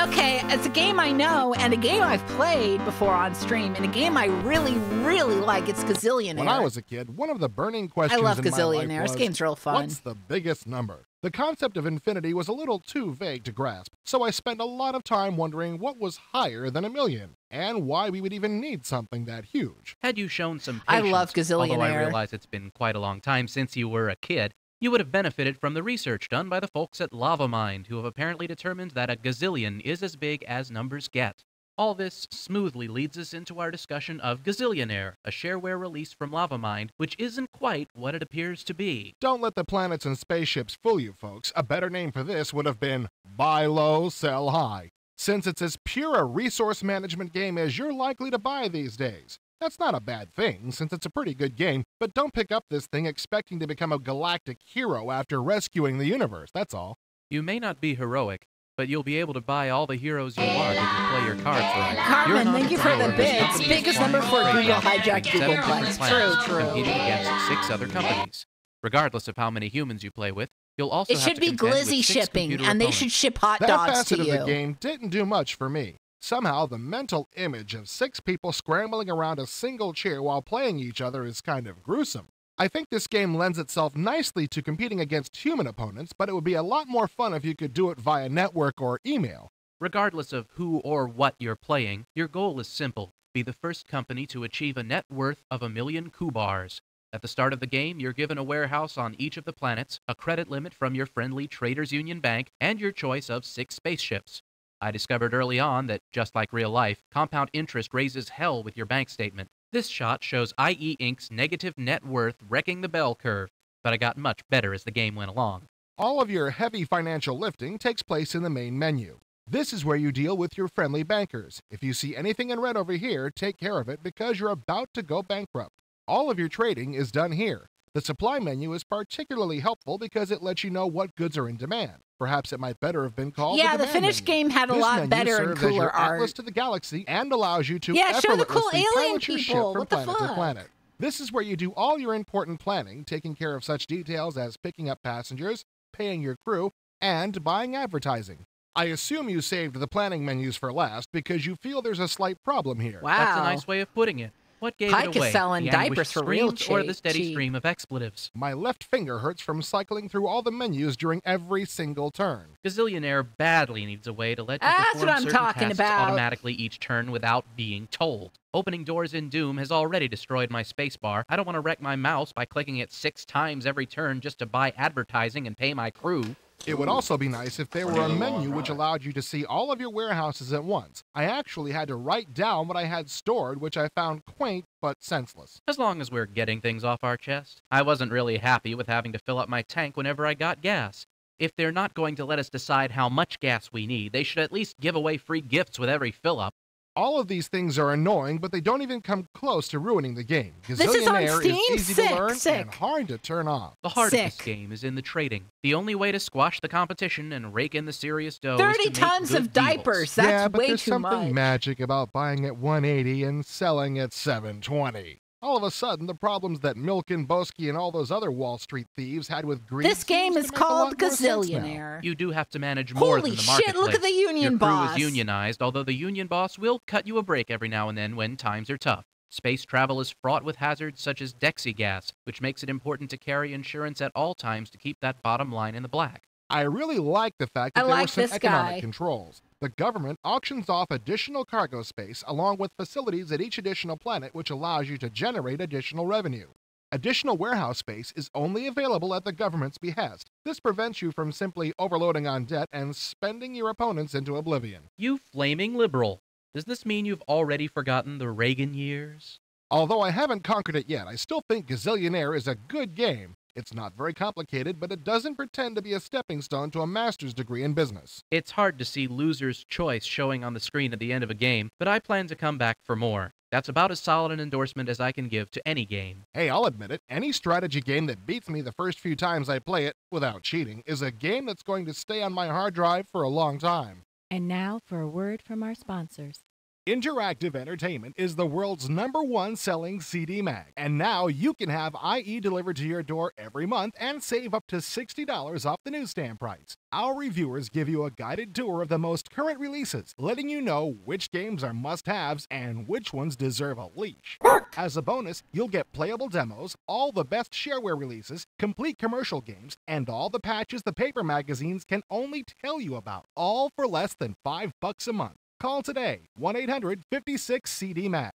Okay, it's a game I know, and a game I've played before on stream, and a game I really, really like. It's Gazillionaire. When I was a kid, one of the burning questions I love in my life Gazillionaire. was, This game's real fun. what's the biggest number? The concept of infinity was a little too vague to grasp, so I spent a lot of time wondering what was higher than 1,000,000, and why we would even need something that huge. Had you shown some I patience, love Gazillionaire. although I realize it's been quite a long time since you were a kid, you would have benefited from the research done by the folks at LavaMind, who have apparently determined that a gazillion is as big as numbers get. All this smoothly leads us into our discussion of Gazillionaire, a shareware release from LavaMind, which isn't quite what it appears to be. Don't let the planets and spaceships fool you, folks. A better name for this would have been Buy Low, Sell High, since it's as pure a resource management game as you're likely to buy these days. That's not a bad thing, since it's a pretty good game, but don't pick up this thing expecting to become a galactic hero after rescuing the universe, that's all. You may not be heroic, but you'll be able to buy all the heroes you want if you play your cards right. Carmen, thank you for the bits. Biggest number for Google hijacked Google Plus. True. Competing against 6 other companies. Regardless of how many humans you play with, you'll also It have should to be contend with glizzy 6 shipping, computer and they opponents. should ship hot That dogs facet to of you. the game didn't do much for me. Somehow, the mental image of 6 people scrambling around a single chair while playing each other is kind of gruesome. I think this game lends itself nicely to competing against human opponents, but it would be a lot more fun if you could do it via network or email. Regardless of who or what you're playing, your goal is simple. Be the first company to achieve a net worth of 1,000,000 Kubars. At the start of the game, you're given a warehouse on each of the planets, a credit limit from your friendly Traders Union Bank, and your choice of 6 spaceships. I discovered early on that, just like real life, compound interest raises hell with your bank statement. This shot shows IE Inc.'s negative net worth wrecking the bell curve, but I got much better as the game went along. All of your heavy financial lifting takes place in the main menu. This is where you deal with your friendly bankers. If you see anything in red over here, take care of it because you're about to go bankrupt. All of your trading is done here. The supply menu is particularly helpful because it lets you know what goods are in demand. Perhaps it might better have been called Yeah, the demand finished menu. game had a This lot menu better and serves as cooler your atlas art. to the galaxy and allows you to Yeah, show the cool effortlessly alien pilot your ship people. from What the planet to fuck? planet. This is where you do all your important planning, taking care of such details as picking up passengers, paying your crew, and buying advertising. I assume you saved the planning menus for last because you feel there's a slight problem here. Wow. That's a nice way of putting it. What gave Pike it is away? selling The diapers anguished for real screams or the cheap- steady cheap. stream of expletives? My left finger hurts from cycling through all the menus during every single turn. Gazillionaire badly needs a way to let you That's perform what I'm certain talking tasks about. automatically each turn without being told. Opening doors in Doom has already destroyed my spacebar. I don't want to wreck my mouse by clicking it 6 times every turn just to buy advertising and pay my crew. It would also be nice if there were a menu which allowed you to see all of your warehouses at once. I actually had to write down what I had stored, which I found quaint but senseless. As long as we're getting things off our chest. I wasn't really happy with having to fill up my tank whenever I got gas. If they're not going to let us decide how much gas we need, they should at least give away free gifts with every fill-up. All of these things are annoying, but they don't even come close to ruining the game. This is on Gazillionaire Steam? is easy Sick, to learn sick. and hard to turn off. The heart of this Sick. game is in the trading. The only way to squash the competition and rake in the serious dough is 30 to make tons good of diapers. deals. That's yeah, but way there's too something much. magic about buying at 180 and selling at 720. All of a sudden, the problems that Milken, Boski, and all those other Wall Street thieves had with greed. This game seems is to make a lot called more sense now. Gazillionaire. You do have to manage more Holy than the shit, marketplace. look at the union Your crew boss. is unionized, although the union boss will cut you a break every now and then when times are tough. Space travel is fraught with hazards such as Dexy gas, which makes it important to carry insurance at all times to keep that bottom line in the black. I really like the fact that I there were like some this economic guy. controls. The government auctions off additional cargo space along with facilities at each additional planet, which allows you to generate additional revenue. Additional warehouse space is only available at the government's behest. This prevents you from simply overloading on debt and spending your opponents into oblivion. You flaming liberal. Does this mean you've already forgotten the Reagan years? Although I haven't conquered it yet, I still think Gazillionaire is a good game. It's not very complicated, but it doesn't pretend to be a stepping stone to a master's degree in business. It's hard to see loser's choice showing on the screen at the end of a game, but I plan to come back for more. That's about as solid an endorsement as I can give to any game. Hey, I'll admit it, any strategy game that beats me the first few times I play it, without cheating, is a game that's going to stay on my hard drive for a long time. And now for a word from our sponsors. Interactive Entertainment is the world's #1 selling CD mag, and now you can have IE delivered to your door every month and save up to $60 off the newsstand price. Our reviewers give you a guided tour of the most current releases, letting you know which games are must-haves and which ones deserve a leash. As a bonus, you'll get playable demos, all the best shareware releases, complete commercial games, and all the patches the paper magazines can only tell you about, all for less than $5 a month. Call today, 1-800-56-CD-MAG.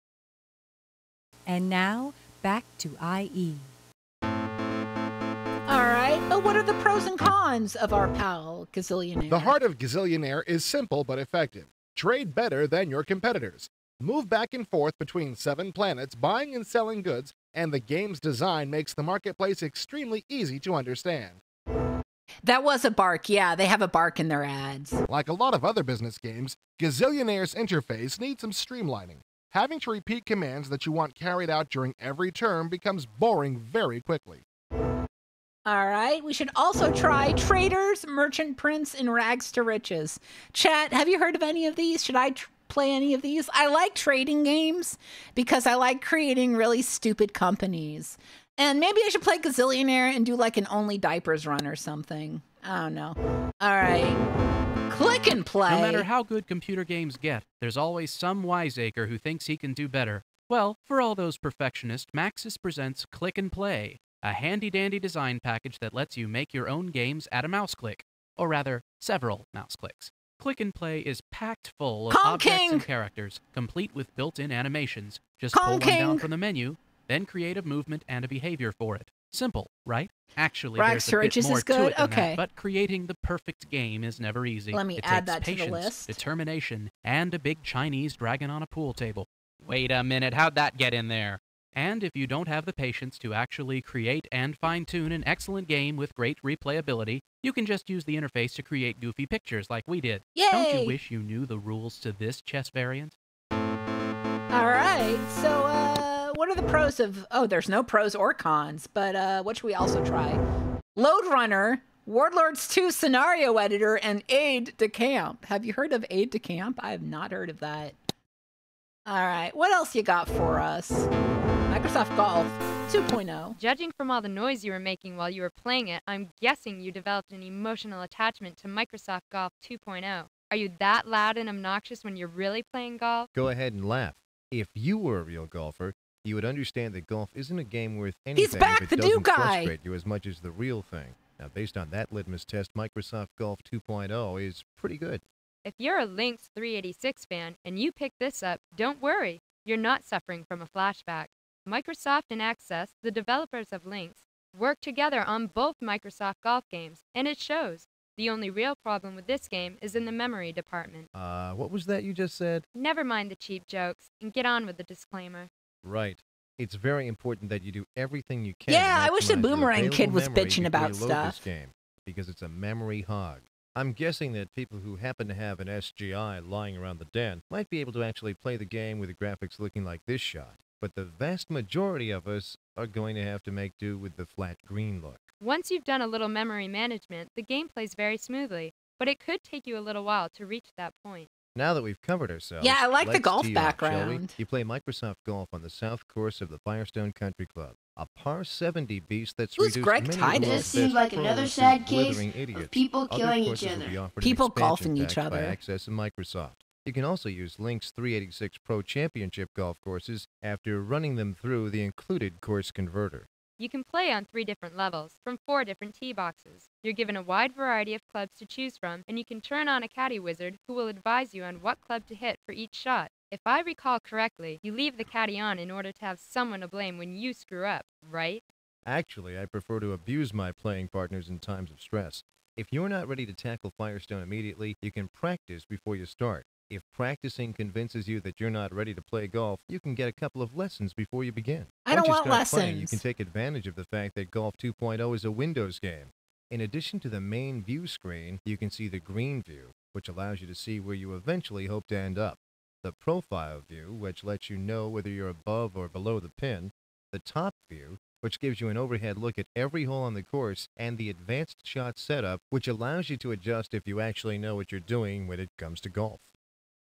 And now, back to IE. All right, but what are the pros and cons of our pal, Gazillionaire? The heart of Gazillionaire is simple but effective. Trade better than your competitors. Move back and forth between 7 planets, buying and selling goods, and the game's design makes the marketplace extremely easy to understand. That was a bark. Yeah, they have a bark in their ads. Like a lot of other business games, Gazillionaire's interface needs some streamlining. Having to repeat commands that you want carried out during every turn becomes boring very quickly. All right, we should also try Traders, Merchant Prince, and Rags to Riches. Chat, have you heard of any of these? Should I play any of these? I like trading games because I like creating really stupid companies. And maybe I should play Gazillionaire and do like an Only Diapers run or something. I don't know. All right. Click and play. No matter how good computer games get, there's always some wiseacre who thinks he can do better. Well, for all those perfectionists, Maxis presents Click and Play, a handy-dandy design package that lets you make your own games at a mouse click. Or rather, several mouse clicks. Click and Play is packed full of objects and characters, complete with built-in animations. Just pull one down from the menu, then create a movement and a behavior for it. Simple, right? Actually, there's a bit more to it than that, but creating the perfect game is never easy. Let me add that to the list. Determination, and a big Chinese dragon on a pool table. Wait a minute, how'd that get in there? And if you don't have the patience to actually create and fine-tune an excellent game with great replayability, you can just use the interface to create goofy pictures like we did. Yay! Don't you wish you knew the rules to this chess variant? All right, so, what are the pros of... Oh, there's no pros or cons, but what should we also try? Load Runner, Warlords 2 Scenario Editor, and Aid de Camp. Have you heard of Aid de Camp? I have not heard of that. All right, what else you got for us? Microsoft Golf 2.0. Judging from all the noise you were making while you were playing it, I'm guessing you developed an emotional attachment to Microsoft Golf 2.0. Are you that loud and obnoxious when you're really playing golf? Go ahead and laugh. If you were a real golfer, you would understand that golf isn't a game worth anything if it doesn't frustrate you as much as the real thing. Now, based on that litmus test, Microsoft Golf 2.0 is pretty good. If you're a Lynx 386 fan and you pick this up, don't worry. You're not suffering from a flashback. Microsoft and Access, the developers of Lynx, work together on both Microsoft Golf games, and it shows. The only real problem with this game is in the memory department. What was that you just said? Never mind the cheap jokes, and get on with the disclaimer. Right. It's very important that you do everything you can. Yeah, I wish the to maximize your Boomerang Kid was available bitching memory about before you load this stuff. game, because it's a memory hog. I'm guessing that people who happen to have an SGI lying around the den might be able to actually play the game with the graphics looking like this shot. But the vast majority of us are going to have to make do with the flat green look. Once you've done a little memory management, the game plays very smoothly, but it could take you a little while to reach that point. Now that we've covered ourselves, Yeah, I like the let's golf tee off, shall we? background. You play Microsoft Golf on the south course of the Firestone Country Club, a par 70 beast that's Who's reduced Greg many Titus? of the This world's seems best like pros another to sad case blithering of idiots. people Other killing courses each will other. be offered People in expansion golfing each packs by other. Access and Microsoft. You can also use Lynx 386 Pro Championship golf courses after running them through the included course converter. You can play on 3 different levels, from 4 different tee boxes. You're given a wide variety of clubs to choose from, and you can turn on a caddy wizard who will advise you on what club to hit for each shot. If I recall correctly, you leave the caddy on in order to have someone to blame when you screw up, right? Actually, I prefer to abuse my playing partners in times of stress. If you're not ready to tackle Firestone immediately, you can practice before you start. If practicing convinces you that you're not ready to play golf, you can get a couple of lessons before you begin. I don't want Once you start playing, you lessons. can take advantage of the fact that Golf 2.0 is a Windows game. In addition to the main view screen, you can see the green view, which allows you to see where you eventually hope to end up. The profile view, which lets you know whether you're above or below the pin. The top view, which gives you an overhead look at every hole on the course, and the advanced shot setup, which allows you to adjust if you actually know what you're doing when it comes to golf.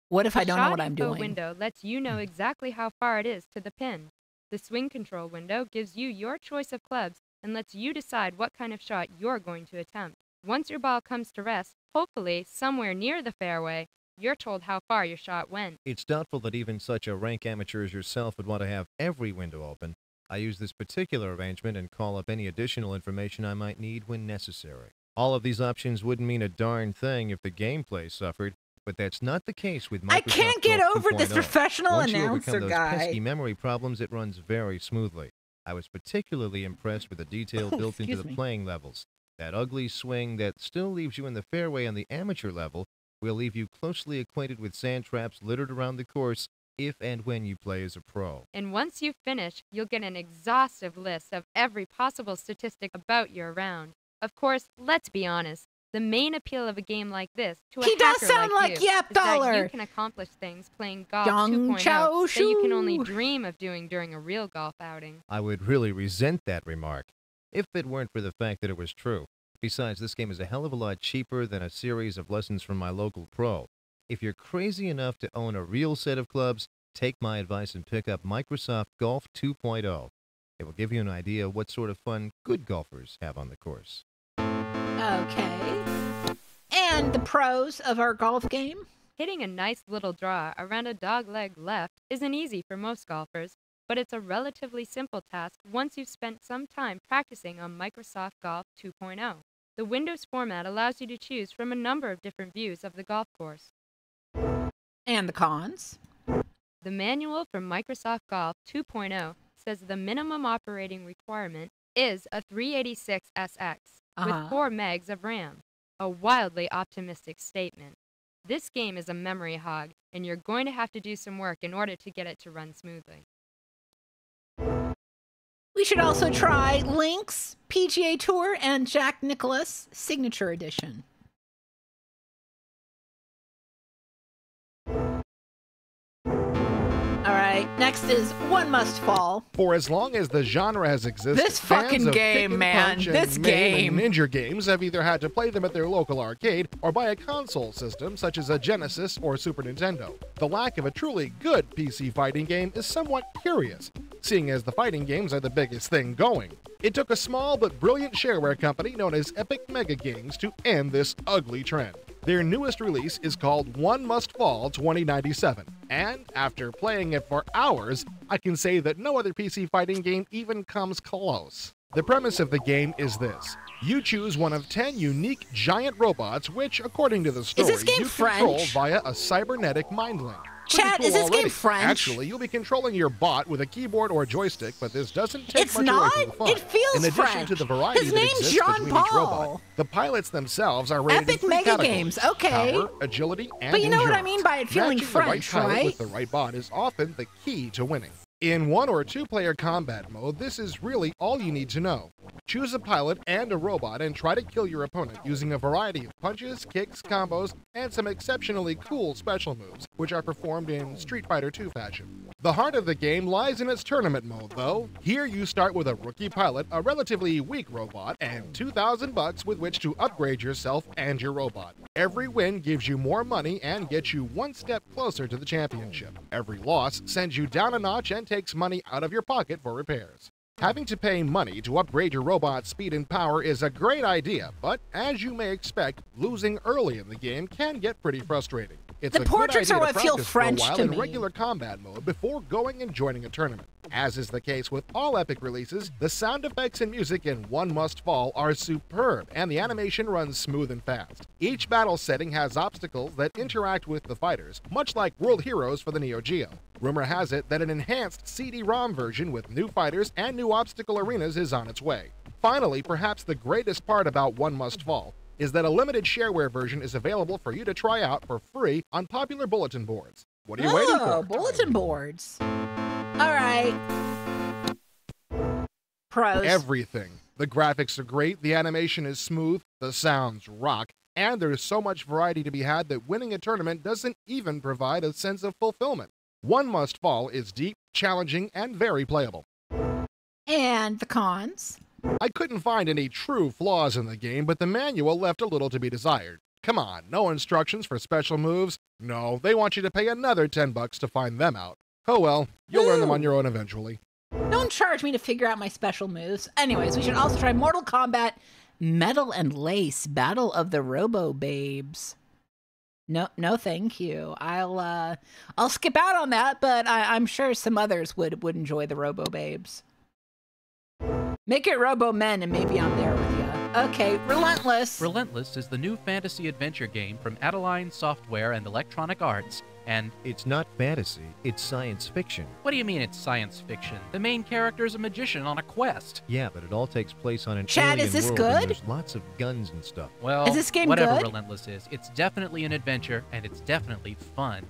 What if I don't know what The I'm shot info doing? window lets you know exactly how far it is to the pin. The swing control window gives you your choice of clubs and lets you decide what kind of shot you're going to attempt. Once your ball comes to rest, hopefully somewhere near the fairway, you're told how far your shot went. It's doubtful that even such a rank amateur as yourself would want to have every window open. I use this particular arrangement and call up any additional information I might need when necessary. All of these options wouldn't mean a darn thing if the gameplay suffered, but that's not the case with Microsoft I can't get Golf over this 2.0. professional Once you announcer overcome those guy. pesky memory problems, it runs very smoothly. I was particularly impressed with the detail Oh, built into excuse the me. playing levels. That ugly swing that still leaves you in the fairway on the amateur level will leave you closely acquainted with sand traps littered around the course if and when you play as a pro. And once you finish, you'll get an exhaustive list of every possible statistic about your round. Of course, let's be honest, the main appeal of a game like this to a He does hacker sound like you Yap is that Dollar. you can accomplish things playing golf Young 2.0 Chow that you can only Shoo. dream of doing during a real golf outing. I would really resent that remark if it weren't for the fact that it was true. Besides, this game is a hell of a lot cheaper than a series of lessons from my local pro. If you're crazy enough to own a real set of clubs, take my advice and pick up Microsoft Golf 2.0. It will give you an idea of what sort of fun good golfers have on the course. Okay. And the pros of our golf game? Hitting a nice little draw around a dogleg left isn't easy for most golfers, but it's a relatively simple task once you've spent some time practicing on Microsoft Golf 2.0. The Windows format allows you to choose from a number of different views of the golf course. And the cons? The manual for Microsoft Golf 2.0 says the minimum operating requirement is a 386SX with 4 megs of RAM, a wildly optimistic statement. This game is a memory hog, and you're going to have to do some work in order to get it to run smoothly. We should also try Link's PGA Tour and Jack Nicklaus Signature Edition. All right, next is One Must Fall. For as long as the genre has existed, This fans fucking of game, kick and man. punch and This maim and game. ninja games have either had to play them at their local arcade or buy a console system such as a Genesis or Super Nintendo. The lack of a truly good PC fighting game is somewhat curious, seeing as the fighting games are the biggest thing going. It took a small but brilliant shareware company known as Epic Mega Games to end this ugly trend. Their newest release is called One Must Fall 2097, and after playing it for hours, I can say that no other PC fighting game even comes close. The premise of the game is this. You choose one of 10 unique giant robots which, according to the story, this game you control French? via a cybernetic mind link. Chat, Pretty is cool this game already. French? Actually, you'll be controlling your bot with a keyboard or joystick, but this doesn't take It's much not? away from the fun. It feels In addition French. to the variety His that name's exists Jean between each Paul. robot, the pilots themselves are rated Epic in 3 Mega categories: Games, okay. Power, agility, and But you know what I endurance. mean by it feeling Matching French, the right pilot right? with the right bot is often the key to winning. In 1 or 2 player combat mode, this is really all you need to know. Choose a pilot and a robot and try to kill your opponent using a variety of punches, kicks, combos, and some exceptionally cool special moves, which are performed in Street Fighter II fashion. The heart of the game lies in its tournament mode, though. Here you start with a rookie pilot, a relatively weak robot, and $2,000 with which to upgrade yourself and your robot. Every win gives you more money and gets you one step closer to the championship. Every loss sends you down a notch and takes money out of your pocket for repairs. Having to pay money to upgrade your robot's speed and power is a great idea, but as you may expect, losing early in the game can get pretty frustrating. It's The a good portraits idea are to what feel practice for a French while to in me. regular combat mode before going and joining a tournament. As is the case with all Epic releases, the sound effects and music in One Must Fall are superb, and the animation runs smooth and fast. Each battle setting has obstacles that interact with the fighters, much like World Heroes for the Neo Geo. Rumor has it that an enhanced CD-ROM version with new fighters and new obstacle arenas is on its way. Finally, perhaps the greatest part about One Must Fall is that a limited shareware version is available for you to try out for free on popular bulletin boards. What are you waiting for? Bulletin boards. All right. Pros. Everything. The graphics are great, the animation is smooth, the sounds rock, and there's so much variety to be had that winning a tournament doesn't even provide a sense of fulfillment. One Must Fall is deep, challenging, and very playable. And the cons. I couldn't find any true flaws in the game, but the manual left a little to be desired. Come on, no instructions for special moves? No, they want you to pay another $10 to find them out. Oh well, you'll learn them on your own eventually. Don't charge me to figure out my special moves. Anyways, we should also try Mortal Kombat Metal and Lace Battle of the Robo Babes. No, thank you. I'll skip out on that, but I'm sure some others would enjoy the Robo Babes. Make it Robo Men, and maybe I'm there with you. Okay, Relentless. Relentless is the new fantasy adventure game from Adeline Software and Electronic Arts, and It's not fantasy, it's science fiction. what do you mean it's science fiction? The main character is a magician on a quest. Yeah, but it all takes place on an Chad, alien is this world, good? and there's lots of guns and stuff. Well, Is this game whatever good? Relentless is, it's definitely an adventure, and it's definitely fun.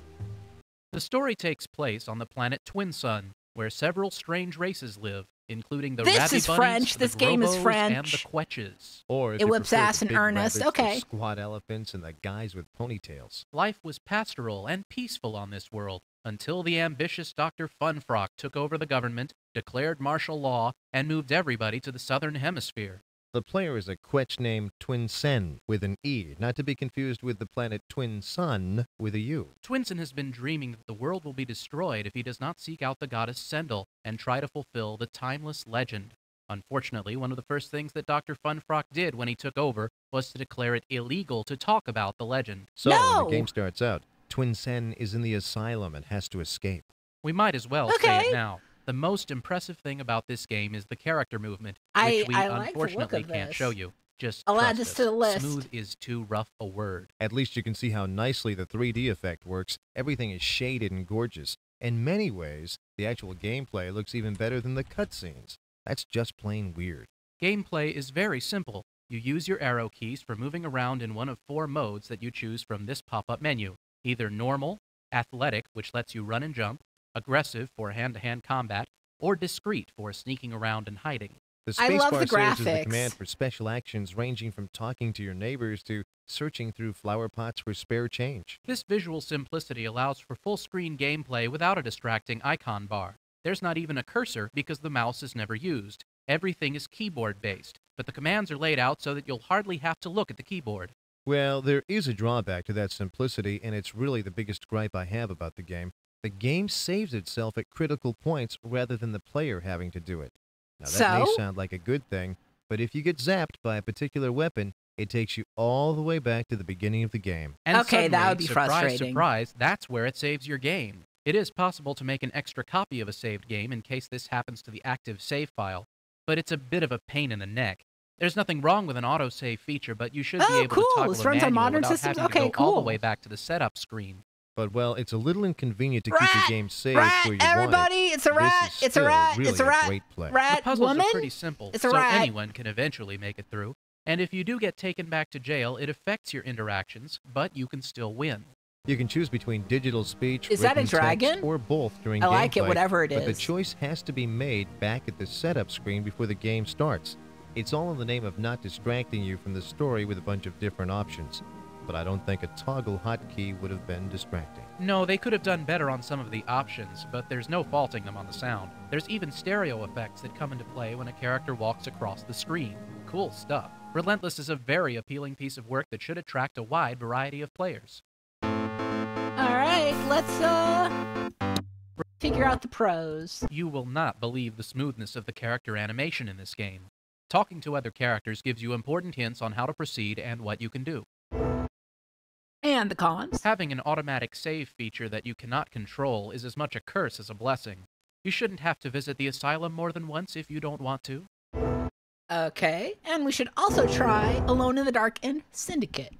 The story takes place on the planet Twin Sun, where several strange races live, including the This Rabby is Bunnies, French. the This game is Grobos, French. and the Quetches. Or if It you whips prefer ass the in big earnest. rabbits, Okay. the squat elephants, and the guys with ponytails. Life was pastoral and peaceful on this world, until the ambitious Dr. Funfrock took over the government, declared martial law, and moved everybody to the southern hemisphere. The player is a Quetch named Twin Sen with an E, not to be confused with the planet Twin Sun with a U. Twinson has been dreaming that the world will be destroyed if he does not seek out the goddess Sendel and try to fulfill the timeless legend. Unfortunately, one of the first things that Dr. Funfrock did when he took over was to declare it illegal to talk about the legend. So when the game starts out, Twin Sen is in the asylum and has to escape. We might as well say it now. The most impressive thing about this game is the character movement, which we I like the look unfortunately of can't this. show you. Just I'll add trust this us. to the list. Smooth is too rough a word. At least you can see how nicely the 3D effect works. Everything is shaded and gorgeous. In many ways, the actual gameplay looks even better than the cutscenes. That's just plain weird. Gameplay is very simple. You use your arrow keys for moving around in one of 4 modes that you choose from this pop-up menu. Either normal, athletic, which lets you run and jump, aggressive for hand-to-hand combat, or discreet for sneaking around and hiding. The I love the spacebar serves as the graphics. command for special actions ranging from talking to your neighbors to searching through flower pots for spare change. This visual simplicity allows for full-screen gameplay without a distracting icon bar. There's not even a cursor because the mouse is never used. Everything is keyboard-based, but the commands are laid out so that you'll hardly have to look at the keyboard. Well, there is a drawback to that simplicity, and it's really the biggest gripe I have about the game. The game saves itself at critical points rather than the player having to do it. Now, that may sound like a good thing, but if you get zapped by a particular weapon, it takes you all the way back to the beginning of the game. And Okay, that suddenly, would be surprise, frustrating. surprise, that's where it saves your game. It is possible to make an extra copy of a saved game in case this happens to the active save file, but it's a bit of a pain in the neck. There's nothing wrong with an autosave feature, but you should be able to toggle This the runs on manual modern without systems? having to Okay, go all the cool. way back to the setup screen. But, well, it's a little inconvenient to keep your game saved where you everybody, want it. it's a rat, This is it's a still rat, really it's a rat, great play. rat The puzzles woman? are pretty simple, It's a so rat. anyone can eventually make it through. And if you do get taken back to jail, it affects your interactions, but you can still win. You can choose between digital speech, Is that a written text, dragon? or both during I like it, gameplay, whatever it but the is. choice has to be made back at the setup screen before the game starts. It's all in the name of not distracting you from the story with a bunch of different options. But I don't think a toggle hotkey would have been distracting. No, they could have done better on some of the options, but there's no faulting them on the sound. There's even stereo effects that come into play when a character walks across the screen. Cool stuff. Relentless is a very appealing piece of work that should attract a wide variety of players. All right, let's figure out the pros. You will not believe the smoothness of the character animation in this game. Talking to other characters gives you important hints on how to proceed and what you can do. And the cons? Having an automatic save feature that you cannot control is as much a curse as a blessing. You shouldn't have to visit the asylum more than once if you don't want to. Okay, and we should also try Alone in the Dark and Syndicate.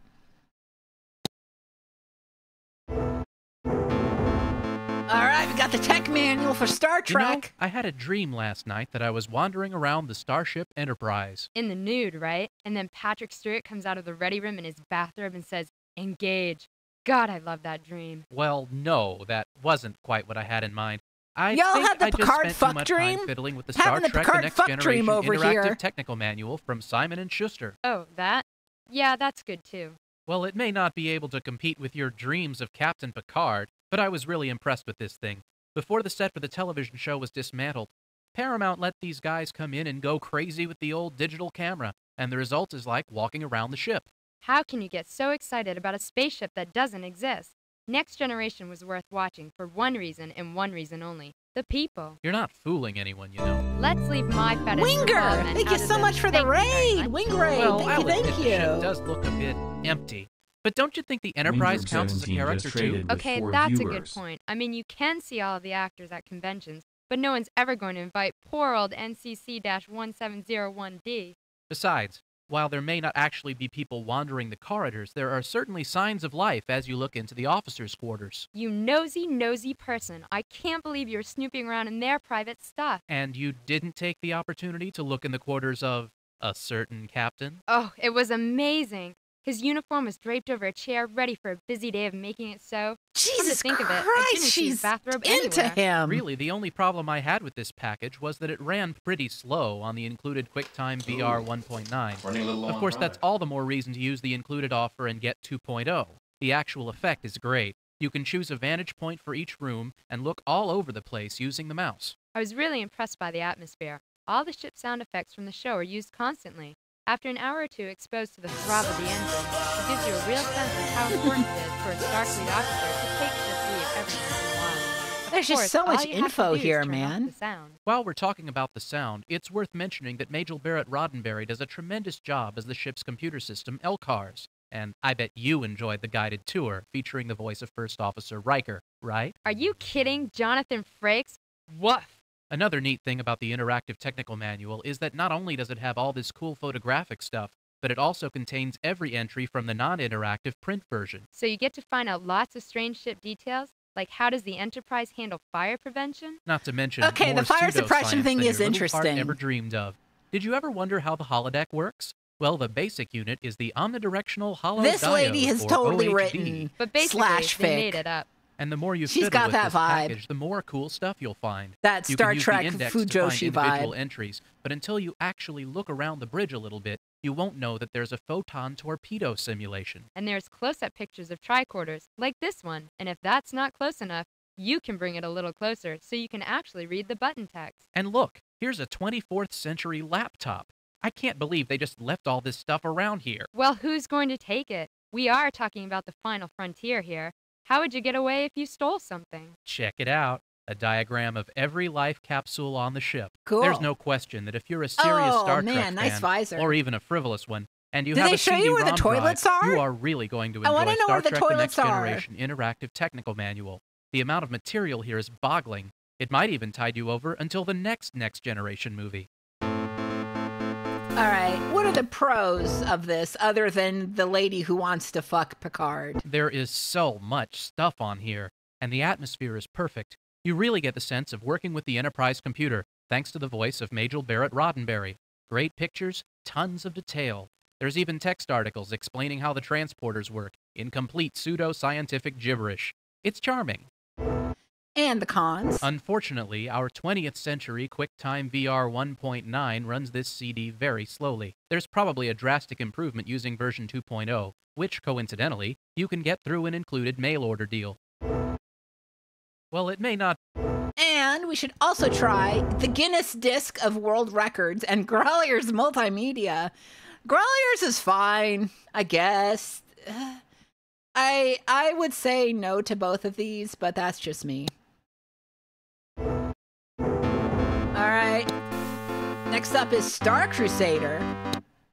Alright, we got the tech manual for Star Trek. You know, I had a dream last night that I was wandering around the Starship Enterprise. In the nude, right? And then Patrick Stewart comes out of the ready room in his bathrobe and says, "Engage." God, I love that dream. Well, no, that wasn't quite what I had in mind. I Y'all think had the I just Picard spent fuck too much dream? time fiddling with the Having Star the Trek Picard The Next fuck Generation dream over Interactive here. Technical Manual from Simon & Schuster. Oh, that? Yeah, that's good too. Well, it may not be able to compete with your dreams of Captain Picard, but I was really impressed with this thing. Before the set for the television show was dismantled, Paramount let these guys come in and go crazy with the old digital camera, and the result is like walking around the ship. How can you get so excited about a spaceship that doesn't exist? Next Generation was worth watching for one reason and one reason only. The people. You're not fooling anyone, you know. Let's leave my fetish Winger! involvement Thank you out of so this. much for the Thank you very raid! much. Wing raid! Well, Thank I'll you, thank admit the ship you! does look a bit empty. But don't you think the Enterprise counts as a character too? Okay, that's a good point. I mean, you can see all of the actors at conventions, but no one's ever going to invite poor old NCC-1701D. Besides, while there may not actually be people wandering the corridors, there are certainly signs of life as you look into the officers' quarters. You nosy, nosy person. I can't believe you're snooping around in their private stuff. And you didn't take the opportunity to look in the quarters of a certain captain? Oh, it was amazing. His uniform was draped over a chair, ready for a busy day of making it so. Jesus Come to think of it, I Christ, didn't see his she's bathrobe into anywhere. him! Really, the only problem I had with this package was that it ran pretty slow on the included QuickTime VR 1.9. Running a little low Of on course, product. that's all the more reason to use the included offer and get 2.0. The actual effect is great. You can choose a vantage point for each room and look all over the place using the mouse. I was really impressed by the atmosphere. All the ship sound effects from the show are used constantly. After an hour or two exposed to the throb of the engine, it gives you a real sense of how important it is for a Starfleet officer to take ship leave every once in a while. Of There's just course, so all much you have to info do is here, turn off man. the sound. While we're talking about the sound, it's worth mentioning that Majel Barrett Roddenberry does a tremendous job as the ship's computer system, LCARS. And I bet you enjoyed the guided tour featuring the voice of First Officer Riker, right? Are you kidding, Jonathan Frakes? Woof! Another neat thing about the interactive technical manual is that not only does it have all this cool photographic stuff, but it also contains every entry from the non-interactive print version. So you get to find out lots of strange ship details, like how does the Enterprise handle fire prevention? Not to mention Okay, more the fire suppression pseudoscience thing than is your little heart interesting. ever dreamed of. Did you ever wonder how the holodeck works? Well, the basic unit is the omnidirectional hollow This diode, lady has or totally OHD. written But basically, slash they fic. made it up. And the more you She's fiddle got with that this vibe. package, the more cool stuff you'll find. That You Star can use Trek the index Fujoshi to find individual vibe. entries, but until you actually look around the bridge a little bit, you won't know that there's a photon torpedo simulation. And there's close-up pictures of tricorders, like this one. And if that's not close enough, you can bring it a little closer so you can actually read the button text. And look, here's a 24th century laptop. I can't believe they just left all this stuff around here. Well, who's going to take it? We are talking about the final frontier here. How would you get away if you stole something? Check it out. A diagram of every life capsule on the ship. Cool. There's no question that if you're a serious Oh, Star man, Trek nice fan, visor. or even a frivolous one, and you Do have they a show you where the CD-ROM toilets drive, are? you are really going to I enjoy wanna know Star where the Trek The toilets Next are. Generation Interactive Technical Manual. The amount of material here is boggling. It might even tide you over until the Next Generation movie. All right, what are the pros of this other than the lady who wants to fuck Picard? There is so much stuff on here, and the atmosphere is perfect. You really get the sense of working with the Enterprise computer, thanks to the voice of Majel Barrett Roddenberry. Great pictures, tons of detail. There's even text articles explaining how the transporters work, in complete pseudo-scientific gibberish. It's charming. And the cons? Unfortunately, our 20th century QuickTime VR 1.9 runs this CD very slowly. There's probably a drastic improvement using version 2.0, which, coincidentally, you can get through an included mail order deal. Well, it may not... And we should also try the Guinness Disc of World Records and Growlier's Multimedia. Growlier's is fine, I guess. I would say no to both of these, but that's just me. All right. Next up is Star Crusader.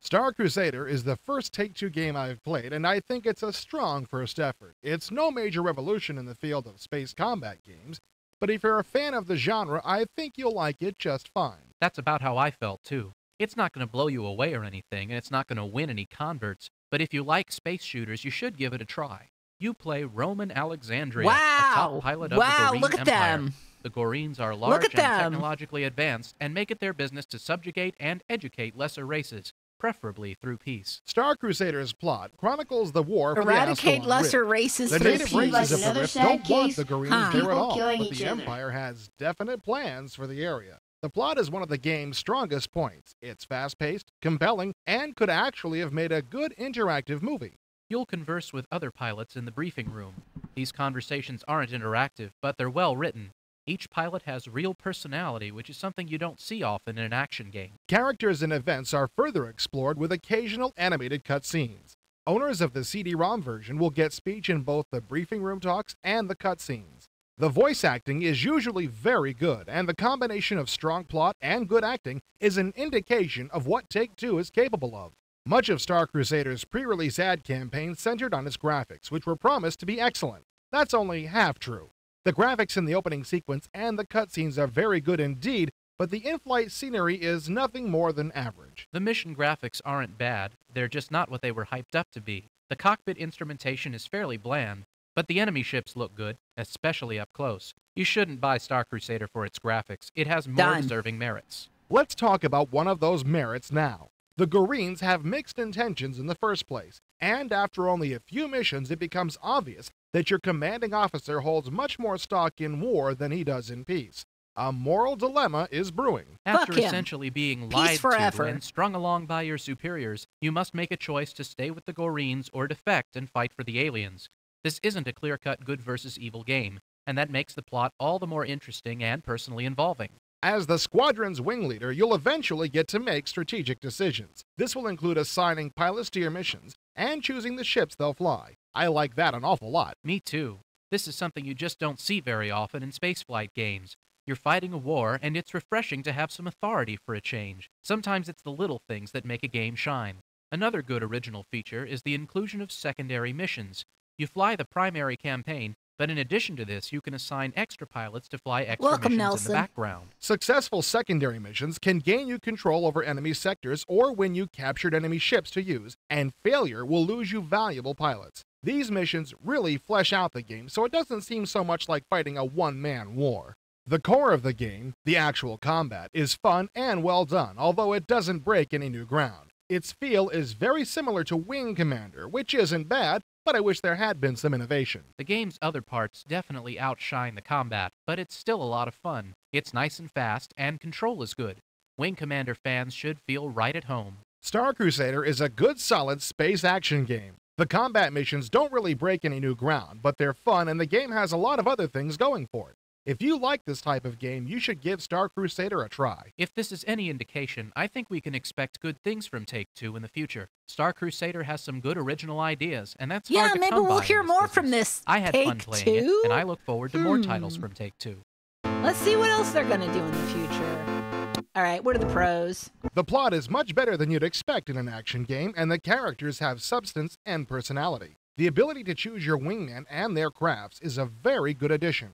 Star Crusader is the first Take-Two game I've played, and I think it's a strong first effort. It's no major revolution in the field of space combat games, but if you're a fan of the genre, I think you'll like it just fine. That's about how I felt, too. It's not going to blow you away or anything, and it's not going to win any converts, but if you like space shooters, you should give it a try. You play Roman Alexandria, a top pilot of the Goreen look at Empire. them. The Goreens are large and them. technologically advanced and make it their business to subjugate and educate lesser races, preferably through peace. Star Crusader's plot chronicles the war for Eradicate the lesser Rift. races The through native peace. races of the Rift don't want the Goreens there at all, killing but each the other. Empire has definite plans for the area. The plot is one of the game's strongest points. It's fast-paced, compelling, and could actually have made a good interactive movie. You'll converse with other pilots in the briefing room. These conversations aren't interactive, but they're well written. Each pilot has real personality, which is something you don't see often in an action game. Characters and events are further explored with occasional animated cutscenes. Owners of the CD-ROM version will get speech in both the briefing room talks and the cutscenes. The voice acting is usually very good, and the combination of strong plot and good acting is an indication of what Take-Two is capable of. Much of Star Crusader's pre-release ad campaign centered on its graphics, which were promised to be excellent. That's only half true. The graphics in the opening sequence and the cutscenes are very good indeed, but the in-flight scenery is nothing more than average. The mission graphics aren't bad, they're just not what they were hyped up to be. The cockpit instrumentation is fairly bland, but the enemy ships look good, especially up close. You shouldn't buy Star Crusader for its graphics. It has more deserving merits. Let's talk about one of those merits now. The Goreens have mixed intentions in the first place, and after only a few missions it becomes obvious that your commanding officer holds much more stock in war than he does in peace. A moral dilemma is brewing. After essentially being lied to forever. and strung along by your superiors, you must make a choice to stay with the Goreens or defect and fight for the aliens. This isn't a clear-cut good versus evil game, and that makes the plot all the more interesting and personally involving. As the squadron's wing leader, you'll eventually get to make strategic decisions. This will include assigning pilots to your missions and choosing the ships they'll fly. I like that an awful lot. Me too. This is something you just don't see very often in spaceflight games. You're fighting a war, and it's refreshing to have some authority for a change. Sometimes it's the little things that make a game shine. Another good original feature is the inclusion of secondary missions. You fly the primary campaign, but in addition to this, you can assign extra pilots to fly extra missions in the background. Successful secondary missions can gain you control over enemy sectors or win you captured enemy ships to use, and failure will lose you valuable pilots. These missions really flesh out the game, so it doesn't seem so much like fighting a one-man war. The core of the game, the actual combat, is fun and well done, although it doesn't break any new ground. Its feel is very similar to Wing Commander, which isn't bad, but I wish there had been some innovation. The game's other parts definitely outshine the combat, but it's still a lot of fun. It's nice and fast, and control is good. Wing Commander fans should feel right at home. Star Crusader is a good solid space action game. The combat missions don't really break any new ground, but they're fun and the game has a lot of other things going for it. If you like this type of game, you should give Star Crusader a try. If this is any indication, I think we can expect good things from Take-Two in the future. Star Crusader has some good original ideas, and that's hard to maybe come we'll by hear in this more business. from this I had fun playing it, Take-Two? and I look forward to more titles from Take-Two. Let's see what else they're going to do in the future. All right, what are the pros? The plot is much better than you'd expect in an action game, and the characters have substance and personality. The ability to choose your wingman and their crafts is a very good addition.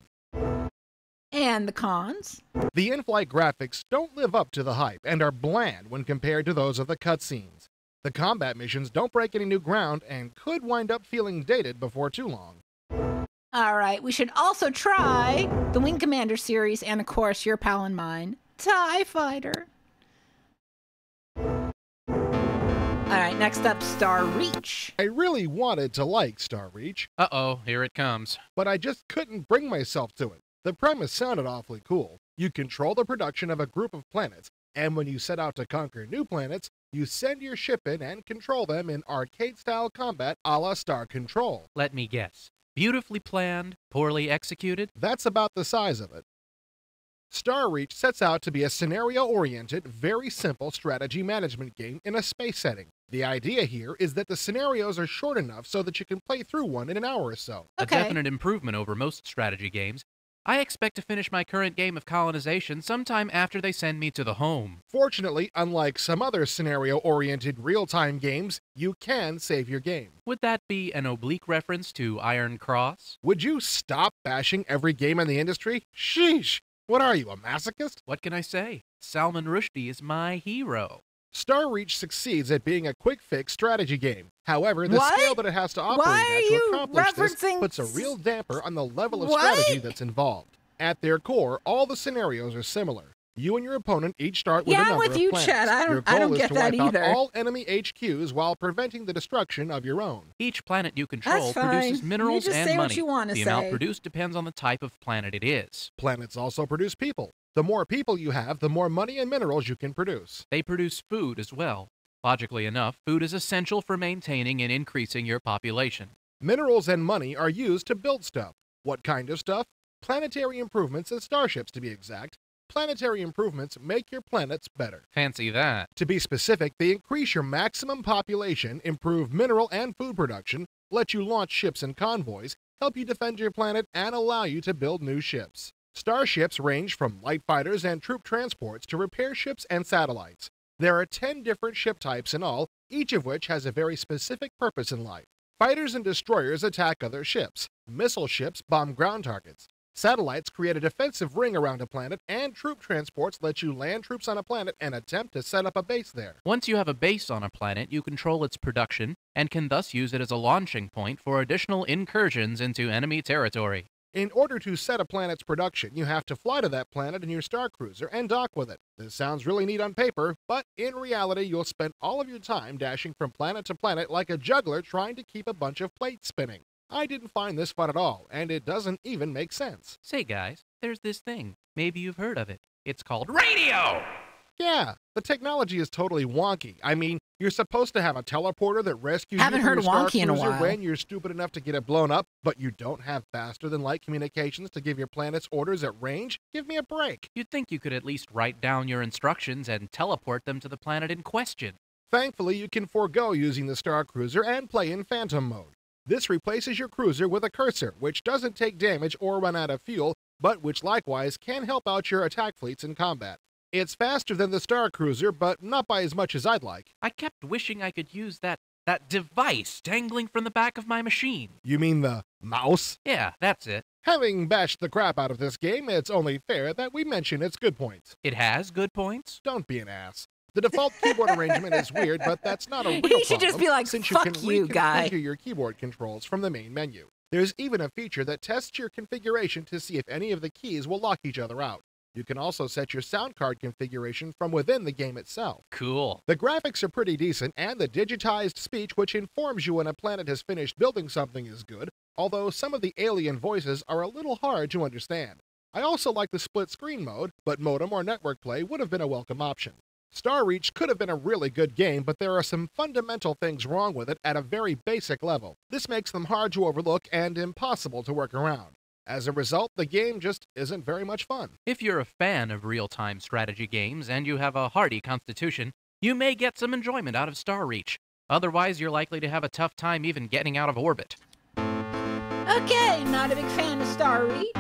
And the cons? The in-flight graphics don't live up to the hype and are bland when compared to those of the cutscenes. The combat missions don't break any new ground and could wind up feeling dated before too long. All right, we should also try the Wing Commander series and, of course, your pal and mine, TIE Fighter. All right, next up, Star Reach. I really wanted to like Star Reach. Uh-oh, here it comes. But I just couldn't bring myself to it. The premise sounded awfully cool. You control the production of a group of planets, and when you set out to conquer new planets, you send your ship in and control them in arcade-style combat a la Star Control. Let me guess. Beautifully planned, poorly executed? That's about the size of it. Star Reach sets out to be a scenario-oriented, very simple strategy management game in a space setting. The idea here is that the scenarios are short enough so that you can play through one in an hour or so. A definite improvement over most strategy games. I expect to finish my current game of colonization sometime after they send me to the home. Fortunately, unlike some other scenario-oriented real-time games, you can save your game. Would that be an oblique reference to Iron Cross? Would you stop bashing every game in the industry? Sheesh! What are you, a masochist? What can I say? Salman Rushdie is my hero. Star Reach succeeds at being a quick-fix strategy game. However, the What? scale that it has to operate Why at are to you accomplish this referencing puts a real damper on the level of What? strategy that's involved. At their core, all the scenarios are similar. You and your opponent each start with Yeah, a I'm number with of you, planets. Chad. I Your don't goal is get to that wipe either. out all enemy HQs while preventing the destruction of your own. Each planet you control That's fine. produces minerals You just and say what money. you wanna The amount say. produced depends on the type of planet it is. Planets also produce people. The more people you have, the more money and minerals you can produce. They produce food as well. Logically enough, food is essential for maintaining and increasing your population. Minerals and money are used to build stuff. What kind of stuff? Planetary improvements and starships, to be exact. Planetary improvements make your planets better. Fancy that. To be specific, they increase your maximum population, improve mineral and food production, let you launch ships and convoys, help you defend your planet, and allow you to build new ships. Starships range from light fighters and troop transports to repair ships and satellites. There are 10 different ship types in all, each of which has a very specific purpose in life. Fighters and destroyers attack other ships. Missile ships bomb ground targets. Satellites create a defensive ring around a planet, and troop transports let you land troops on a planet and attempt to set up a base there. Once you have a base on a planet, you control its production and can thus use it as a launching point for additional incursions into enemy territory. In order to set a planet's production, you have to fly to that planet in your star cruiser and dock with it. This sounds really neat on paper, but in reality, you'll spend all of your time dashing from planet to planet like a juggler trying to keep a bunch of plates spinning. I didn't find this fun at all, and it doesn't even make sense. Say guys, there's this thing. Maybe you've heard of it. It's called radio! Yeah, the technology is totally wonky. I mean, you're supposed to have a teleporter that rescues Haven't you from heard your star wonky in a cruiser while. when you're stupid enough to get it blown up, but you don't have faster-than-light communications to give your planets orders at range? Give me a break. You'd think you could at least write down your instructions and teleport them to the planet in question. Thankfully, you can forego using the star cruiser and play in phantom mode. This replaces your cruiser with a cursor, which doesn't take damage or run out of fuel, but which likewise can help out your attack fleets in combat. It's faster than the Star Cruiser, but not by as much as I'd like. I kept wishing I could use that device dangling from the back of my machine. You mean the mouse? Yeah, that's it. Having bashed the crap out of this game, it's only fair that we mention its good points. It has good points? Don't be an ass. The default keyboard arrangement is weird, but that's not a real He should problem, just be like, since "Fuck you can you, guy." reconfigure your keyboard controls from the main menu. There's even a feature that tests your configuration to see if any of the keys will lock each other out. You can also set your sound card configuration from within the game itself. Cool. The graphics are pretty decent, and the digitized speech which informs you when a planet has finished building something is good, although some of the alien voices are a little hard to understand. I also like the split screen mode, but modem or network play would have been a welcome option. Star Reach could have been a really good game, but there are some fundamental things wrong with it at a very basic level. This makes them hard to overlook and impossible to work around. As a result, the game just isn't very much fun. If you're a fan of real-time strategy games and you have a hardy constitution, you may get some enjoyment out of Star Reach. Otherwise, you're likely to have a tough time even getting out of orbit. Okay, not a big fan of Star Reach.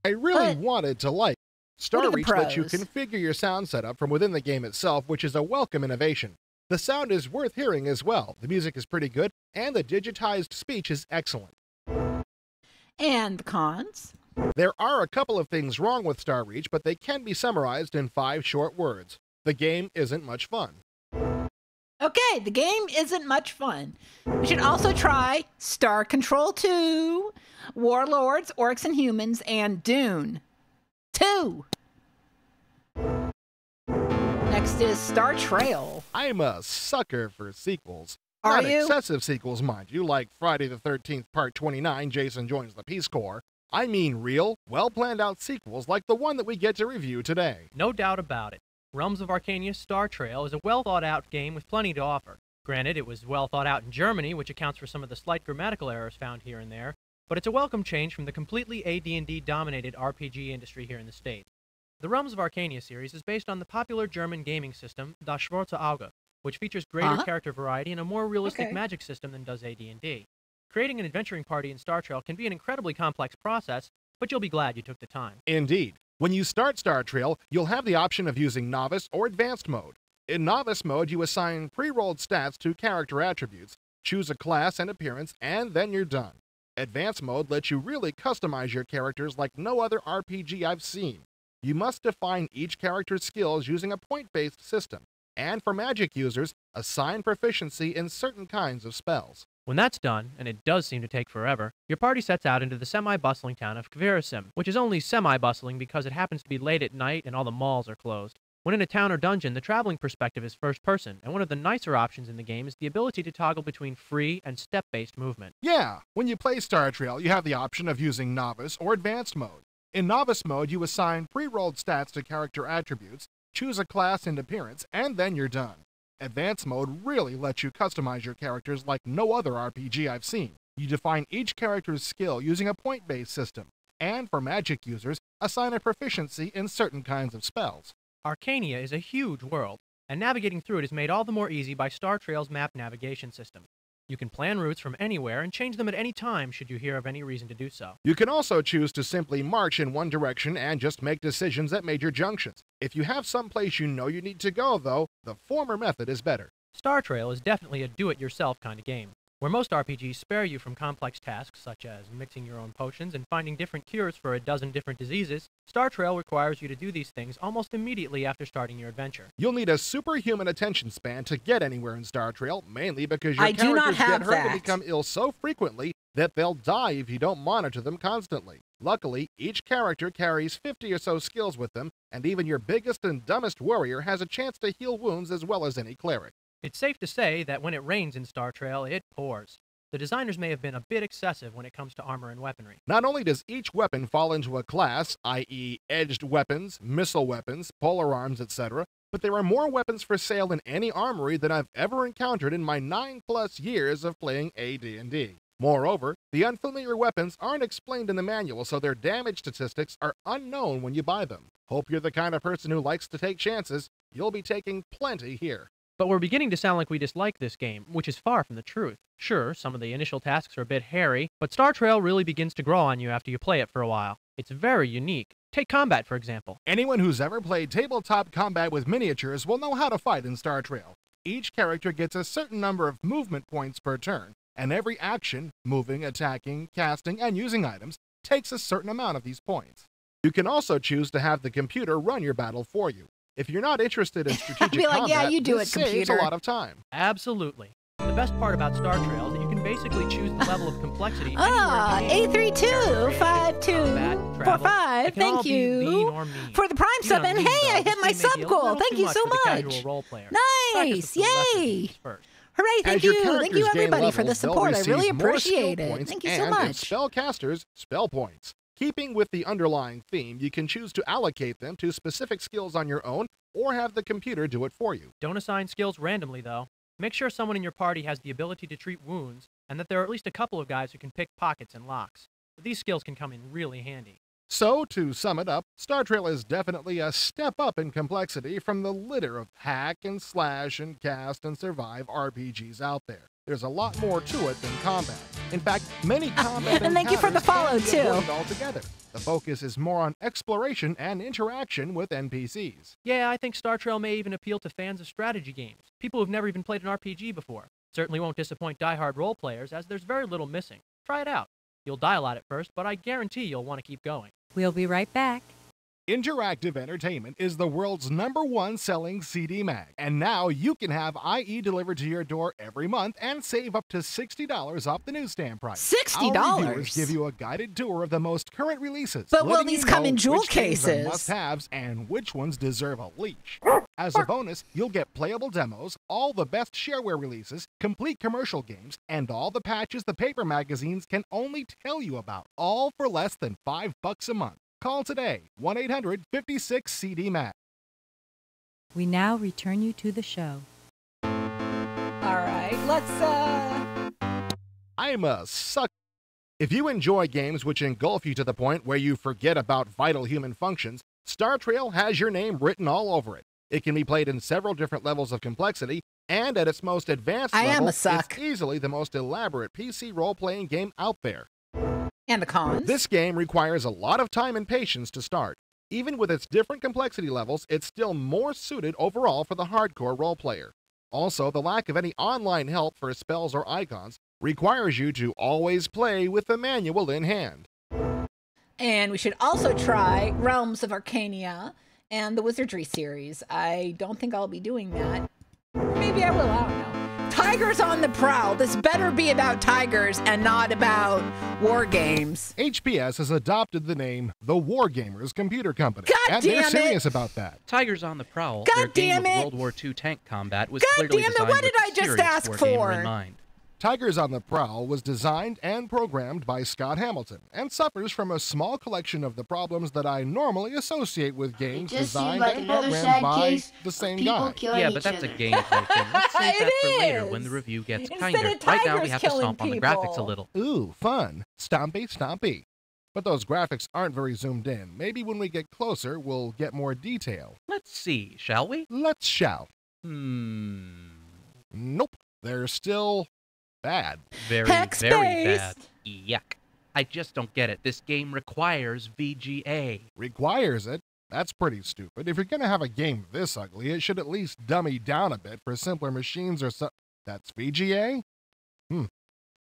I really wanted to like Star What are the Reach lets you pros? configure your sound setup from within the game itself, which is a welcome innovation. The sound is worth hearing as well, the music is pretty good, and the digitized speech is excellent. And the cons? There are a couple of things wrong with Star Reach, but they can be summarized in 5 short words. The game isn't much fun. Okay, the game isn't much fun. We should also try Star Control 2, Warlords, Orcs and Humans, and Dune 2. Next is Star Trail. I'm a sucker for sequels. Are Not you? excessive sequels, mind you, like Friday the 13th Part 29, Jason Joins the Peace Corps. I mean real, well-planned-out sequels like the one that we get to review today. No doubt about it. Realms of Arcania's Star Trail is a well-thought-out game with plenty to offer. Granted, it was well thought out in Germany, which accounts for some of the slight grammatical errors found here and there, but it's a welcome change from the completely AD&D-dominated RPG industry here in the States. The Realms of Arcania series is based on the popular German gaming system Das Schwarze Auge, which features greater character variety and a more realistic magic system than does AD&D. Creating an adventuring party in Star Trail can be an incredibly complex process, but you'll be glad you took the time. Indeed. When you start Star Trail, you'll have the option of using Novice or Advanced mode. In Novice mode, you assign pre-rolled stats to character attributes, choose a class and appearance, and then you're done. Advanced mode lets you really customize your characters like no other RPG I've seen. You must define each character's skills using a point-based system, and for magic users, assign proficiency in certain kinds of spells. When that's done, and it does seem to take forever, your party sets out into the semi-bustling town of Kvirasim, which is only semi-bustling because it happens to be late at night and all the malls are closed. When in a town or dungeon, the traveling perspective is first person, and one of the nicer options in the game is the ability to toggle between free and step-based movement. Yeah, when you play Star Trail, you have the option of using Novice or Advanced mode. In Novice mode, you assign pre-rolled stats to character attributes, choose a class and appearance, and then you're done. Advanced mode really lets you customize your characters like no other RPG I've seen. You define each character's skill using a point-based system, and for magic users, assign a proficiency in certain kinds of spells. Arcania is a huge world, and navigating through it is made all the more easy by Star Trail's map navigation system. You can plan routes from anywhere and change them at any time should you hear of any reason to do so. You can also choose to simply march in one direction and just make decisions at major junctions. If you have some place you know you need to go, though, the former method is better. Star Trail is definitely a do-it-yourself kind of game. Where most RPGs spare you from complex tasks such as mixing your own potions and finding different cures for a dozen different diseases, Star Trail requires you to do these things almost immediately after starting your adventure. You'll need a superhuman attention span to get anywhere in Star Trail, mainly because your characters get hurt and become ill so frequently that they'll die if you don't monitor them constantly. Luckily, each character carries 50 or so skills with them, and even your biggest and dumbest warrior has a chance to heal wounds as well as any cleric. It's safe to say that when it rains in Star Trail, it pours. The designers may have been a bit excessive when it comes to armor and weaponry. Not only does each weapon fall into a class, i.e. edged weapons, missile weapons, polar arms, etc., but there are more weapons for sale in any armory than I've ever encountered in my 9+ years of playing AD&D. Moreover, the unfamiliar weapons aren't explained in the manual, so their damage statistics are unknown when you buy them. Hope you're the kind of person who likes to take chances. You'll be taking plenty here. But we're beginning to sound like we dislike this game, which is far from the truth. Sure, some of the initial tasks are a bit hairy, but Star Trail really begins to grow on you after you play it for a while. It's very unique. Take combat, for example. Anyone who's ever played tabletop combat with miniatures will know how to fight in Star Trail. Each character gets a certain number of movement points per turn, and every action, moving, attacking, casting, and using items, takes a certain amount of these points. You can also choose to have the computer run your battle for you. If you're not interested in strategic combat, yeah, you do this it, saves computer. a lot of time. Absolutely. The best part about Star Trail is that you can basically choose the level of complexity. A325245, thank you for the Prime sub, and hey, I hit my sub goal. Thank you so much. Nice, yay! Hooray, thank you everybody for the support. I really appreciate it. Thank you so much. Spellcasters, spell points. Keeping with the underlying theme, you can choose to allocate them to specific skills on your own or have the computer do it for you. Don't assign skills randomly, though. Make sure someone in your party has the ability to treat wounds, and that there are at least a couple of guys who can pick pockets and locks. These skills can come in really handy. So, to sum it up, Star Trail is definitely a step up in complexity from the litter of hack and slash and cast and survive RPGs out there. There's a lot more to it than combat. In fact, many combat and thank you for the follow, too. Altogether. The focus is more on exploration and interaction with NPCs. Yeah, I think Star Trail may even appeal to fans of strategy games, people who've never even played an RPG before. Certainly won't disappoint die-hard role players, as there's very little missing. Try it out. You'll die a lot at first, but I guarantee you'll want to keep going. We'll be right back. Interactive Entertainment is the world's #1 selling CD mag, and now you can have IE delivered to your door every month and save up to $60 off the newsstand price. $60? Our reviewers give you a guided tour of the most current releases. But will these come in jewel cases? Must-haves and which ones deserve a leash. As a bonus, you'll get playable demos, all the best shareware releases, complete commercial games, and all the patches the paper magazines can only tell you about, all for less than $5 a month. Call today, 1-800-56-CD-MAG. We now return you to the show. All right, let's, I'm a suck. If you enjoy games which engulf you to the point where you forget about vital human functions, Star Trail has your name written all over it. It can be played in several different levels of complexity, and at its most advanced level, it's easily the most elaborate PC role-playing game out there. And the cons? This game requires a lot of time and patience to start. Even with its different complexity levels, it's still more suited overall for the hardcore role player. Also, the lack of any online help for spells or icons requires you to always play with the manual in hand. And we should also try Realms of Arcania and the Wizardry series. I don't think I'll be doing that. Maybe I will, I don't know. Tigers on the Prowl. This better be about tigers and not about war games. HPS has adopted the name The Wargamers Computer Company. God and damn they're it. serious about that. Tigers on the Prowl, God their game damn of it. World War II tank combat, was God clearly damn it, designed what with did I the just serious ask wargamer for? in mind. Tigers on the Prowl was designed and programmed by Scott Hamilton and suffers from a small collection of the problems that I normally associate with games just seemed designed like and another programmed sad by case the of same people guy. killing Yeah, each but that's a other. gameplay thing. Let's save that for It later is. when the review gets Instead kinder. of Right now, we tigers have to killing stomp on the graphics a people. little. Ooh, fun. Stompy, stompy. But those graphics aren't very zoomed in. Maybe when we get closer, we'll get more detail. Let's see, shall we? Let's shall. Nope. They're still bad. Very, Hex very based. bad. Yuck. I just don't get it. This game requires VGA. Requires it? That's pretty stupid. If you're gonna have a game this ugly, it should at least dummy down a bit for simpler machines or so. That's VGA?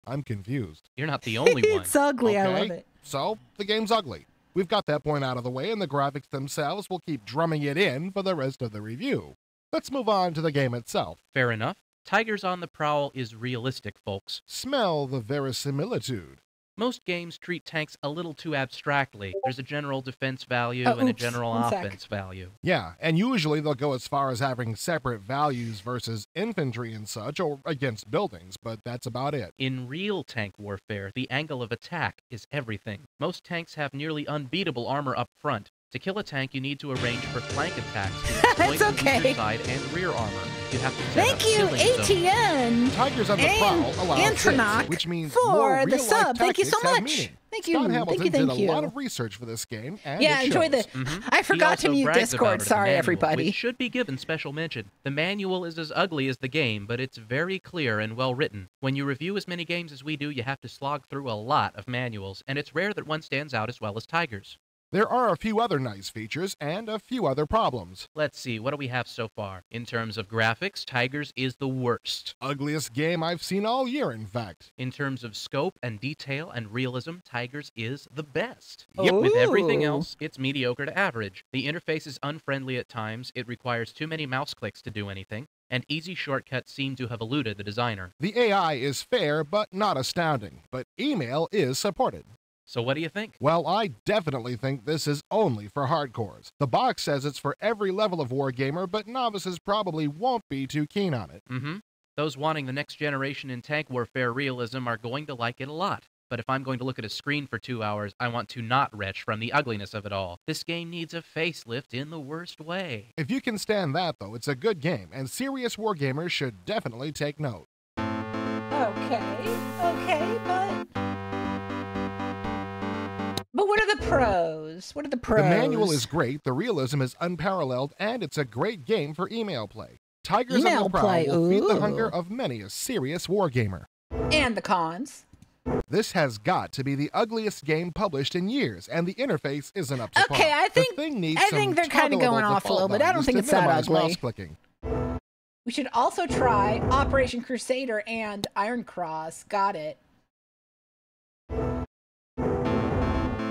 I'm confused. You're not the only one. It's ugly, I love it. So, the game's ugly. We've got that point out of the way, and the graphics themselves will keep drumming it in for the rest of the review. Let's move on to the game itself. Fair enough. Tigers on the Prowl is realistic, folks. Smell the verisimilitude. Most games treat tanks a little too abstractly. There's a general defense value Oh, and a oops, general 1 sec. offense value. Yeah, and usually they'll go as far as having separate values versus infantry and such, or against buildings, but that's about it. In real tank warfare, the angle of attack is everything. Most tanks have nearly unbeatable armor up front. To kill a tank, you need to arrange for flank attacks to exploit That's the weaker okay. side and rear armor. You have to set up Thank you, killing zones. ATN. Tigers on the Prowl allows Antronach hits, which means for more the real-life sub. Thank you so tactics have much. meaning. Thank you. Scott Thank Hamilton you. Thank did you. a lot of research for this game, and Yeah, it enjoy shows. the. I forgot to He also mute brags about Discord. it in the Sorry, manual, everybody. Which should be given special mention. The manual is as ugly as the game, but it's very clear and well written. When you review as many games as we do, you have to slog through a lot of manuals, and it's rare that one stands out as well as Tigers. There are a few other nice features and a few other problems. Let's see, what do we have so far? In terms of graphics, Tigers is the worst. Ugliest game I've seen all year, in fact. In terms of scope and detail and realism, Tigers is the best. Yep. With everything Ooh. else, it's mediocre to average. The interface is unfriendly at times, it requires too many mouse clicks to do anything, and easy shortcuts seem to have eluded the designer. The AI is fair, but not astounding. But email is supported. So what do you think? Well, I definitely think this is only for hardcores. The box says it's for every level of wargamer, but novices probably won't be too keen on it. Those wanting the next generation in tank warfare realism are going to like it a lot. But if I'm going to look at a screen for 2 hours, I want to not retch from the ugliness of it all. This game needs a facelift in the worst way. If you can stand that, though, it's a good game, and serious wargamers should definitely take note. Okay, but what are the pros? What are the pros? The manual is great, the realism is unparalleled, and it's a great game for email play. Tigers on Email the Prowl play, will feed the ooh. hunger of many a serious wargamer. And the cons. This has got to be the ugliest game published in years, and the interface isn't up to par. Okay, I think the thing needs I think some they're kind of going toggleable off a little default bit. I don't values think to it's that minimize ugly. mouse clicking. We should also try Operation Crusader and Iron Cross. Got it.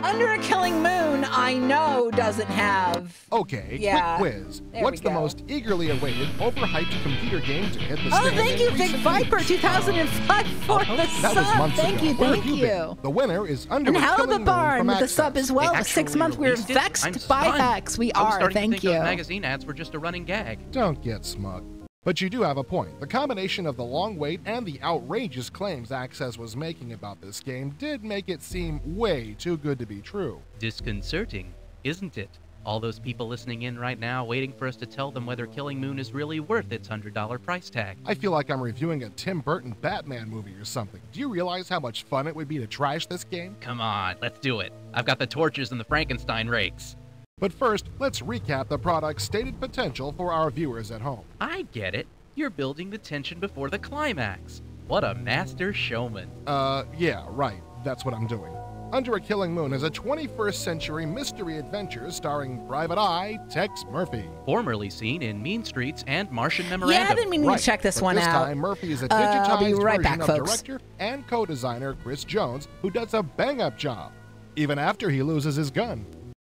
Under a Killing Moon, I know doesn't have. Okay, Yeah, quick quiz. there What's we the go. most eagerly awaited, overhyped computer game to hit the Oh, stand thank in you, Big recent Viper weeks? 2005 for the That sub. was months Thank ago. you, Where thank have you. been? The winner is Under And a Hell of Killing a Moon Barn from with the Access. sub as well. They 6 actually months. We were released it? vexed I'm by stunned. hacks. We I was are. starting to Thank think you. those magazine ads were just a running gag. Don't get smug. But you do have a point. The combination of the long wait and the outrageous claims Access was making about this game did make it seem way too good to be true. Disconcerting, isn't it? All those people listening in right now waiting for us to tell them whether Killing Moon is really worth its $100 price tag. I feel like I'm reviewing a Tim Burton Batman movie or something. Do you realize how much fun it would be to trash this game? Come on, let's do it. I've got the torches and the Frankenstein rakes. But first, let's recap the product's stated potential for our viewers at home. I get it. You're building the tension before the climax. What a master showman. Yeah, right. That's what I'm doing. Under a Killing Moon is a 21st century mystery adventure starring Private Eye Tex Murphy. Formerly seen in Mean Streets and Martian Memorandum. Yeah, I've been meaning to check this one This out. time, Murphy is a I'll be digitized right version back, of folks. director and co-designer Chris Jones, who does a bang-up job, even after he loses his gun.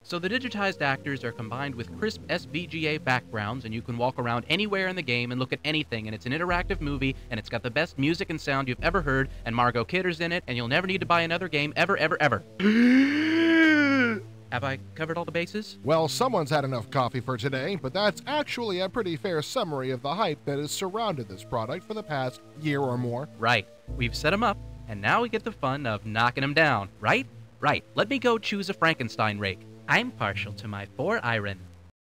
So the digitized actors are combined with crisp SVGA backgrounds, and you can walk around anywhere in the game and look at anything, and it's an interactive movie, and it's got the best music and sound you've ever heard, and Margot Kidder's in it, and you'll never need to buy another game ever, ever, ever. Have I covered all the bases? Well, someone's had enough coffee for today, but that's actually a pretty fair summary of the hype that has surrounded this product for the past year or more. Right. We've set them up, and now we get the fun of knocking them down, right? Right. Let me go choose a Frankenstein rake. I'm partial to my 4-iron.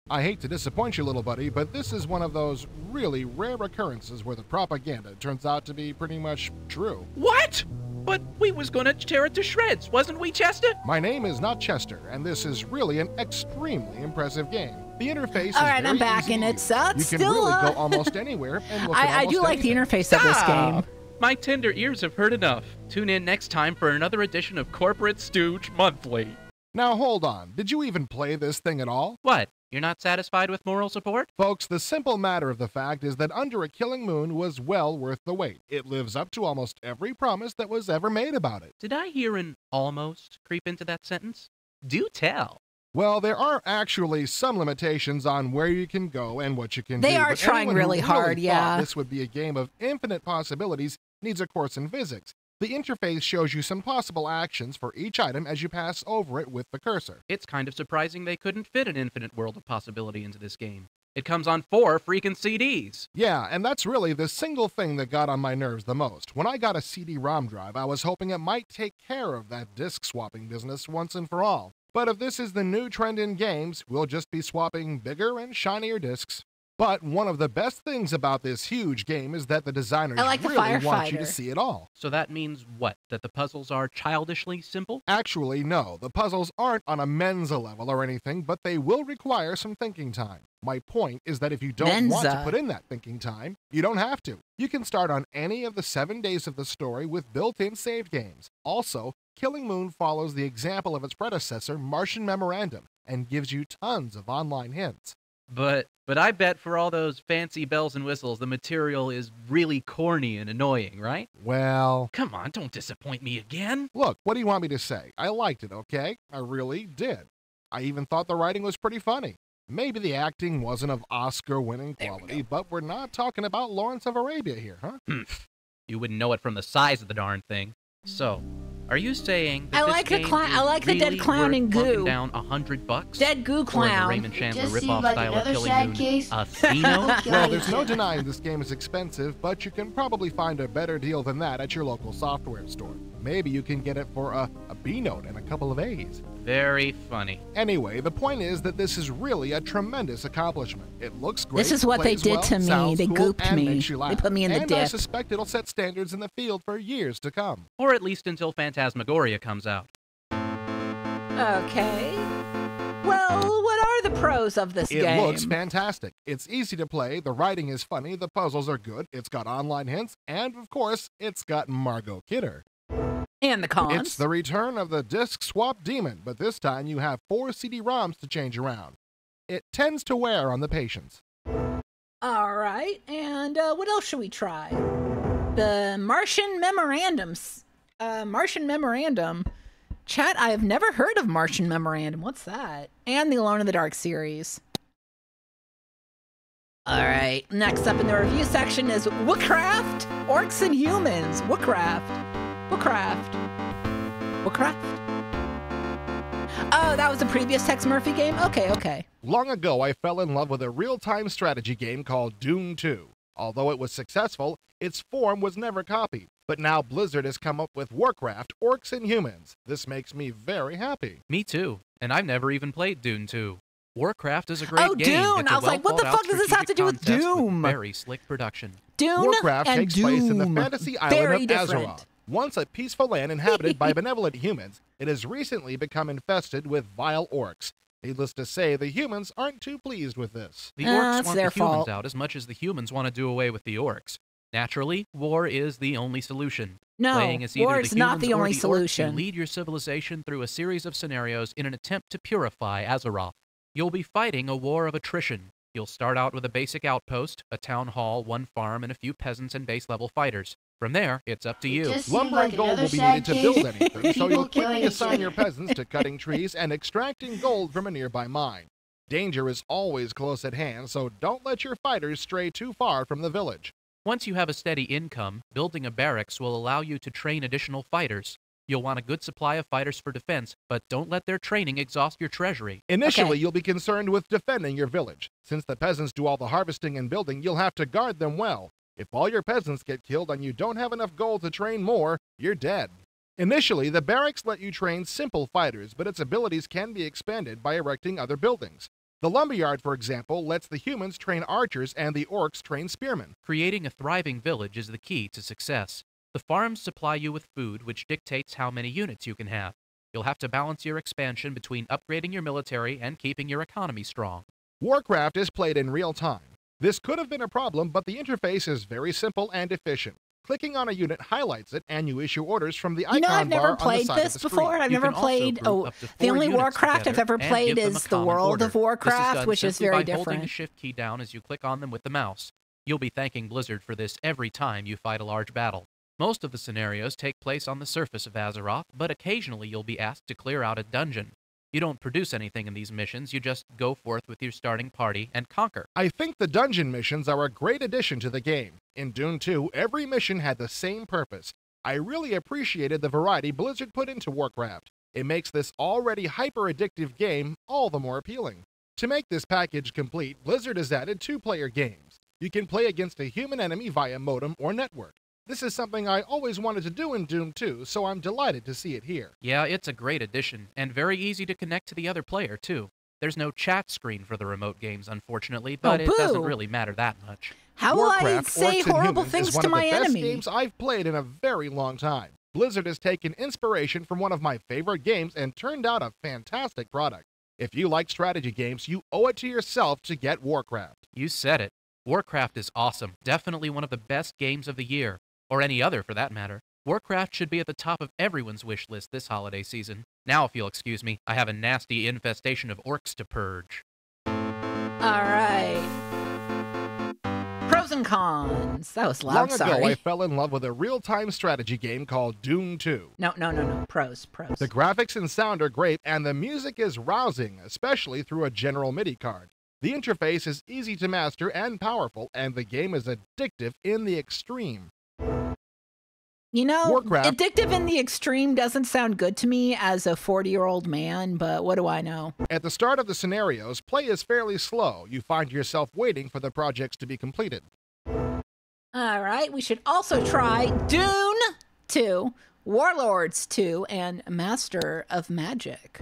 I hate to disappoint you, little buddy, but this is one of those really rare occurrences where the propaganda turns out to be pretty much true. What? But we was gonna tear it to shreds, wasn't we, Chester? My name is not Chester, and this is really an extremely impressive game. The interface All is right, very I'm back, easy to and use. it's You can still. really go almost anywhere and look at I do almost like the anything. interface of this game. My tender ears have heard enough. Tune in next time for another edition of Corporate Stooge Monthly. Now hold on, did you even play this thing at all? What? You're not satisfied with moral support? Folks, the simple matter of the fact is that Under a Killing Moon was well worth the wait. It lives up to almost every promise that was ever made about it. Did I hear an almost creep into that sentence? Do tell. Well, there are actually some limitations on where you can go and what you can do. They are but trying anyone who really hard, thought yeah. This would be a game of infinite possibilities needs a course in physics. The interface shows you some possible actions for each item as you pass over it with the cursor. It's kind of surprising they couldn't fit an infinite world of possibility into this game. It comes on 4 freaking CDs. Yeah, and that's really the single thing that got on my nerves the most. When I got a CD-ROM drive, I was hoping it might take care of that disc swapping business once and for all. But if this is the new trend in games, we'll just be swapping bigger and shinier discs. But one of the best things about this huge game is that the designers I like the really want you to firefighter. see it all. So that means what? That the puzzles are childishly simple? Actually, no. The puzzles aren't on a Mensa level or anything, but they will require some thinking time. My point is that if you don't want to Mensa. put in that thinking time, you don't have to. You can start on any of the 7 days of the story with built-in save games. Also, Killing Moon follows the example of its predecessor, Martian Memorandum, and gives you tons of online hints. But I bet for all those fancy bells and whistles, the material is really corny and annoying, right? Well, Come on, don't disappoint me again. look, what do you want me to say? I liked it, okay? I really did. I even thought the writing was pretty funny. Maybe the acting wasn't of Oscar-winning quality, but we're not talking about Lawrence of Arabia here, huh? You wouldn't know it from the size of the darn thing. So, are you saying that I this like game I like is the dead really clown worth in plunking goo. down $100? Dead goo Or in the clown. Raymond Chandler Just seemed ripoff like style of another Killing sad Moon, case a of Cino? killing Well, there's each no other. denying this game is expensive, but you can probably find a better deal than that at your local software store. Maybe you can get it for a B note and a couple of A's. Very funny. Anyway, the point is that this is really a tremendous accomplishment. It looks great. This is what they plays did well, to me. sounds They cool, gooped and me. makes you They laugh. put me in the and I dip. suspect it'll set standards in the field for years to come. Or at least until Phantasmagoria comes out. Okay. Well, what are the pros of this It game? looks fantastic. It's easy to play, the writing is funny, the puzzles are good, it's got online hints, and of course, it's got Margot Kidder. And the cons. It's the return of the disc swap demon, but this time you have 4 CD-ROMs to change around. It tends to wear on the patience. All right, and what else should we try? The Martian Memorandums. Martian Memorandum. Chat, I have never heard of Martian Memorandum. What's that? And the Alone in the Dark series. All right, next up in the review section is Woodcraft, Orcs and Humans. Woodcraft. Oh, that was a previous Tex Murphy game? Okay. Long ago, I fell in love with a real-time strategy game called Doom 2. Although it was successful, its form was never copied. But now Blizzard has come up with Warcraft, Orcs and Humans. This makes me very happy. Me too. And I've never even played Dune 2. Warcraft is a great Oh, game. Dune! It's a I was like, what the well-thought-out fuck does this have to do with strategic contest Doom? Very slick production. Dune Warcraft and takes Doom. place in the fantasy island Very of different. Azeroth. Once a peaceful land inhabited by benevolent humans, it has recently become infested with vile orcs. Needless to say, the humans aren't too pleased with this. The orcs it's want their the humans fault. out as much as the humans want to do away with the orcs. Naturally, war is the only solution. No, Playing as either war the is not humans the or only the orcs, solution. you lead your civilization through a series of scenarios in an attempt to purify Azeroth. You'll be fighting a war of attrition. You'll start out with a basic outpost, a town hall, one farm, and a few peasants and base-level fighters. From there, it's up to you. Lumber and gold will be needed to build anything, so you'll quickly assign your peasants to cutting trees and extracting gold from a nearby mine. Danger is always close at hand, so don't let your fighters stray too far from the village. Once you have a steady income, building a barracks will allow you to train additional fighters. You'll want a good supply of fighters for defense, but don't let their training exhaust your treasury. Initially, you'll be concerned with defending your village. Since the peasants do all the harvesting and building, you'll have to guard them well. If all your peasants get killed and you don't have enough gold to train more, you're dead. Initially, the barracks let you train simple fighters, but its abilities can be expanded by erecting other buildings. The lumberyard, for example, lets the humans train archers and the orcs train spearmen. Creating a thriving village is the key to success. The farms supply you with food, which dictates how many units you can have. You'll have to balance your expansion between upgrading your military and keeping your economy strong. Warcraft is played in real time. This could have been a problem, but the interface is very simple and efficient. Clicking on a unit highlights it, and you issue orders from the icon bar I've never on the played side of this the screen. before. I've never played. Oh, the only Warcraft I've ever played is the World of Warcraft, which is very by different. holding the shift key down as you click on them with the mouse. You'll be thanking Blizzard for this every time you fight a large battle. Most of the scenarios take place on the surface of Azeroth, but occasionally you'll be asked to clear out a dungeon. You don't produce anything in these missions, you just go forth with your starting party and conquer. I think the dungeon missions are a great addition to the game. In Dune 2, every mission had the same purpose. I really appreciated the variety Blizzard put into Warcraft. It makes this already hyper-addictive game all the more appealing. To make this package complete, Blizzard has added two-player games. You can play against a human enemy via modem or network. This is something I always wanted to do in Doom 2, so I'm delighted to see it here. Yeah, it's a great addition, and very easy to connect to the other player, too. There's no chat screen for the remote games, unfortunately, but it doesn't really matter that much. How will I Warcraft, say Orcs and horrible Humans things is one to of the my best enemy? games I've played in a very long time. Blizzard has taken inspiration from one of my favorite games and turned out a fantastic product. If you like strategy games, you owe it to yourself to get Warcraft. You said it. Warcraft is awesome. Definitely one of the best games of the year. Or any other, for that matter. Warcraft should be at the top of everyone's wish list this holiday season. Now, if you'll excuse me, I have a nasty infestation of orcs to purge. All right. Pros and cons. That was loud, Long ago, sorry. I fell in love with a real-time strategy game called Doom 2. No. Pros. The graphics and sound are great, and the music is rousing, especially through a general MIDI card. The interface is easy to master and powerful, and the game is addictive in the extreme. You know, Warcraft. addictive in the extreme doesn't sound good to me as a 40-year-old man, but what do I know? At the start of the scenarios, play is fairly slow. You find yourself waiting for the projects to be completed. All right, we should also try Dune 2, Warlords 2, and Master of Magic.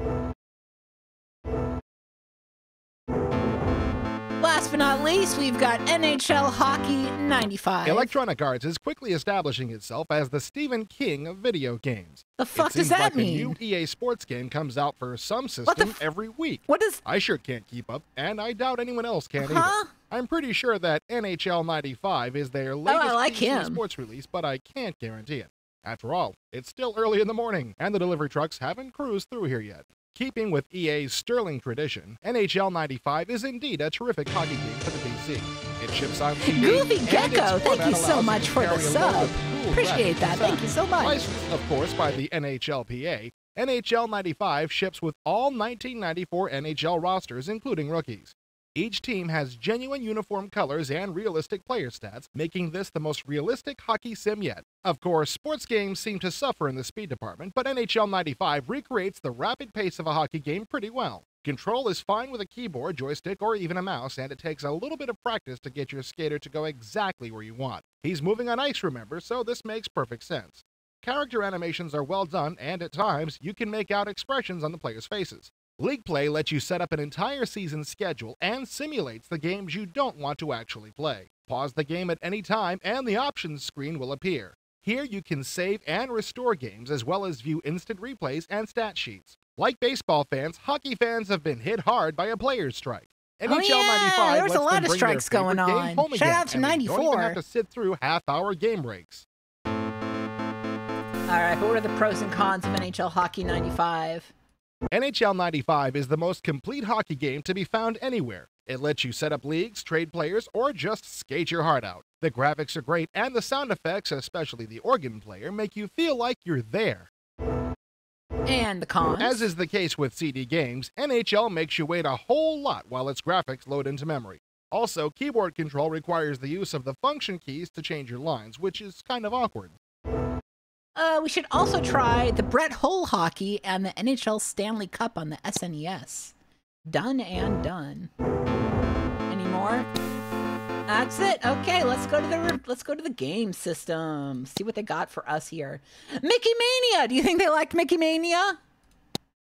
Last but not least, we've got NHL Hockey 95. Electronic Arts is quickly establishing itself as the Stephen King of video games. The fuck it seems does that like mean? A new EA Sports game comes out for some system every week. What is? I sure can't keep up, and I doubt anyone else can either. I'm pretty sure that NHL 95 is their latest I like PC him. sports release, but I can't guarantee it. After all, it's still early in the morning, and the delivery trucks haven't cruised through here yet. Keeping with EA's sterling tradition, NHL 95 is indeed a terrific hockey game for the PC. It ships on CD, Goofy and Gecko, its thank format you so allows much to for the carry a load sub. of cool Appreciate graphics that. and Thank you so much. Licensed, of course, by the NHLPA, NHL 95 ships with all 1994 NHL rosters, including rookies. Each team has genuine uniform colors and realistic player stats, making this the most realistic hockey sim yet. Of course, sports games seem to suffer in the speed department, but NHL 95 recreates the rapid pace of a hockey game pretty well. Control is fine with a keyboard, joystick, or even a mouse, and it takes a little bit of practice to get your skater to go exactly where you want. He's moving on ice, remember, so this makes perfect sense. Character animations are well done, and at times, you can make out expressions on the players' faces. League Play lets you set up an entire season schedule and simulates the games you don't want to actually play. Pause the game at any time and the options screen will appear. Here you can save and restore games as well as view instant replays and stat sheets. Like baseball fans, hockey fans have been hit hard by a players' strike. NHL yeah, 95 there was lets a lot them of bring their strikes going favorite game on. home Shout again, out to and they don't even 94. have to sit through half-hour game breaks. All right, but what are the pros and cons of NHL Hockey 95? NHL 95 is the most complete hockey game to be found anywhere. It lets you set up leagues, trade players, or just skate your heart out. The graphics are great, and the sound effects, especially the organ player, make you feel like you're there. And the cons? As is the case with CD games, NHL makes you wait a whole lot while its graphics load into memory. Also, keyboard control requires the use of the function keys to change your lines, which is kind of awkward. We should also try the Brett Hull hockey and the NHL Stanley Cup on the SNES. Done and done. Any more? That's it. Okay, let's go to the game system. See what they got for us here. Mickey Mania. Do you think they liked Mickey Mania?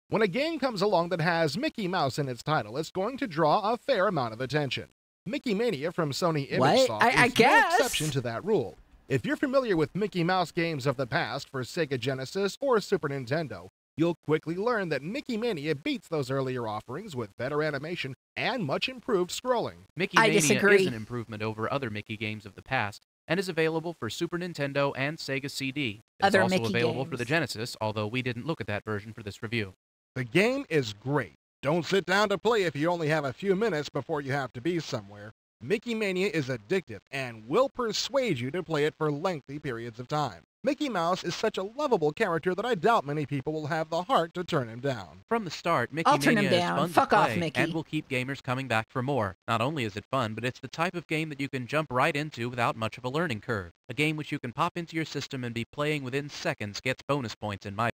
When a game comes along that has Mickey Mouse in its title, it's going to draw a fair amount of attention. Mickey Mania from Sony ImageSoft is no exception to that rule. If you're familiar with Mickey Mouse games of the past for Sega Genesis or Super Nintendo, you'll quickly learn that Mickey Mania beats those earlier offerings with better animation and much improved scrolling. Mickey Mania is an improvement over other Mickey games of the past and is available for Super Nintendo and Sega CD. It's also Mickey available games. for the Genesis, although we didn't look at that version for this review. The game is great. Don't sit down to play if you only have a few minutes before you have to be somewhere. Mickey Mania is addictive and will persuade you to play it for lengthy periods of time. Mickey Mouse is such a lovable character that I doubt many people will have the heart to turn him down. From the start, Mickey I'll turn Mania him is down. fun Fuck to off, play Mickey. and will keep gamers coming back for more. Not only is it fun, but it's the type of game that you can jump right into without much of a learning curve. A game which you can pop into your system and be playing within seconds gets bonus points in my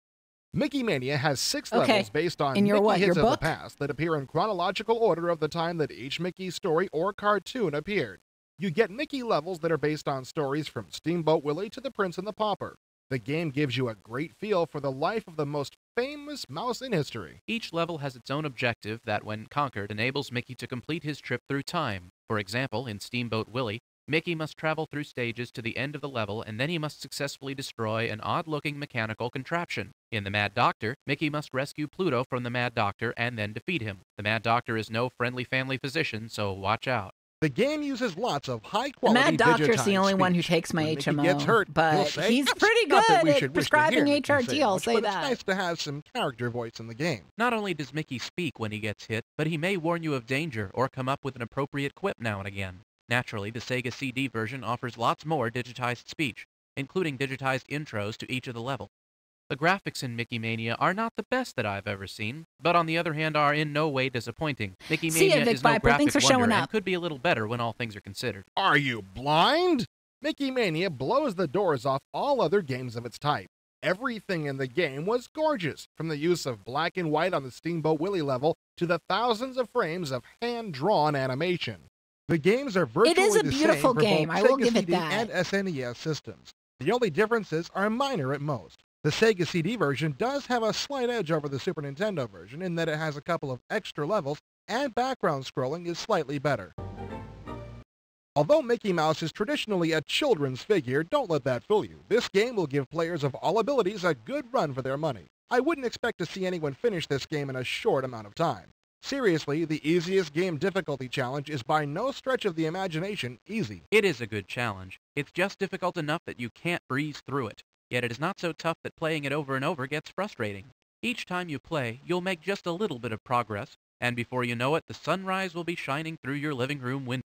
Mickey Mania has 6 levels based on In your Mickey what, hits your of the book? past that appear in chronological order of the time that each Mickey story or cartoon appeared. You get Mickey levels that are based on stories from Steamboat Willie to The Prince and the Pauper. The game gives you a great feel for the life of the most famous mouse in history. Each level has its own objective that, when conquered, enables Mickey to complete his trip through time. For example, in Steamboat Willie, Mickey must travel through stages to the end of the level, and then he must successfully destroy an odd-looking mechanical contraption. In The Mad Doctor, Mickey must rescue Pluto from the Mad Doctor and then defeat him. The Mad Doctor is no friendly family physician, so watch out. The game uses lots of The high-quality Mad Doctor's the digitized only one who speech. takes my When Mickey HMO, gets hurt, he'll but say, he's pretty "Not that good we at should wish to prescribing hear Mickey HRT, I'll much, say but that. It's nice to have some character voice in the game. Not only does Mickey speak when he gets hit, but he may warn you of danger or come up with an appropriate quip now and again. Naturally, the Sega CD version offers lots more digitized speech, including digitized intros to each of the levels. The graphics in Mickey Mania are not the best that I've ever seen, but on the other hand are in no way disappointing. Mickey See ya, Mania Vic is no Viper. graphic Thanks for showing wonder up. and could be a little better when all things are considered. Are you blind? Mickey Mania blows the doors off all other games of its type. Everything in the game was gorgeous, from the use of black and white on the Steamboat Willie level to the thousands of frames of hand-drawn animation. The games are virtually It is a the beautiful same for game, both I will Sega give it CD that. and SNES systems. The only differences are minor at most. The Sega CD version does have a slight edge over the Super Nintendo version in that it has a couple of extra levels and background scrolling is slightly better. Although Mickey Mouse is traditionally a children's figure, don't let that fool you. This game will give players of all abilities a good run for their money. I wouldn't expect to see anyone finish this game in a short amount of time. Seriously, the easiest game difficulty challenge is by no stretch of the imagination easy. It is a good challenge. It's just difficult enough that you can't breeze through it. Yet it is not so tough that playing it over and over gets frustrating. Each time you play, you'll make just a little bit of progress, and before you know it, the sunrise will be shining through your living room window.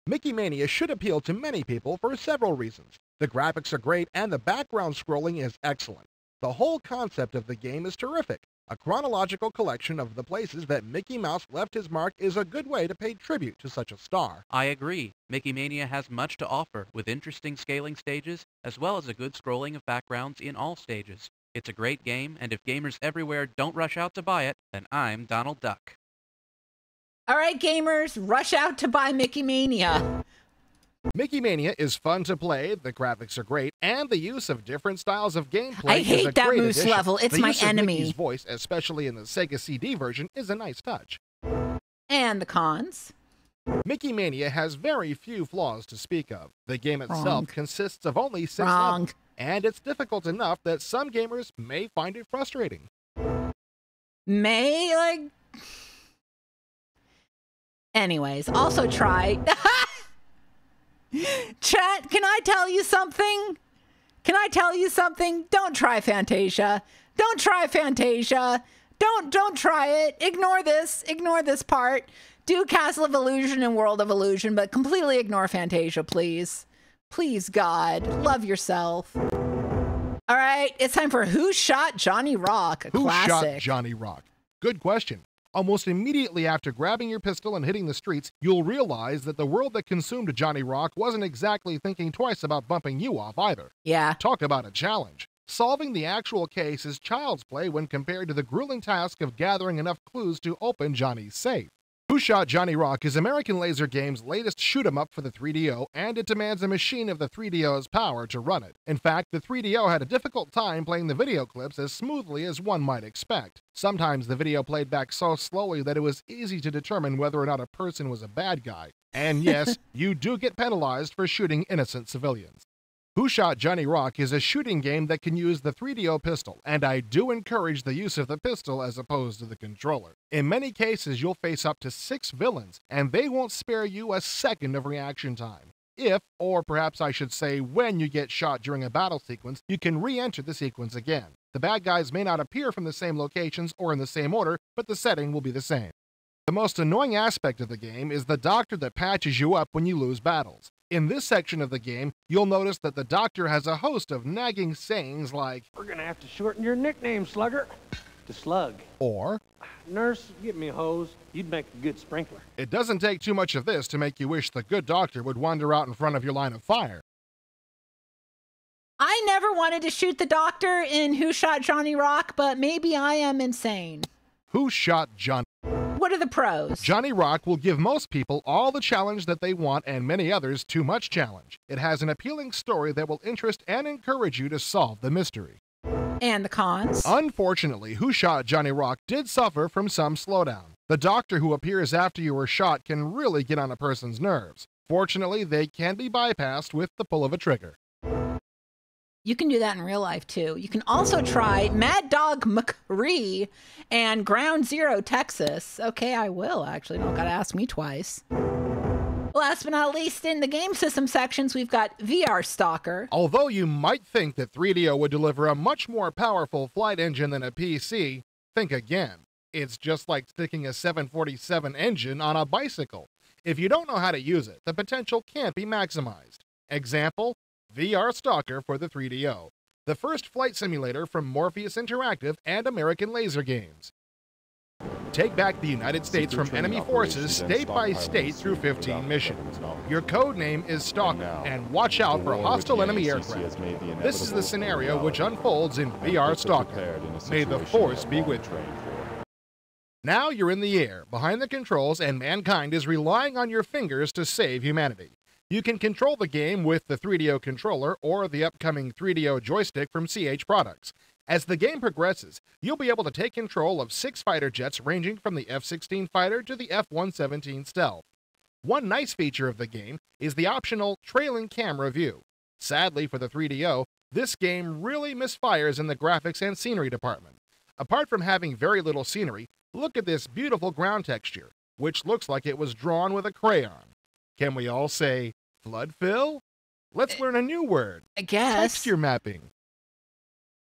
Mickey Mania should appeal to many people for several reasons. The graphics are great and the background scrolling is excellent. The whole concept of the game is terrific. A chronological collection of the places that Mickey Mouse left his mark is a good way to pay tribute to such a star. I agree. Mickey Mania has much to offer, with interesting scaling stages, as well as a good scrolling of backgrounds in all stages. It's a great game, and if gamers everywhere don't rush out to buy it, then I'm Donald Duck. All right, gamers, rush out to buy Mickey Mania. Mickey Mania is fun to play, the graphics are great, and the use of different styles of gameplay I is hate a that great moose addition. level. It's the my use of enemy. Mickey's voice, especially in the Sega CD version, is a nice touch. And the cons? Mickey Mania has very few flaws to speak of. The game itself Wrong. consists of only 6 Wrong. levels, and it's difficult enough that some gamers may find it frustrating. Anyways, also try... Chat, can I tell you something? Can I tell you something? Don't try Fantasia. Don't try Fantasia. Don't try it. Ignore this. Ignore this part. Do Castle of Illusion and World of Illusion, but completely ignore Fantasia, please. Please, God. Love yourself. All right, it's time for Who Shot Johnny Rock? A classic. Who shot Johnny Rock? Good question. Almost immediately after grabbing your pistol and hitting the streets, you'll realize that the world that consumed Johnny Rock wasn't exactly thinking twice about bumping you off either. Yeah. Talk about a challenge. Solving the actual case is child's play when compared to the grueling task of gathering enough clues to open Johnny's safe. Who Shot Johnny Rock is American Laser Games' latest shoot-'em-up for the 3DO, and it demands a machine of the 3DO's power to run it. In fact, the 3DO had a difficult time playing the video clips as smoothly as one might expect. Sometimes the video played back so slowly that it was easy to determine whether or not a person was a bad guy. And yes, you do get penalized for shooting innocent civilians. Who Shot Johnny Rock is a shooting game that can use the 3DO pistol, and I do encourage the use of the pistol as opposed to the controller. In many cases, you'll face up to 6 villains, and they won't spare you a second of reaction time. If, or perhaps I should say when you get shot during a battle sequence, you can re-enter the sequence again. The bad guys may not appear from the same locations or in the same order, but the setting will be the same. The most annoying aspect of the game is the doctor that patches you up when you lose battles. In this section of the game, you'll notice that the doctor has a host of nagging sayings like, "We're gonna have to shorten your nickname, Slugger, to Slug." Or, "Nurse, get me a hose. You'd make a good sprinkler." It doesn't take too much of this to make you wish the good doctor would wander out in front of your line of fire. I never wanted to shoot the doctor in Who Shot Johnny Rock, but maybe I am insane. Who Shot Johnny? What are the pros? Johnny Rock will give most people all the challenge that they want and many others too much challenge. It has an appealing story that will interest and encourage you to solve the mystery. And the cons? Unfortunately, Who Shot Johnny Rock did suffer from some slowdown. The doctor who appears after you are shot can really get on a person's nerves. Fortunately, they can be bypassed with the pull of a trigger. You can do that in real life, too. You can also try Mad Dog McCree and Ground Zero, Texas. Okay, I will, actually. Don't gotta ask me twice. Last but not least, in the game system sections, we've got VR Stalker. Although you might think that 3DO would deliver a much more powerful flight engine than a PC, think again. It's just like sticking a 747 engine on a bicycle. If you don't know how to use it, the potential can't be maximized. Example, VR Stalker for the 3DO, the first flight simulator from Morpheus Interactive and American Laser Games. Take back the United States from enemy forces state by state through 15 missions. Your code name is Stalker, and watch out for hostile enemy aircraft. This is the scenario which unfolds in VR Stalker. May the Force be with you. Now you're in the air, behind the controls, and mankind is relying on your fingers to save humanity. You can control the game with the 3DO controller or the upcoming 3DO joystick from CH Products. As the game progresses, you'll be able to take control of 6 fighter jets ranging from the F-16 fighter to the F-117 Stealth. One nice feature of the game is the optional trailing camera view. Sadly for the 3DO, this game really misfires in the graphics and scenery department. Apart from having very little scenery, look at this beautiful ground texture, which looks like it was drawn with a crayon. Can we all say flood fill? Let's learn a new word. I guess. Texture mapping.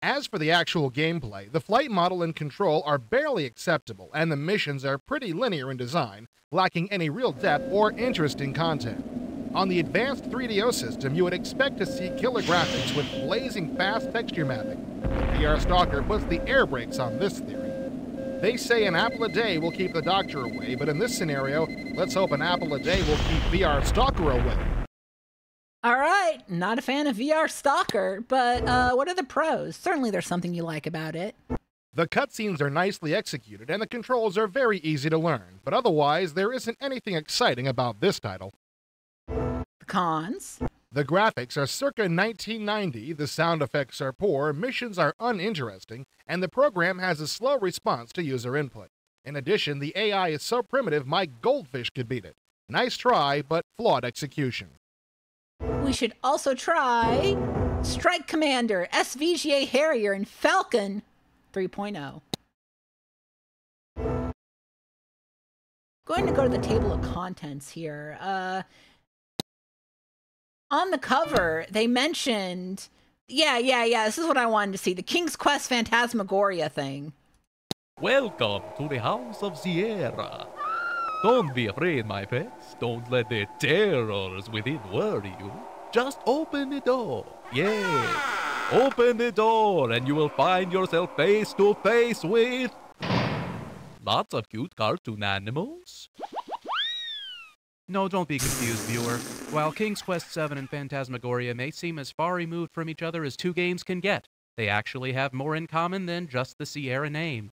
As for the actual gameplay, the flight model and control are barely acceptable, and the missions are pretty linear in design, lacking any real depth or interesting content. On the advanced 3DO system, you would expect to see killer graphics with blazing fast texture mapping. VR Stalker puts the air brakes on this theory. They say an apple a day will keep the doctor away, but in this scenario, let's hope an apple a day will keep VR Stalker away. All right, not a fan of VR Stalker, but what are the pros? Certainly there's something you like about it. The cutscenes are nicely executed, and the controls are very easy to learn, but otherwise there isn't anything exciting about this title. The cons? The graphics are circa 1990, the sound effects are poor, missions are uninteresting, and the program has a slow response to user input. In addition, the AI is so primitive my goldfish could beat it. Nice try, but flawed execution. We should also try Strike Commander, SVGA Harrier, and Falcon 3.0. Going to go to the table of contents here. On the cover, they mentioned, yeah, this is what I wanted to see, the King's Quest Phantasmagoria thing. Welcome to the House of Sierra. Don't be afraid, my pets. Don't let the terrors within worry you. Just open the door. Yes. Open the door and you will find yourself face to face with lots of cute cartoon animals. No, don't be confused, viewer. While King's Quest VII and Phantasmagoria may seem as far removed from each other as two games can get, they actually have more in common than just the Sierra name.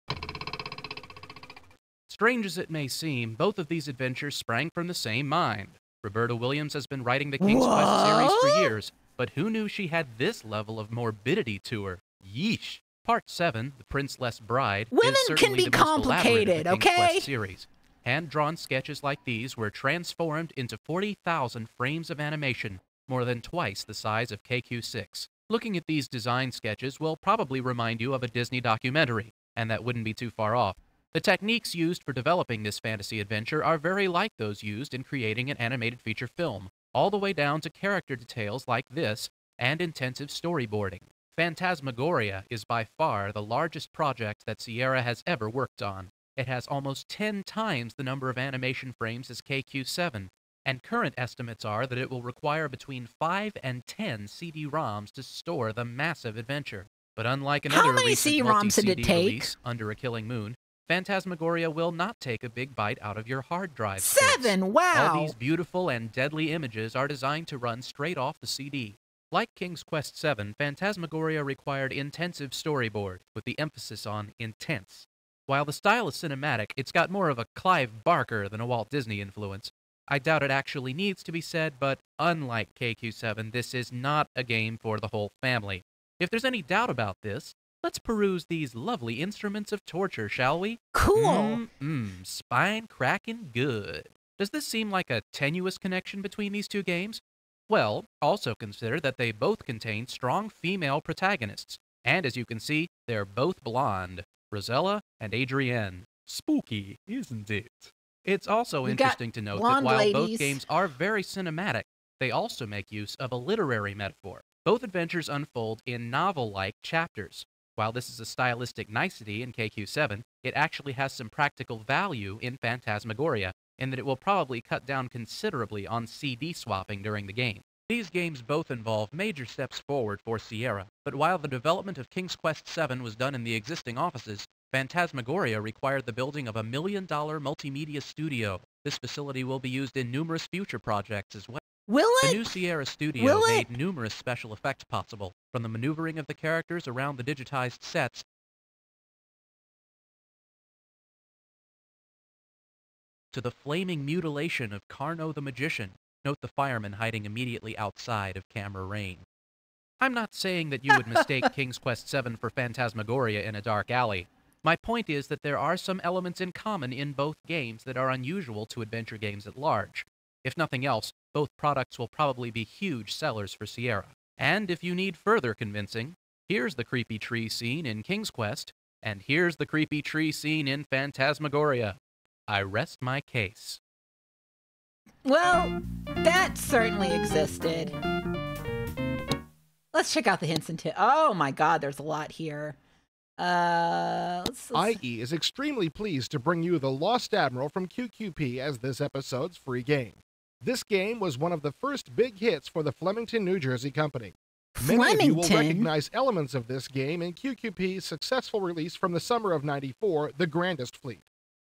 Strange as it may seem, both of these adventures sprang from the same mind. Roberta Williams has been writing the King's Quest series for years, but who knew she had this level of morbidity to her? Yeesh. Part 7, The Princeless Bride, Women is certainly can be the most complicated, elaborate of the King's okay? Quest series. Hand-drawn sketches like these were transformed into 40,000 frames of animation, more than twice the size of KQ6. Looking at these design sketches will probably remind you of a Disney documentary, and that wouldn't be too far off. The techniques used for developing this fantasy adventure are very like those used in creating an animated feature film, all the way down to character details like this and intensive storyboarding. Phantasmagoria is by far the largest project that Sierra has ever worked on. It has almost 10 times the number of animation frames as KQ7, and current estimates are that it will require between 5 and 10 CD-ROMs to store the massive adventure. But unlike another recent CD-ROMs did it multi-CD take? release, Under a Killing Moon, Phantasmagoria will not take a big bite out of your hard drive 7, space. wow! All these beautiful and deadly images are designed to run straight off the CD. Like King's Quest VII, Phantasmagoria required intensive storyboard, with the emphasis on intense. While the style is cinematic, it's got more of a Clive Barker than a Walt Disney influence. I doubt it actually needs to be said, but unlike KQ7, this is not a game for the whole family. If there's any doubt about this, let's peruse these lovely instruments of torture, shall we? Cool! Spine-cracking good. Does this seem like a tenuous connection between these two games? Well, also consider that they both contain strong female protagonists, and as you can see, they're both blonde. Rosella and Adrienne. Spooky, isn't it? It's also interesting to note that while both games are very cinematic, they also make use of a literary metaphor. Both adventures unfold in novel-like chapters. While this is a stylistic nicety in KQ7, it actually has some practical value in Phantasmagoria, in that it will probably cut down considerably on CD swapping during the game. These games both involve major steps forward for Sierra, but while the development of King's Quest VII was done in the existing offices, Phantasmagoria required the building of a $1 million multimedia studio. This facility will be used in numerous future projects as well. The new Sierra studio made numerous special effects possible, from the maneuvering of the characters around the digitized sets to the flaming mutilation of Carno the Magician. Note the fireman hiding immediately outside of camera range. I'm not saying that you would mistake King's Quest VII for Phantasmagoria in a dark alley. My point is that there are some elements in common in both games that are unusual to adventure games at large. If nothing else, both products will probably be huge sellers for Sierra. And if you need further convincing, here's the creepy tree scene in King's Quest, and here's the creepy tree scene in Phantasmagoria. I rest my case. Well, that certainly existed. Let's check out the hints and tips. Oh my god, there's a lot here. IE is extremely pleased to bring you The Lost Admiral from QQP as this episode's free game. This game was one of the first big hits for the Flemington, New Jersey company. Many of you will recognize elements of this game in QQP's successful release from the summer of '94, The Grandest Fleet.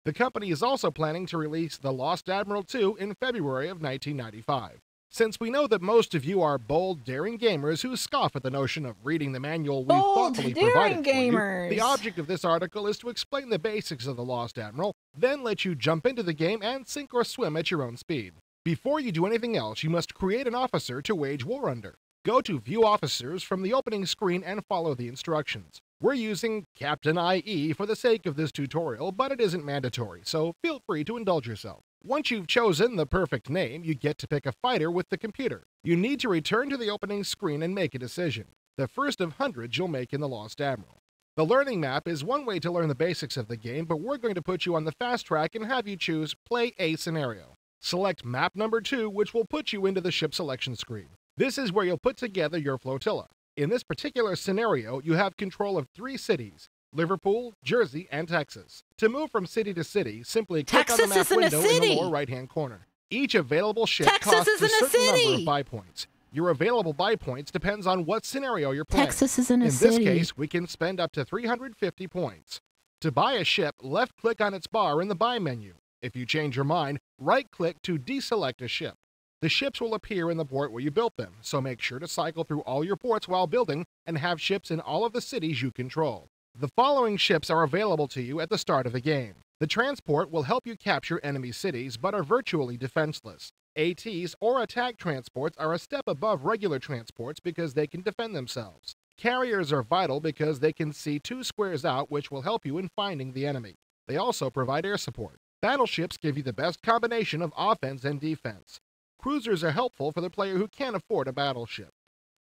The company is also planning to release The Lost Admiral 2 in February of 1995. Since we know that most of you are bold, daring gamers who scoff at the notion of reading the manual we've thoughtfully provided for you, the object of this article is to explain the basics of The Lost Admiral, then let you jump into the game and sink or swim at your own speed. Before you do anything else, you must create an officer to wage war under. Go to View Officers from the opening screen and follow the instructions. We're using Captain IE for the sake of this tutorial, but it isn't mandatory, so feel free to indulge yourself. Once you've chosen the perfect name, you get to pick a fighter with the computer. You need to return to the opening screen and make a decision, the first of hundreds you'll make in The Lost Admiral. The learning map is one way to learn the basics of the game, but we're going to put you on the fast track and have you choose Play a Scenario. Select map number 2, which will put you into the ship selection screen. This is where you'll put together your flotilla. In this particular scenario, you have control of 3 cities: Liverpool, Jersey, and Texas. To move from city to city, simply click on the map window in the lower right-hand corner. Each available ship costs a certain number of buy points. Your available buy points depends on what scenario you're playing. Texas isn't a In city. this case, we can spend up to 350 points. To buy a ship, left-click on its bar in the buy menu. If you change your mind, right-click to deselect a ship. The ships will appear in the port where you built them, so make sure to cycle through all your ports while building and have ships in all of the cities you control. The following ships are available to you at the start of the game. The transport will help you capture enemy cities, but are virtually defenseless. ATs or attack transports are a step above regular transports because they can defend themselves. Carriers are vital because they can see 2 squares out, which will help you in finding the enemy. They also provide air support. Battleships give you the best combination of offense and defense. Cruisers are helpful for the player who can't afford a battleship.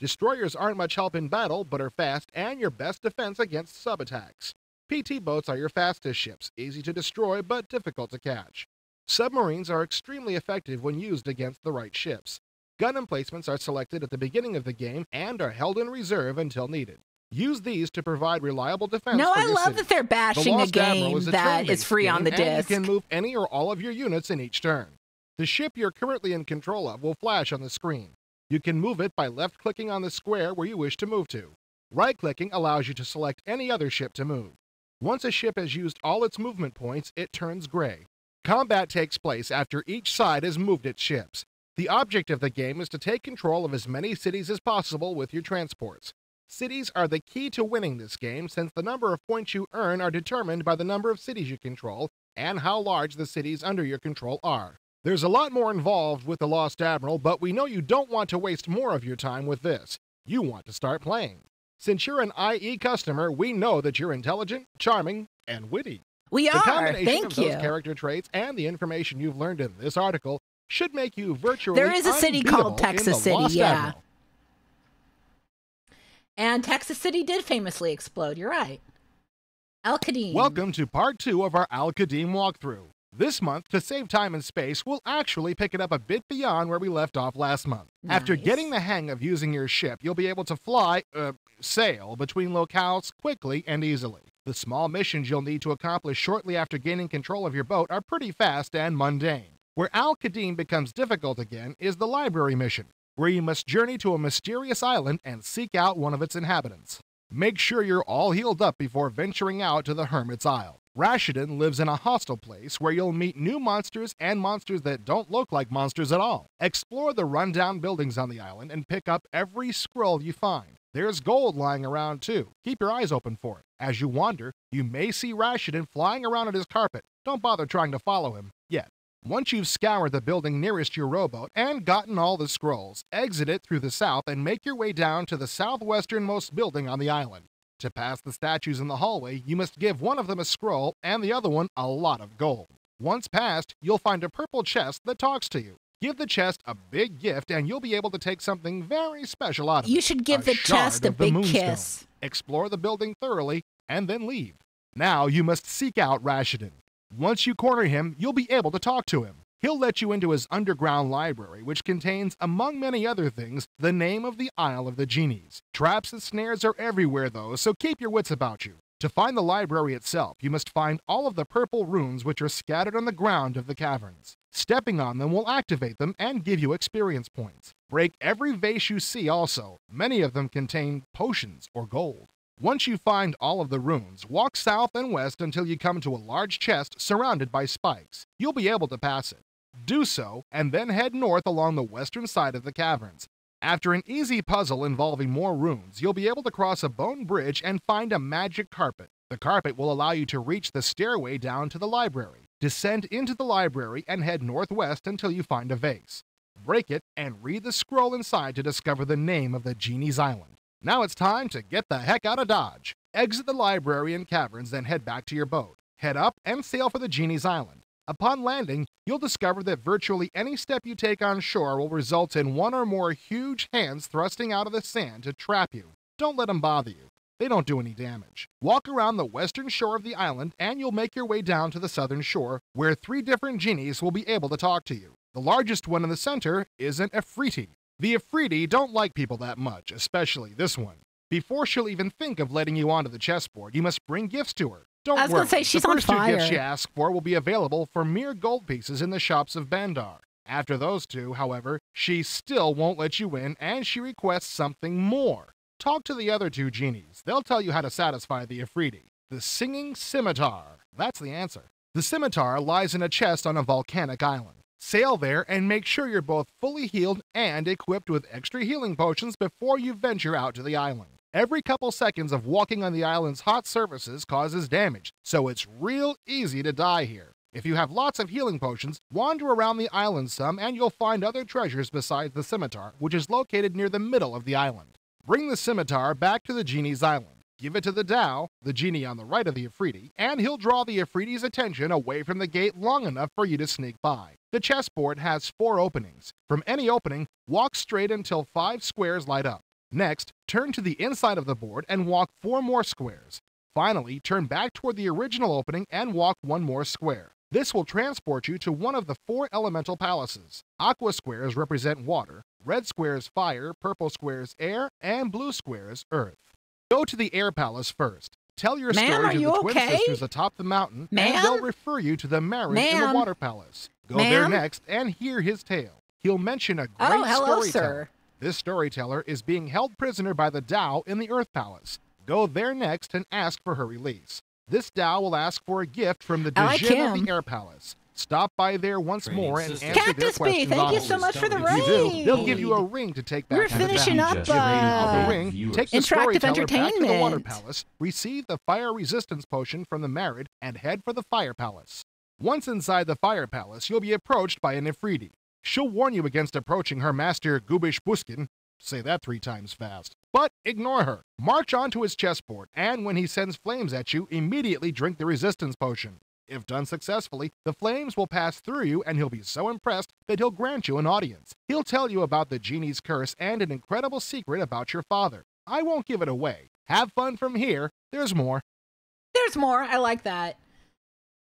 Destroyers aren't much help in battle, but are fast and your best defense against sub-attacks. PT boats are your fastest ships, easy to destroy but difficult to catch. Submarines are extremely effective when used against the right ships. Gun emplacements are selected at the beginning of the game and are held in reserve until needed. Use these to provide reliable defense No, for I your love city. that they're bashing a game that is free on the And disc. you can move any or all of your units in each turn. The ship you're currently in control of will flash on the screen. You can move it by left-clicking on the square where you wish to move to. Right-clicking allows you to select any other ship to move. Once a ship has used all its movement points, it turns gray. Combat takes place after each side has moved its ships. The object of the game is to take control of as many cities as possible with your transports. Cities are the key to winning this game since the number of points you earn are determined by the number of cities you control and how large the cities under your control are. There's a lot more involved with the Lost Admiral, but we know you don't want to waste more of your time with this. You want to start playing. Since you're an IE customer, we know that you're intelligent, charming, and witty. We The are. combination Thank of those you. character traits and the information you've learned in this article should make you virtually There is a city called unbeatable Texas in the City, Lost yeah. Admiral. And Texas City did famously explode. You're right. Al-Qadim. Welcome to part 2 of our Al-Qadim walkthrough. This month, to save time and space, we'll actually pick it up a bit beyond where we left off last month. After getting the hang of using your ship, you'll be able to sail between locales quickly and easily. The small missions you'll need to accomplish shortly after gaining control of your boat are pretty fast and mundane. Where Al-Qadim becomes difficult again is the library mission, where you must journey to a mysterious island and seek out one of its inhabitants. Make sure you're all healed up before venturing out to the Hermit's Isle. Rashidun lives in a hostile place where you'll meet new monsters and monsters that don't look like monsters at all. Explore the rundown buildings on the island and pick up every scroll you find. There's gold lying around too. Keep your eyes open for it. As you wander, you may see Rashidun flying around on his carpet. Don't bother trying to follow him yet. Once you've scoured the building nearest your rowboat and gotten all the scrolls, exit it through the south and make your way down to the southwesternmost building on the island. To pass the statues in the hallway, you must give one of them a scroll and the other one a lot of gold. Once passed, you'll find a purple chest that talks to you. Give the chest a big gift and you'll be able to take something very special out of it. You should give the chest a shard of the big Moonstone. kiss. Explore the building thoroughly and then leave. Now you must seek out Rashidun. Once you corner him, you'll be able to talk to him. He'll let you into his underground library, which contains, among many other things, the name of the Isle of the Genies. Traps and snares are everywhere, though, so keep your wits about you. To find the library itself, you must find all of the purple runes which are scattered on the ground of the caverns. Stepping on them will activate them and give you experience points. Break every vase you see also. Many of them contain potions or gold. Once you find all of the runes, walk south and west until you come to a large chest surrounded by spikes. You'll be able to pass it. Do so, and then head north along the western side of the caverns. After an easy puzzle involving more runes, you'll be able to cross a bone bridge and find a magic carpet. The carpet will allow you to reach the stairway down to the library. Descend into the library and head northwest until you find a vase. Break it and read the scroll inside to discover the name of the Genie's Island. Now it's time to get the heck out of Dodge. Exit the library and caverns, then head back to your boat. Head up and sail for the Genie's Island. Upon landing, you'll discover that virtually any step you take on shore will result in one or more huge hands thrusting out of the sand to trap you. Don't let them bother you. They don't do any damage. Walk around the western shore of the island and you'll make your way down to the southern shore, where 3 different genies will be able to talk to you. The largest one in the center is an Ifriti. The Ifriti don't like people that much, especially this one. Before she'll even think of letting you onto the chessboard, you must bring gifts to her. Don't worry, I was gonna say, she's the on first 2 gifts fire. she asks for will be available for mere gold pieces in the shops of Bandar. After those 2, however, she still won't let you in, and she requests something more. Talk to the other 2 genies. They'll tell you how to satisfy the Ifriti. The Singing Scimitar. That's the answer. The scimitar lies in a chest on a volcanic island. Sail there and make sure you're both fully healed and equipped with extra healing potions before you venture out to the island. Every couple seconds of walking on the island's hot surfaces causes damage, so it's real easy to die here. If you have lots of healing potions, wander around the island some and you'll find other treasures besides the scimitar, which is located near the middle of the island. Bring the scimitar back to the genie's island. Give it to the Tao, the genie on the right of the Ifriti, and he'll draw the Ifriti's attention away from the gate long enough for you to sneak by. The chessboard has 4 openings. From any opening, walk straight until 5 squares light up. Next, turn to the inside of the board and walk 4 more squares. Finally, turn back toward the original opening and walk 1 more square. This will transport you to one of the 4 elemental palaces. Aqua squares represent water, red squares fire, purple squares air, and blue squares earth. Go to the air palace first. Tell your Ma'am, story are to you the twin okay? sisters atop the mountain, and Ma'am? they'll refer you to the Marin in the Ma'am? water palace. Go there Ma'am? next and hear his tale. He'll mention a great Oh, hello, storyteller. sir. This storyteller is being held prisoner by the Tao in the Earth Palace. Go there next and ask for her release. This Tao will ask for a gift from the I like Djinn of him. the Air Palace. Stop by there once more and answer their Cactus Bee, questions. thank you honestly. so much for the If you do, raid. they'll give you a ring to take back We're to the finishing Tao. up, Get rid of the ring, take the interactive storyteller back to the Water entertainment. Palace, receive the fire resistance potion from the Marid, and head for the Fire Palace. Once inside the Fire Palace, you'll be approached by an Ifriti. She'll warn you against approaching her master Gubish Buskin. Say that 3 times fast. But ignore her. March onto his chessboard, and when he sends flames at you, immediately drink the resistance potion. If done successfully, the flames will pass through you and he'll be so impressed that he'll grant you an audience. He'll tell you about the genie's curse and an incredible secret about your father. I won't give it away. Have fun from here. There's more. There's more. I like that.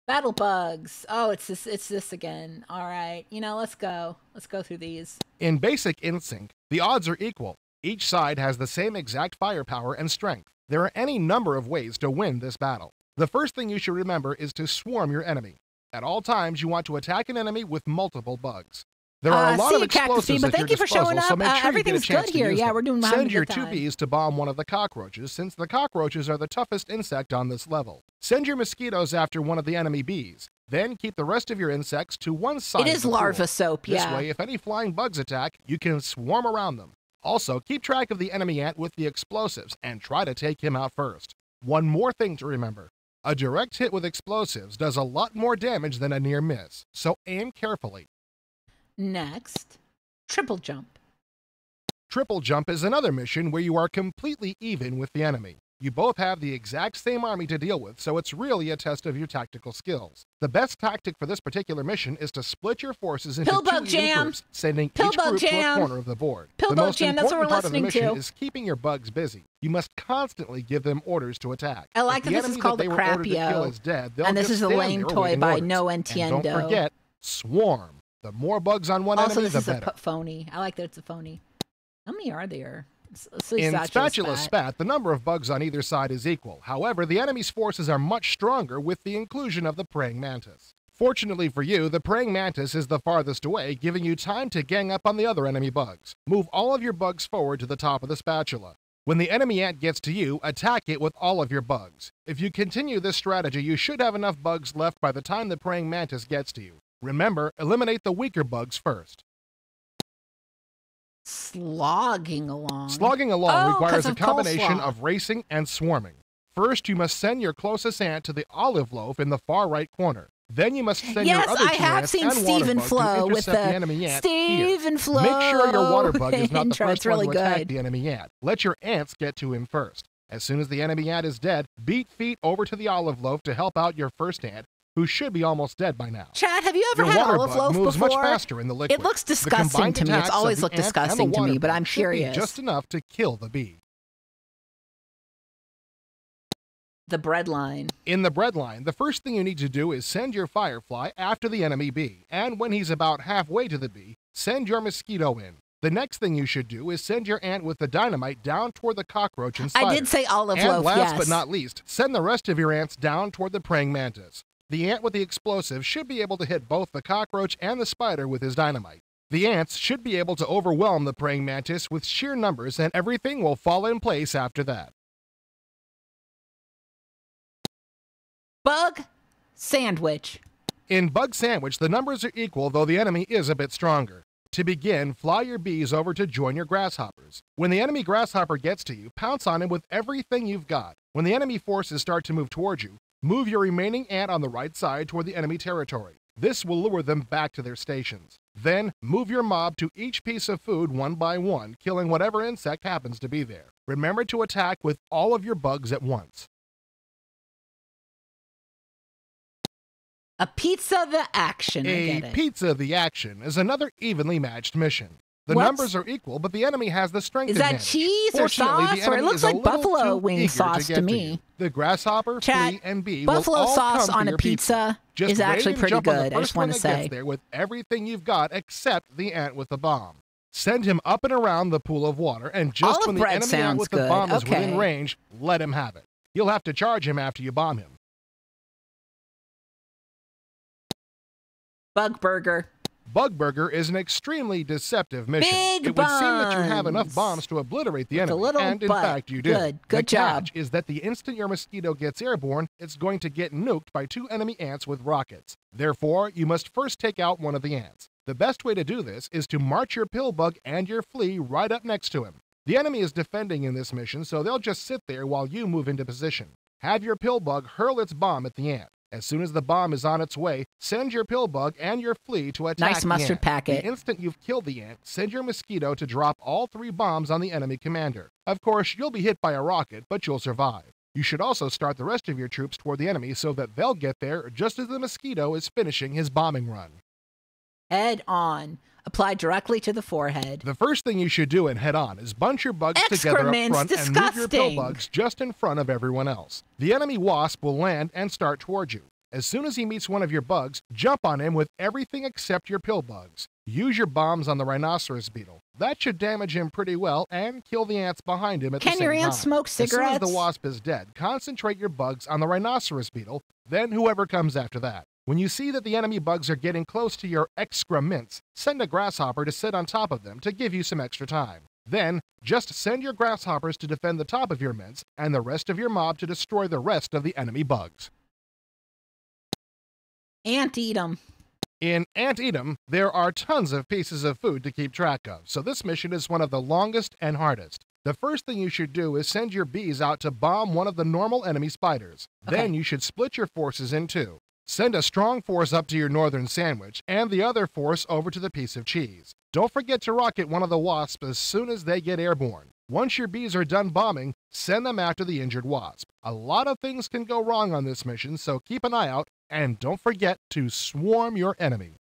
Battle bugs. Oh, it's this again. All right. You know, let's go. Let's go through these. In basic InSync, the odds are equal. Each side has the same exact firepower and strength. There are any number of ways to win this battle. The first thing you should remember is to swarm your enemy. At all times, you want to attack an enemy with multiple bugs. There are a lot see of you, Cactus Bee, explosives but at your thank you for disposal, showing so up. make sure you get a Everything's chance good to here. use Yeah, them. we're doing having a Send your good 2 time. bees to bomb one of the cockroaches, since the cockroaches are the toughest insect on this level. Send your mosquitoes after one of the enemy bees. Then keep the rest of your insects to one side It of is the larva pool. soap, This yeah. way, if any flying bugs attack, you can swarm around them. Also, keep track of the enemy ant with the explosives and try to take him out first. One more thing to remember. A direct hit with explosives does a lot more damage than a near miss, so aim carefully. Next, triple jump. Triple jump is another mission where you are completely even with the enemy. You both have the exact same army to deal with, so it's really a test of your tactical skills. The best tactic for this particular mission is to split your forces into 2 Pillbug even jam. groups, sending each Pillbug group to a jam. corner of the board. Pillbug The most jam, that's what important we're part of the listening mission to. is keeping your bugs busy. You must constantly give them orders to attack. I like If that the this is enemy called they the were ordered to kill Crapio. is dead, they'll And this just is a stand lame there toy awaiting by orders. No And Entiendo. don't forget, swarm. The more bugs on one Also, enemy, this the is better. a phony. I like that it's a phony. How many are there? Let's see In Spatula Spat, the number of bugs on either side is equal. However, the enemy's forces are much stronger with the inclusion of the praying mantis. Fortunately for you, the praying mantis is the farthest away, giving you time to gang up on the other enemy bugs. Move all of your bugs forward to the top of the spatula. When the enemy ant gets to you, attack it with all of your bugs. If you continue this strategy, you should have enough bugs left by the time the praying mantis gets to you. Remember, eliminate the weaker bugs first. Slogging along. Slogging along Oh, requires 'cause a of combination coleslaw. of racing and swarming. First, you must send your closest ant to the olive loaf in the far right corner. Then you must send Yes, your other I 2 have ants seen and water Stephen bug Flo to with intercept the enemy ant Stephen here. Flo Make sure your water bug is not the intro. first It's really one to attack good. the enemy ant. Let your ants get to him first. As soon as the enemy ant is dead, beat feet over to the olive loaf to help out your first ant, who should be almost dead by now. Chad, have you ever Your had water olive bug loaf moves before? much faster in the liquid. It looks The disgusting combined to me. It's attacks of always the looked ant and the disgusting to water me, but bug I'm should be curious. just enough to kill the bee. the bread line. In the bread line, the first thing you need to do is send your firefly after the enemy bee, and when he's about halfway to the bee, send your mosquito in. The next thing you should do is send your ant with the dynamite down toward the cockroach and spider. I did say olive and loaf, last yes. but not least, send the rest of your ants down toward the praying mantis. The ant with the explosive should be able to hit both the cockroach and the spider with his dynamite. The ants should be able to overwhelm the praying mantis with sheer numbers, and everything will fall in place after that. Bug sandwich. In Bug Sandwich, the numbers are equal, though the enemy is a bit stronger. To begin, fly your bees over to join your grasshoppers. When the enemy grasshopper gets to you, pounce on him with everything you've got. When the enemy forces start to move towards you, move your remaining ant on the right side toward the enemy territory. This will lure them back to their stations. Then, move your mob to each piece of food one by one, killing whatever insect happens to be there. Remember to attack with all of your bugs at once. A pizza the action. A pizza the action is another evenly matched mission. The What? numbers are equal, but the enemy has the strength Is that advantage. cheese or Fortunately, sauce? the Or it enemy looks is a like little buffalo too wing eager sauce get to you. me. The grasshopper, Chat, flea, and bee buffalo will all sauce come on to a your pizza Just is wait actually and pretty jump on the good, I first just wanna one that say. gets there with everything you've got except the ant with the bomb. Send him up and around the pool of water, and just Olive when the bread enemy ant sounds with the good. bomb is Okay. within range, let him have it. You'll have to charge him after you bomb him. Bug burger. Bug Burger is an extremely deceptive mission. Big it would seem that you have enough buns. bombs to obliterate the With a enemy, little and in butt. fact you do. Good The job. catch is that the instant your mosquito gets airborne, it's going to get nuked by 2 enemy ants with rockets. Therefore, you must first take out one of the ants. The best way to do this is to march your pill bug and your flea right up next to him. The enemy is defending in this mission, so they'll just sit there while you move into position. Have your pill bug hurl its bomb at the ant. As soon as the bomb is on its way, send your pill bug and your flea to attack Nice the mustard ant. packet. The instant you've killed the ant, send your mosquito to drop all 3 bombs on the enemy commander. Of course, you'll be hit by a rocket, but you'll survive. You should also start the rest of your troops toward the enemy so that they'll get there just as the mosquito is finishing his bombing run. Head on. Apply directly to the forehead. The first thing you should do in head on is bunch your bugs together up Excrement's front and move your pill disgusting. bugs just in front of everyone else. The enemy wasp will land and start towards you. As soon as he meets one of your bugs, jump on him with everything except your pill bugs. Use your bombs on the rhinoceros beetle. That should damage him pretty well and kill the ants behind him at the Can same your time. ants smoke As soon cigarettes? as the wasp is dead, concentrate your bugs on the rhinoceros beetle, then whoever comes after that. When you see that the enemy bugs are getting close to your excrements, send a grasshopper to sit on top of them to give you some extra time. Then, just send your grasshoppers to defend the top of your mints and the rest of your mob to destroy the rest of the enemy bugs. Anteatum. In Anteatum, there are tons of pieces of food to keep track of, so this mission is one of the longest and hardest. The first thing you should do is send your bees out to bomb one of the normal enemy spiders. Then you should split your forces in 2. Send a strong force up to your northern sandwich, and the other force over to the piece of cheese. Don't forget to rocket one of the wasps as soon as they get airborne. Once your bees are done bombing, send them after the injured wasp. A lot of things can go wrong on this mission, so keep an eye out, and don't forget to swarm your enemy.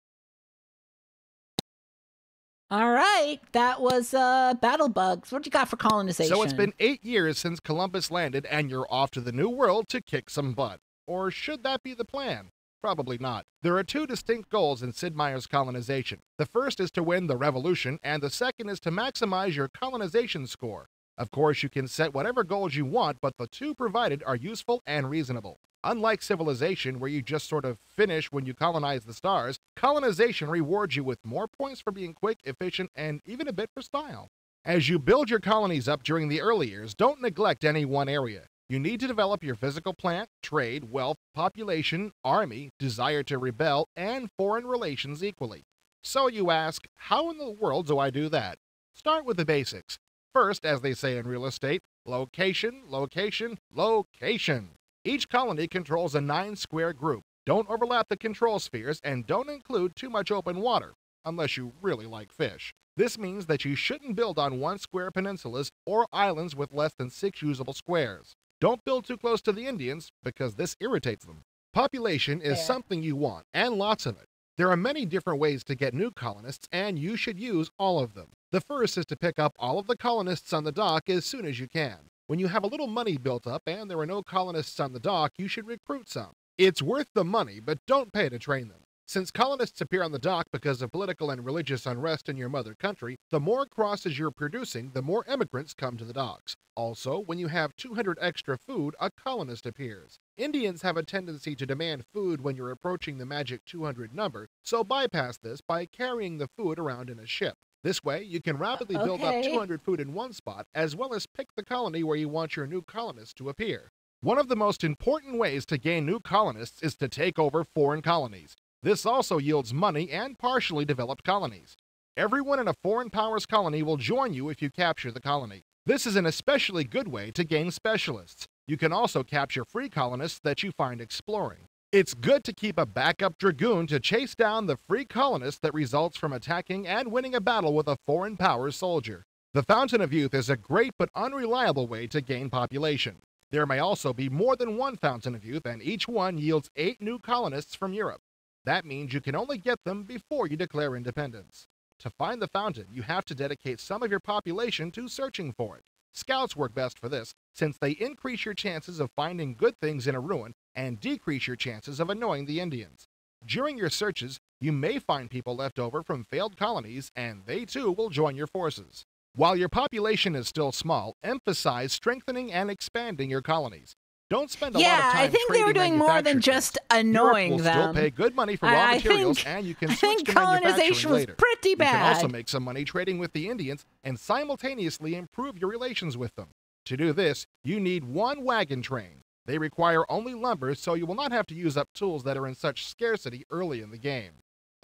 All right, that was Battle Bugs. What you got for colonization? So it's been 8 years since Columbus landed, and you're off to the New World to kick some butt. Or should that be the plan? Probably not. There are 2 distinct goals in Sid Meier's colonization. The first is to win the revolution, and the second is to maximize your colonization score. Of course, you can set whatever goals you want, but the 2 provided are useful and reasonable. Unlike civilization, where you just sort of finish when you colonize the stars, colonization rewards you with more points for being quick, efficient, and even a bit for style. As you build your colonies up during the early years, don't neglect any one area. You need to develop your physical plant, trade, wealth, population, army, desire to rebel, and foreign relations equally. So you ask, how in the world do I do that? Start with the basics. First, as they say in real estate, location, location, location. Each colony controls a 9-square group. Don't overlap the control spheres and don't include too much open water, unless you really like fish. This means that you shouldn't build on 1-square peninsulas or islands with less than 6 usable squares. Don't build too close to the Indians, because this irritates them. Population is something you want, and lots of it. There are many different ways to get new colonists, and you should use all of them. The first is to pick up all of the colonists on the dock as soon as you can. When you have a little money built up and there are no colonists on the dock, you should recruit some. It's worth the money, but don't pay to train them. Since colonists appear on the dock because of political and religious unrest in your mother country, the more crosses you're producing, the more immigrants come to the docks. Also, when you have 200 extra food, a colonist appears. Indians have a tendency to demand food when you're approaching the magic 200 number, so bypass this by carrying the food around in a ship. This way, you can rapidly build up 200 food in one spot, as well as pick the colony where you want your new colonists to appear. One of the most important ways to gain new colonists is to take over foreign colonies. This also yields money and partially developed colonies. Everyone in a foreign powers colony will join you if you capture the colony. This is an especially good way to gain specialists. You can also capture free colonists that you find exploring. It's good to keep a backup dragoon to chase down the free colonist that results from attacking and winning a battle with a foreign powers soldier. The Fountain of Youth is a great but unreliable way to gain population. There may also be more than one Fountain of Youth, and each one yields 8 new colonists from Europe. That means you can only get them before you declare independence. To find the fountain, you have to dedicate some of your population to searching for it. Scouts work best for this, since they increase your chances of finding good things in a ruin and decrease your chances of annoying the Indians. During your searches, you may find people left over from failed colonies, and they too will join your forces. While your population is still small, emphasize strengthening and expanding your colonies. Don't spend a lot of time I think they were doing more than just annoying Europe will them. still pay good money for raw materials, and you can switch to manufacturing later. Pretty bad. You can also make some money trading with the Indians and simultaneously improve your relations with them. To do this, you need 1 wagon train. They require only lumber, so you will not have to use up tools that are in such scarcity early in the game.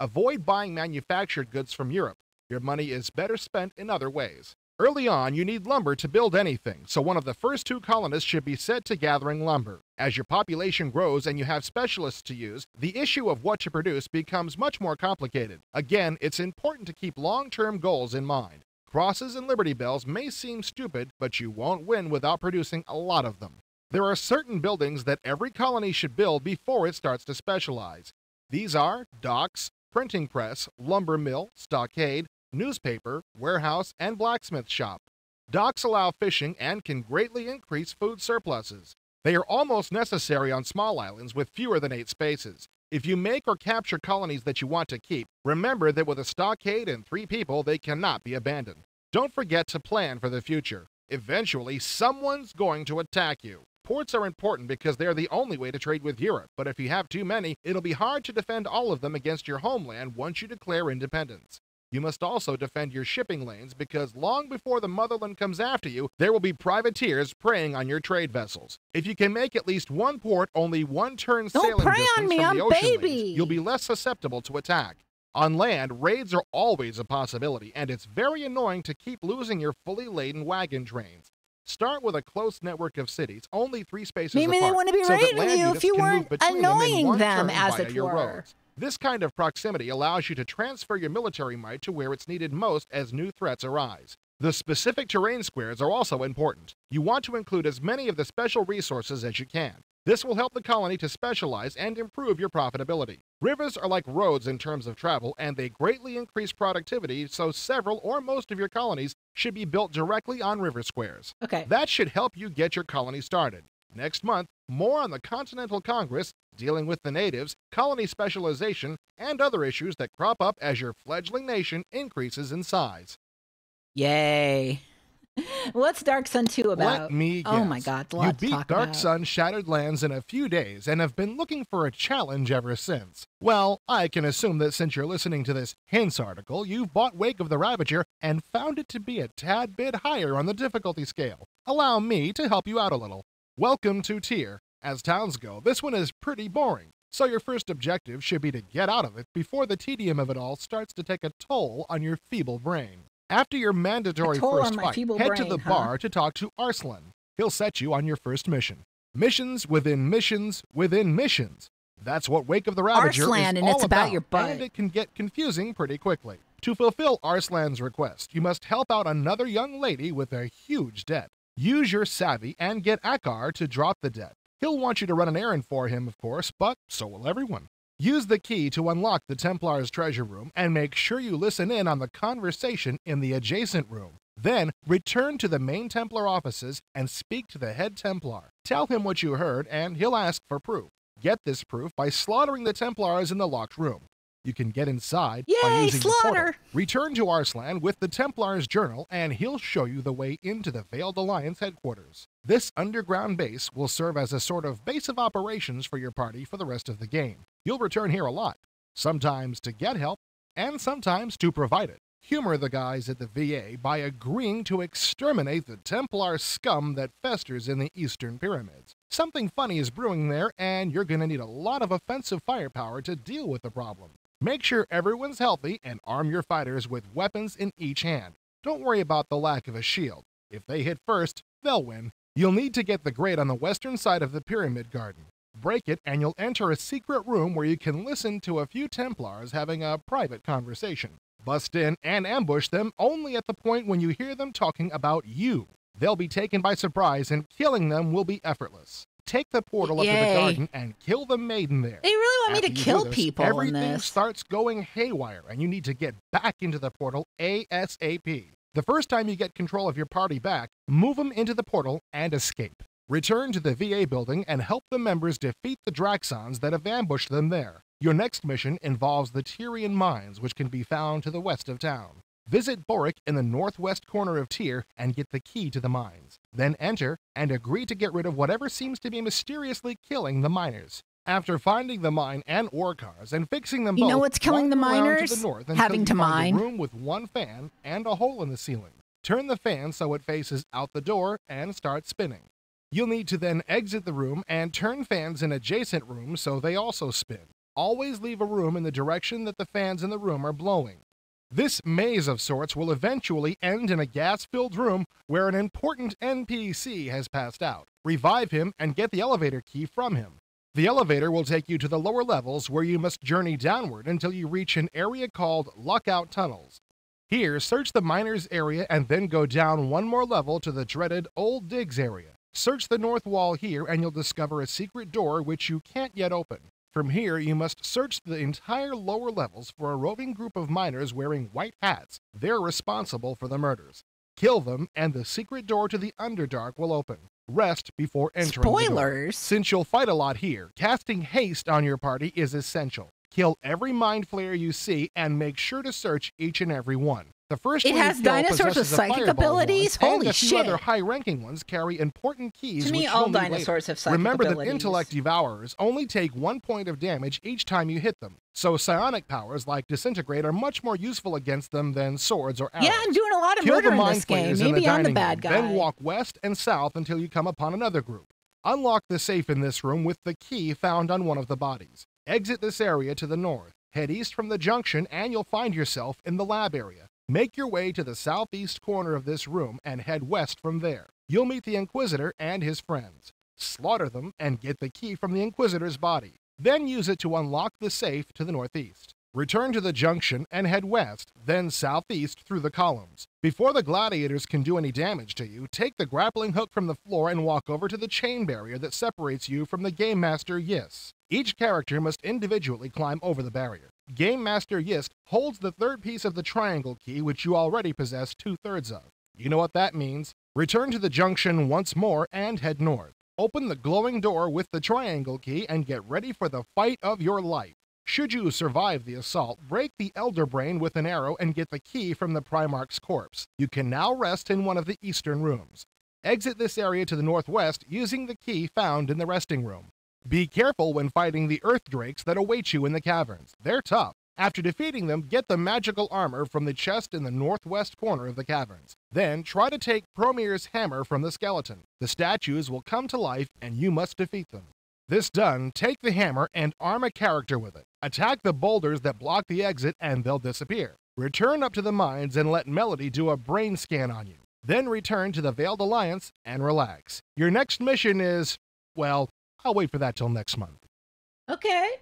Avoid buying manufactured goods from Europe. Your money is better spent in other ways. Early on, you need lumber to build anything, so one of the first 2 colonists should be set to gathering lumber. As your population grows and you have specialists to use, the issue of what to produce becomes much more complicated. Again, it's important to keep long-term goals in mind. Crosses and Liberty Bells may seem stupid, but you won't win without producing a lot of them. There are certain buildings that every colony should build before it starts to specialize. These are docks, printing press, lumber mill, stockade, newspaper, warehouse, and blacksmith shop. Docks allow fishing and can greatly increase food surpluses. They are almost necessary on small islands with fewer than 8 spaces. If you make or capture colonies that you want to keep, remember that with a stockade and 3 people, they cannot be abandoned. Don't forget to plan for the future. Eventually, someone's going to attack you. Ports are important because they're the only way to trade with Europe, but if you have too many, it'll be hard to defend all of them against your homeland once you declare independence. You must also defend your shipping lanes because long before the motherland comes after you, there will be privateers preying on your trade vessels. If you can make at least 1 port only 1 turn sailing distance from the ocean lanes, you'll be less susceptible to attack. On land, raids are always a possibility, and it's very annoying to keep losing your fully laden wagon trains. Start with a close network of cities, only 3 spaces apart. Maybe they want to be raiding you if you weren't annoying them, as it were. Roads. This kind of proximity allows you to transfer your military might to where it's needed most as new threats arise. The specific terrain squares are also important. You want to include as many of the special resources as you can. This will help the colony to specialize and improve your profitability. Rivers are like roads in terms of travel, and they greatly increase productivity, so several or most of your colonies should be built directly on river squares. That should help you get your colony started. Next month, more on the Continental Congress, dealing with the natives, colony specialization, and other issues that crop up as your fledgling nation increases in size. Yay. What's Dark Sun 2 about? Let me guess. Oh my God, a lot You to beat talk Dark about. Sun Shattered Lands in a few days and have been looking for a challenge ever since. Well, I can assume that since you're listening to this Hints article, you've bought Wake of the Ravager and found it to be a tad bit higher on the difficulty scale. Allow me to help you out a little. Welcome to Tier. As towns go, this one is pretty boring, so your first objective should be to get out of it before the tedium of it all starts to take a toll on your feeble brain. After your mandatory first fight, head to the bar to talk to Arslan. He'll set you on your first mission. Missions within missions within missions. That's what Wake of the Ravager Arslan, is and all it's about your butt. and it can get confusing pretty quickly. To fulfill Arslan's request, you must help out another young lady with a huge debt. Use your savvy and get Akar to drop the debt. He'll want you to run an errand for him, of course, but so will everyone. Use the key to unlock the Templar's treasure room and make sure you listen in on the conversation in the adjacent room. Then, return to the main Templar offices and speak to the head Templar. Tell him what you heard, and he'll ask for proof. Get this proof by slaughtering the Templars in the locked room. You can get inside by Yay, using the portal. slaughter! Return to Arslan with the Templar's journal, and he'll show you the way into the Veiled Alliance headquarters. This underground base will serve as a sort of base of operations for your party for the rest of the game. You'll return here a lot, sometimes to get help, and sometimes to provide it. Humor the guys at the VA by agreeing to exterminate the Templar scum that festers in the Eastern Pyramids. Something funny is brewing there, and you're going to need a lot of offensive firepower to deal with the problem. Make sure everyone's healthy and arm your fighters with weapons in each hand. Don't worry about the lack of a shield. If they hit first, they'll win. You'll need to get the grate on the western side of the Pyramid Garden. Break it, and you'll enter a secret room where you can listen to a few Templars having a private conversation. Bust in and ambush them only at the point when you hear them talking about you. They'll be taken by surprise, and killing them will be effortless. Take the portal up to the garden and kill the maiden there. They really want me to kill this, people in everything this. starts going haywire, and you need to get back into the portal ASAP. The first time you get control of your party back, move them into the portal and escape. Return to the VA building and help the members defeat the Draxons that have ambushed them there. Your next mission involves the Tyrian mines, which can be found to the west of town. Visit Boric in the northwest corner of Tyr and get the key to the mines. Then enter and agree to get rid of whatever seems to be mysteriously killing the miners. After finding the mine and ore cars and fixing them both, You know what's killing the wander around miners? to the north until Having you to find mine. a room with one fan and a hole in the ceiling. Turn the fan so it faces out the door and start spinning. You'll need to then exit the room and turn fans in adjacent rooms so they also spin. Always leave a room in the direction that the fans in the room are blowing. This maze of sorts will eventually end in a gas-filled room where an important NPC has passed out. Revive him and get the elevator key from him. The elevator will take you to the lower levels where you must journey downward until you reach an area called Lockout Tunnels. Here, search the miners area and then go down one more level to the dreaded Old Digs area. Search the north wall here and you'll discover a secret door which you can't yet open. From here, you must search the entire lower levels for a roving group of miners wearing white hats. They're responsible for the murders. Kill them, and the secret door to the Underdark will open. Rest before entering the door. Spoilers! Since you'll fight a lot here, casting haste on your party is essential. Kill every mind flayer you see, and make sure to search each and every one. The first It one has you kill dinosaurs with possesses a psychic fireball abilities? wand, Holy and a few shit. other high-ranking ones carry important keys To me, which all you'll need dinosaurs later. have psychic Remember abilities. that intellect devourers only take 1 point of damage each time you hit them, so psionic powers like disintegrate are much more useful against them than swords or arrows. Yeah, I'm doing a lot of Kill murder the in mind this game. flayers in Maybe I'm the dining bad room, guy. Then walk west and south until you come upon another group. Unlock the safe in this room with the key found on one of the bodies. Exit this area to the north. Head east from the junction and you'll find yourself in the lab area. Make your way to the southeast corner of this room and head west from there. You'll meet the Inquisitor and his friends. Slaughter them and get the key from the Inquisitor's body. Then use it to unlock the safe to the northeast. Return to the junction and head west, then southeast through the columns. Before the gladiators can do any damage to you, take the grappling hook from the floor and walk over to the chain barrier that separates you from the Game Master Yis. Each character must individually climb over the barrier. Game Master Yist holds the third piece of the triangle key, which you already possess 2/3 of. You know what that means. Return to the junction once more and head north. Open the glowing door with the triangle key and get ready for the fight of your life. Should you survive the assault, break the Elder Brain with an arrow and get the key from the Primarch's corpse. You can now rest in one of the eastern rooms. Exit this area to the northwest using the key found in the resting room. Be careful when fighting the Earth Drakes that await you in the caverns. They're tough. After defeating them, get the magical armor from the chest in the northwest corner of the caverns. Then try to take Promir's hammer from the skeleton. The statues will come to life and you must defeat them. This done, take the hammer and arm a character with it. Attack the boulders that block the exit and they'll disappear. Return up to the mines and let Melody do a brain scan on you. Then return to the Veiled Alliance and relax. Your next mission is, well, I'll wait for that till next month. Okay.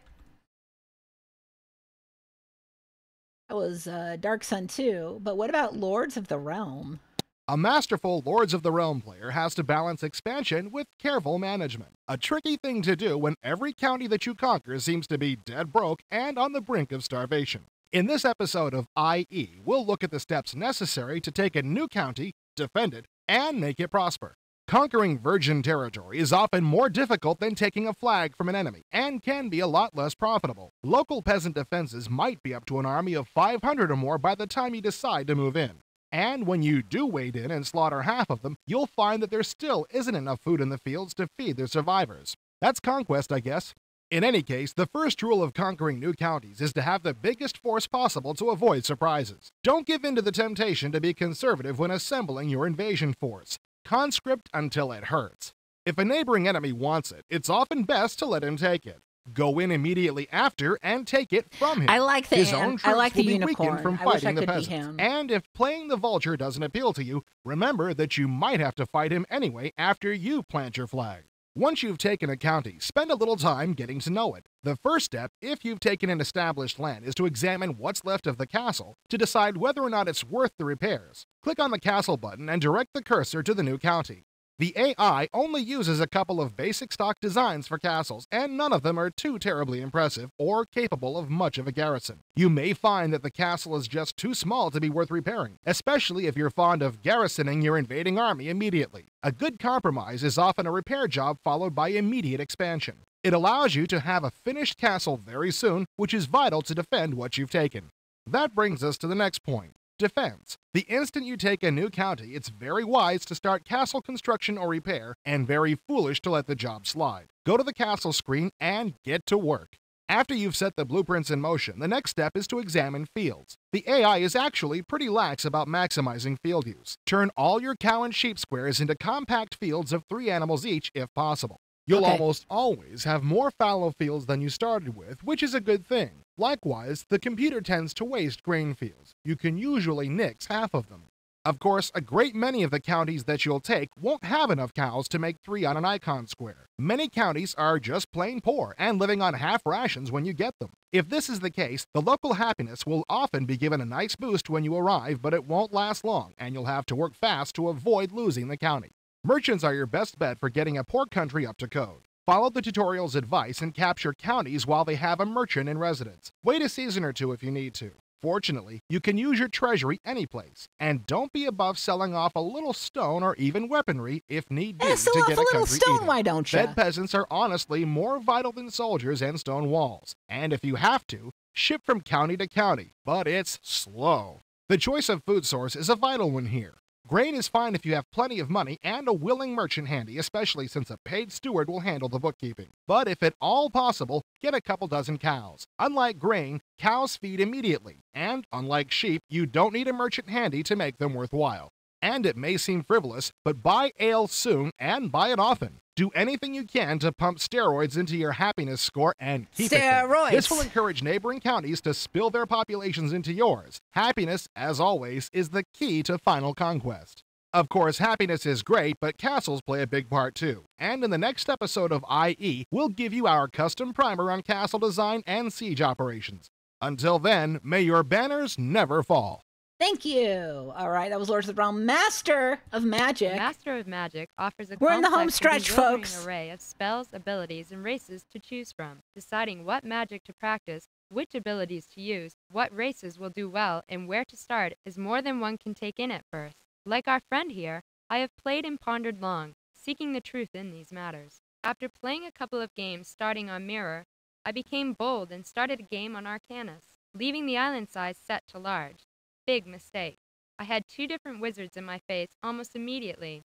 That was Dark Sun 2, but what about Lords of the Realm? A masterful Lords of the Realm player has to balance expansion with careful management. A tricky thing to do when every county that you conquer seems to be dead broke and on the brink of starvation. In this episode of IE, we'll look at the steps necessary to take a new county, defend it, and make it prosper. Conquering virgin territory is often more difficult than taking a flag from an enemy, and can be a lot less profitable. Local peasant defenses might be up to an army of 500 or more by the time you decide to move in. And when you do wade in and slaughter half of them, you'll find that there still isn't enough food in the fields to feed their survivors. That's conquest, I guess. In any case, the first rule of conquering new counties is to have the biggest force possible to avoid surprises. Don't give in to the temptation to be conservative when assembling your invasion force. Conscript until it hurts. If a neighboring enemy wants it, it's often best to let him take it. Go in immediately after and take it from him. I like the His own troops will be weakened from I wish I fighting the could be peasants. him. And if playing the vulture doesn't appeal to you, remember that you might have to fight him anyway after you plant your flag. Once you've taken a county, spend a little time getting to know it. The first step, if you've taken an established land, is to examine what's left of the castle to decide whether or not it's worth the repairs. Click on the castle button and direct the cursor to the new county. The AI only uses a couple of basic stock designs for castles, and none of them are too terribly impressive or capable of much of a garrison. You may find that the castle is just too small to be worth repairing, especially if you're fond of garrisoning your invading army immediately. A good compromise is often a repair job followed by immediate expansion. It allows you to have a finished castle very soon, which is vital to defend what you've taken. That brings us to the next point. Defense. The instant you take a new county, it's very wise to start castle construction or repair, and very foolish to let the job slide. Go to the castle screen and get to work. After you've set the blueprints in motion, the next step is to examine fields. The AI is actually pretty lax about maximizing field use. Turn all your cow and sheep squares into compact fields of 3 animals each if possible. You'll almost always have more fallow fields than you started with, which is a good thing. Likewise, the computer tends to waste grain fields. You can usually nix half of them. Of course, a great many of the counties that you'll take won't have enough cows to make 3 on an icon square. Many counties are just plain poor and living on half rations when you get them. If this is the case, the local happiness will often be given a nice boost when you arrive, but it won't last long, and you'll have to work fast to avoid losing the county. Merchants are your best bet for getting a poor country up to code. Follow the tutorial's advice and capture counties while they have a merchant in residence. Wait a season or 2 if you need to. Fortunately, you can use your treasury anyplace, and don't be above selling off a little stone or even weaponry if need be sell to off get a a little country stone, eating. why don't ya? Fed peasants are honestly more vital than soldiers and stone walls, and if you have to, ship from county to county, but it's slow. The choice of food source is a vital one here. Grain is fine if you have plenty of money and a willing merchant handy, especially since a paid steward will handle the bookkeeping. But if at all possible, get a couple dozen cows. Unlike grain, cows feed immediately, and unlike sheep, you don't need a merchant handy to make them worthwhile. And it may seem frivolous, but buy ale soon and buy it often. Do anything you can to pump steroids into your happiness score and keep it there. This will encourage neighboring counties to spill their populations into yours. Happiness, as always, is the key to final conquest. Of course, happiness is great, but castles play a big part too. And in the next episode of IE, we'll give you our custom primer on castle design and siege operations. Until then, may your banners never fall. Thank you. All right, that was Lords of the Realm, Master of Magic. Master of Magic offers a We're in the home complex stretch, and bewildering folks. array of spells, abilities, and races to choose from. Deciding what magic to practice, which abilities to use, what races will do well, and where to start is more than one can take in at first. Like our friend here, I have played and pondered long, seeking the truth in these matters. After playing a couple of games starting on Mirror, I became bold and started a game on Arcanus, leaving the island size set to large. Big mistake. I had 2 different wizards in my face almost immediately.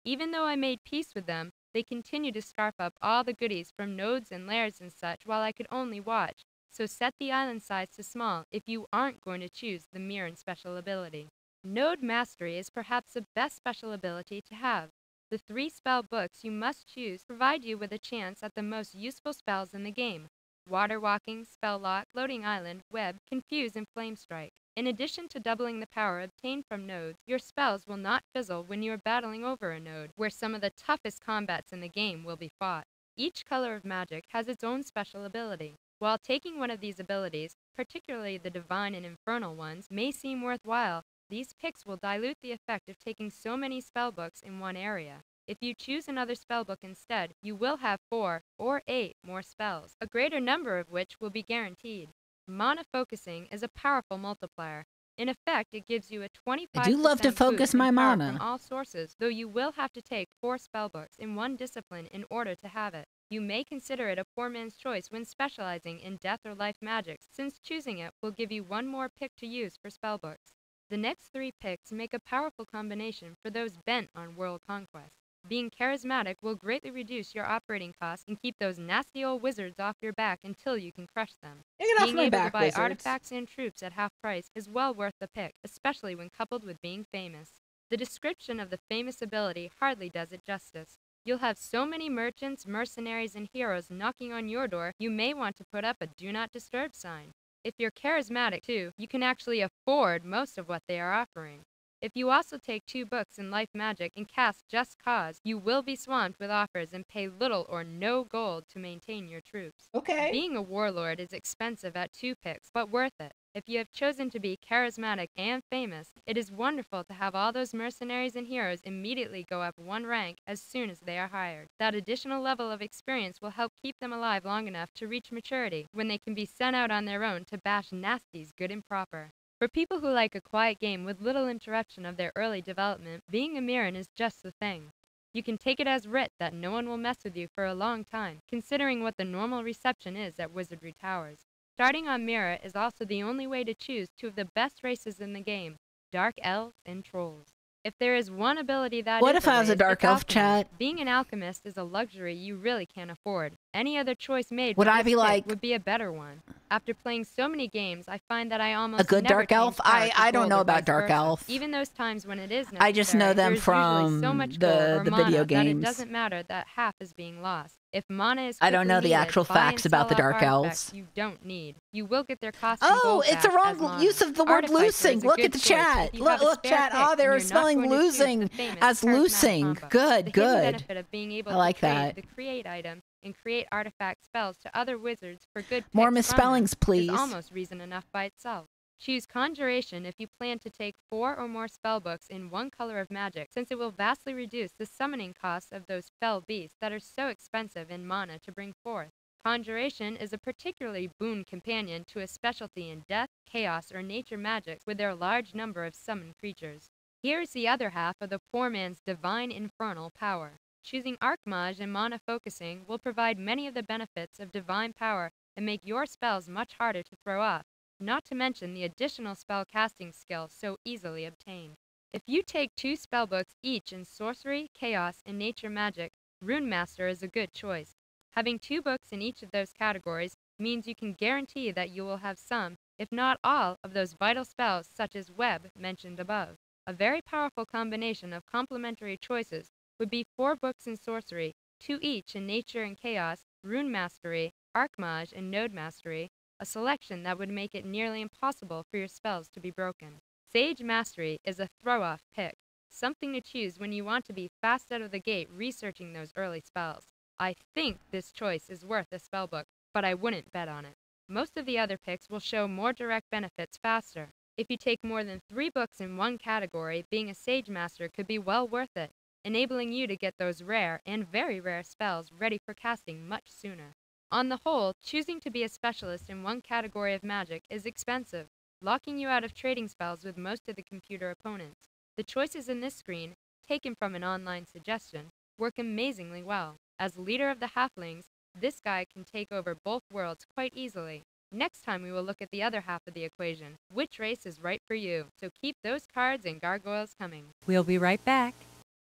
Even though I made peace with them, they continued to scarf up all the goodies from nodes and lairs and such while I could only watch. So set the island size to small if you aren't going to choose the Mirren special ability. Node Mastery is perhaps the best special ability to have. The 3 spell books you must choose provide you with a chance at the most useful spells in the game. Water Walking, Spell Lock, Floating Island, Web, Confuse, and Flame Strike. In addition to doubling the power obtained from nodes, your spells will not fizzle when you are battling over a node, where some of the toughest combats in the game will be fought. Each color of magic has its own special ability. While taking one of these abilities, particularly the Divine and Infernal ones, may seem worthwhile, these picks will dilute the effect of taking so many spellbooks in one area. If you choose another spellbook instead, you will have 4 or 8 more spells, a greater number of which will be guaranteed. Mana focusing is a powerful multiplier. In effect, it gives you a 25% I do love to focus boost in my power mana. from all sources, though you will have to take 4 spellbooks in one discipline in order to have it. You may consider it a poor man's choice when specializing in death or life magics, since choosing it will give you one more pick to use for spellbooks. The next 3 picks make a powerful combination for those bent on world conquest. Being charismatic will greatly reduce your operating costs and keep those nasty old wizards off your back until you can crush them. Get off Being my able back, to buy wizards. artifacts and troops at half price is well worth the pick, especially when coupled with being famous. The description of the famous ability hardly does it justice. You'll have so many merchants, mercenaries, and heroes knocking on your door, you may want to put up a Do Not Disturb sign. If you're charismatic too, you can actually afford most of what they are offering. If you also take 2 books in life magic and cast Just Cause, you will be swamped with offers and pay little or no gold to maintain your troops. Okay. Being a warlord is expensive at 2 picks, but worth it. If you have chosen to be charismatic and famous, it is wonderful to have all those mercenaries and heroes immediately go up 1 rank as soon as they are hired. That additional level of experience will help keep them alive long enough to reach maturity, when they can be sent out on their own to bash nasties good and proper. For people who like a quiet game with little interruption of their early development, being a Mirren is just the thing. You can take it as writ that no one will mess with you for a long time, considering what the normal reception is at Wizardry Towers. Starting on Mira is also the only way to choose 2 of the best races in the game, Dark Elves and Trolls. If there is one ability that What is if I was a race, Dark it's Elf, alchemy. chat? Being an alchemist is a luxury you really can't afford. Any other choice made Would for I this be pick like would be a better one. After playing so many games, I find that I almost A good never Dark Elf? change power to I don't gold know or about vice Dark versa. Elf. Even those times when it is necessary, I just know them there's from usually so much gold or the mana video that it games. doesn't matter that half is being lost. If mana is I don't know quickly the needed, actual buy facts and about the sell out Dark artifacts Elves. you don't need. You will get their cost in Oh, gold it's a back as wrong mana. use of the word Artificer losing. is a Look good at the choice chat. if you have a Look, spare chat. pick Oh, and they were you're not spelling going to choose the losing famous as charismatic losing. combo. Good, The hidden good. benefit of being able I like to trade that. the create item and create artifact spells to other wizards for good More picks from them misspellings, please. is almost reason enough by itself. Choose Conjuration if you plan to take 4 or more spellbooks in one color of magic, since it will vastly reduce the summoning costs of those fell beasts that are so expensive in mana to bring forth. Conjuration is a particularly boon companion to a specialty in death, chaos, or nature magics with their large number of summoned creatures. Here's the other half of the poor man's divine infernal power. Choosing Archmage and mana focusing will provide many of the benefits of divine power and make your spells much harder to throw off, not to mention the additional spell casting skill so easily obtained. If you take 2 spellbooks each in sorcery, chaos, and nature magic, Rune Master is a good choice. Having 2 books in each of those categories means you can guarantee that you will have some, if not all, of those vital spells such as Web mentioned above. A very powerful combination of complementary choices would be 4 books in sorcery, 2 each in nature and chaos, Rune Mastery, Archmage, and Node Mastery, a selection that would make it nearly impossible for your spells to be broken. Sage Mastery is a throw-off pick, something to choose when you want to be fast out of the gate researching those early spells. I think this choice is worth a spellbook, but I wouldn't bet on it. Most of the other picks will show more direct benefits faster. If you take more than 3 books in one category, being a Sage Master could be well worth it, enabling you to get those rare and very rare spells ready for casting much sooner. On the whole, choosing to be a specialist in one category of magic is expensive, locking you out of trading spells with most of the computer opponents. The choices in this screen, taken from an online suggestion, work amazingly well. As leader of the Halflings, this guy can take over both worlds quite easily. Next time we will look at the other half of the equation, which race is right for you, so keep those cards and gargoyles coming. We'll be right back.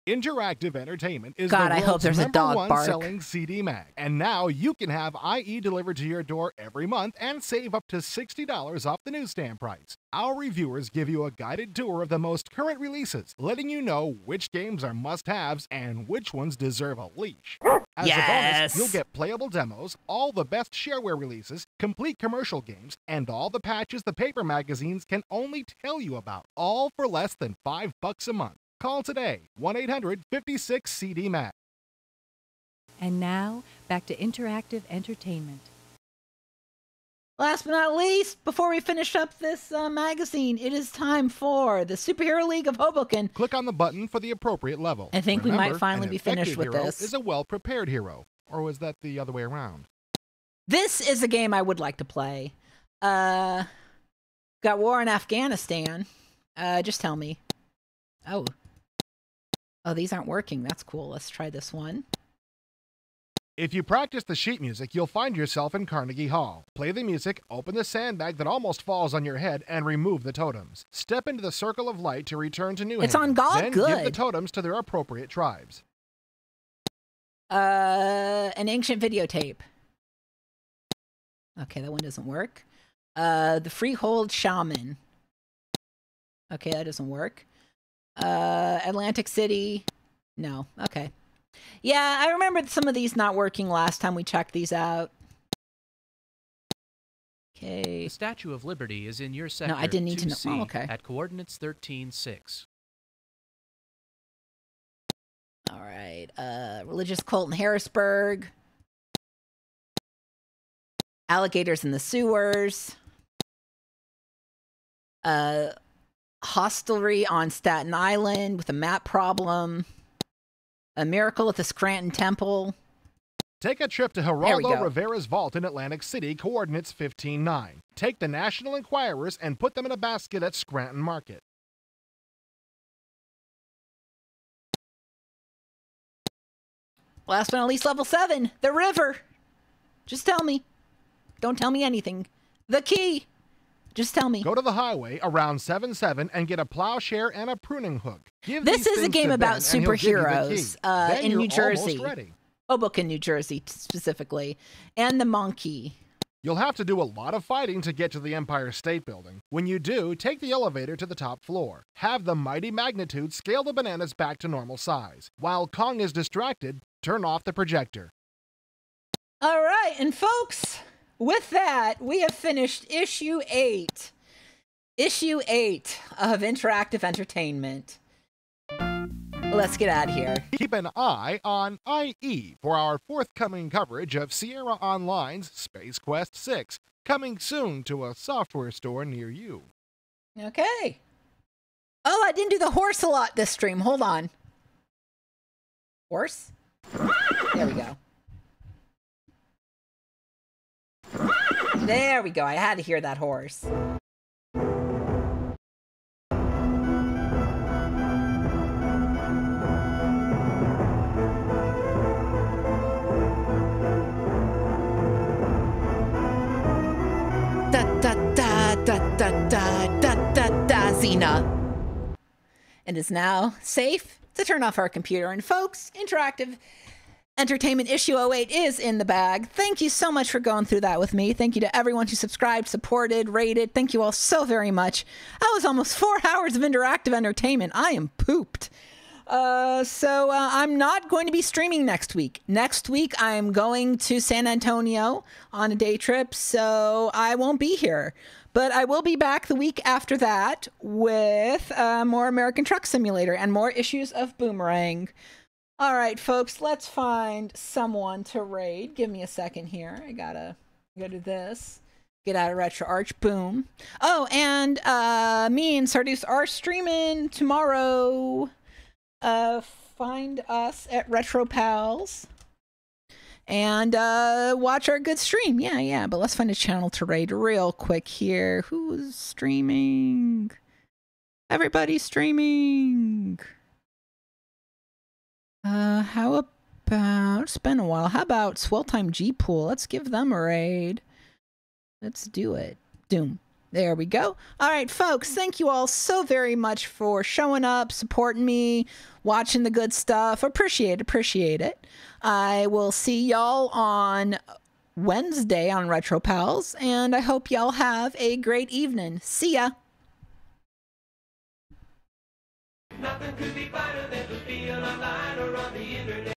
Interactive Entertainment is God, the I hope world's there's a number dog one bark. selling CD mag. And now you can have IE delivered to your door every month and save up to $60 off the newsstand price. Our reviewers give you a guided tour of the most current releases, letting you know which games are must-haves and which ones deserve a leash. As a bonus, you'll get playable demos, all the best shareware releases, complete commercial games, and all the patches the paper magazines can only tell you about, all for less than $5 a month. Call today, 1-800-56-CD-MAG. And now, back to interactive entertainment. Last but not least, before we finish up this magazine, it is time for the Superhero League of Hoboken. Click on the button for the appropriate level. I think we might Remember, finally an be finished effective with hero this. is a well-prepared hero. Or was that the other way around? This is a game I would like to play. Got war in Afghanistan. Just tell me. Oh. Oh, these aren't working. That's cool. Let's try this one. If you practice the sheet music, you'll find yourself in Carnegie Hall. Play the music, open the sandbag that almost falls on your head, and remove the totems. Step into the circle of light to return to New Haven. It's on God. Then Good. give the totems to their appropriate tribes. An ancient videotape. Okay, that one doesn't work. The Freehold Shaman. Okay, that doesn't work. Atlantic City. No. Okay. Yeah, I remember some of these not working last time we checked these out. Okay. The Statue of Liberty is in your sector. No, I didn't need to know. 2C Oh, okay. At coordinates 13-6. All right. Religious cult in Harrisburg. Alligators in the sewers. Hostelry on Staten Island with a map problem. A miracle at the Scranton Temple. Take a trip to There we Geraldo go. Rivera's vault in Atlantic City, coordinates 15-9. Take the National Enquirers and put them in a basket at Scranton Market. Last but not least, level 7. The river. Just tell me. Don't tell me anything. The key. Just tell me. Go to the highway around 7-7 and get a plowshare and a pruning hook. Give This these is a things game to about Ben, and he'll give you the superheroes key. Then in you're New Jersey. almost ready. Hoboken, New Jersey, specifically. And the monkey. You'll have to do a lot of fighting to get to the Empire State Building. When you do, take the elevator to the top floor. Have the mighty magnitude scale the bananas back to normal size. While Kong is distracted, turn off the projector. All right, and folks, with that, we have finished issue 8. Issue 8 of Interactive Entertainment. Let's get out of here. Keep an eye on IE for our forthcoming coverage of Sierra Online's Space Quest 6, coming soon to a software store near you. Okay. Oh, I didn't do the horse a lot this stream. Hold on. Horse? There we go. There we go. I had to hear that horse. Xena. It is now safe to turn off our computer. And folks, Interactive Entertainment issue 08 is in the bag. Thank you so much for going through that with me. Thank you to everyone who subscribed, supported, rated. Thank you all so very much. That was almost 4 hours of interactive entertainment. I am pooped. So I'm not going to be streaming next week. Next week, I'm going to San Antonio on a day trip, so I won't be here. But I will be back the week after that with more American Truck Simulator and more issues of Boomerang. All right, folks, let's find someone to raid. Give me a second here. I gotta go do this. Get out of Retro Arch. Boom. Oh, and me and Sardus are streaming tomorrow. Find us at Retro Pals and watch our good stream. Yeah, but let's find a channel to raid real quick here. Who's streaming? Everybody's streaming. How about, it's been a while. How about Swell Time G-Pool? Let's give them a raid. Let's do it. Doom. There we go. All right, folks, thank you all so very much for showing up, supporting me, watching the good stuff. Appreciate it. I will see y'all on Wednesday on Retro Pals, and I hope y'all have a great evening. See ya. Nothing could be better than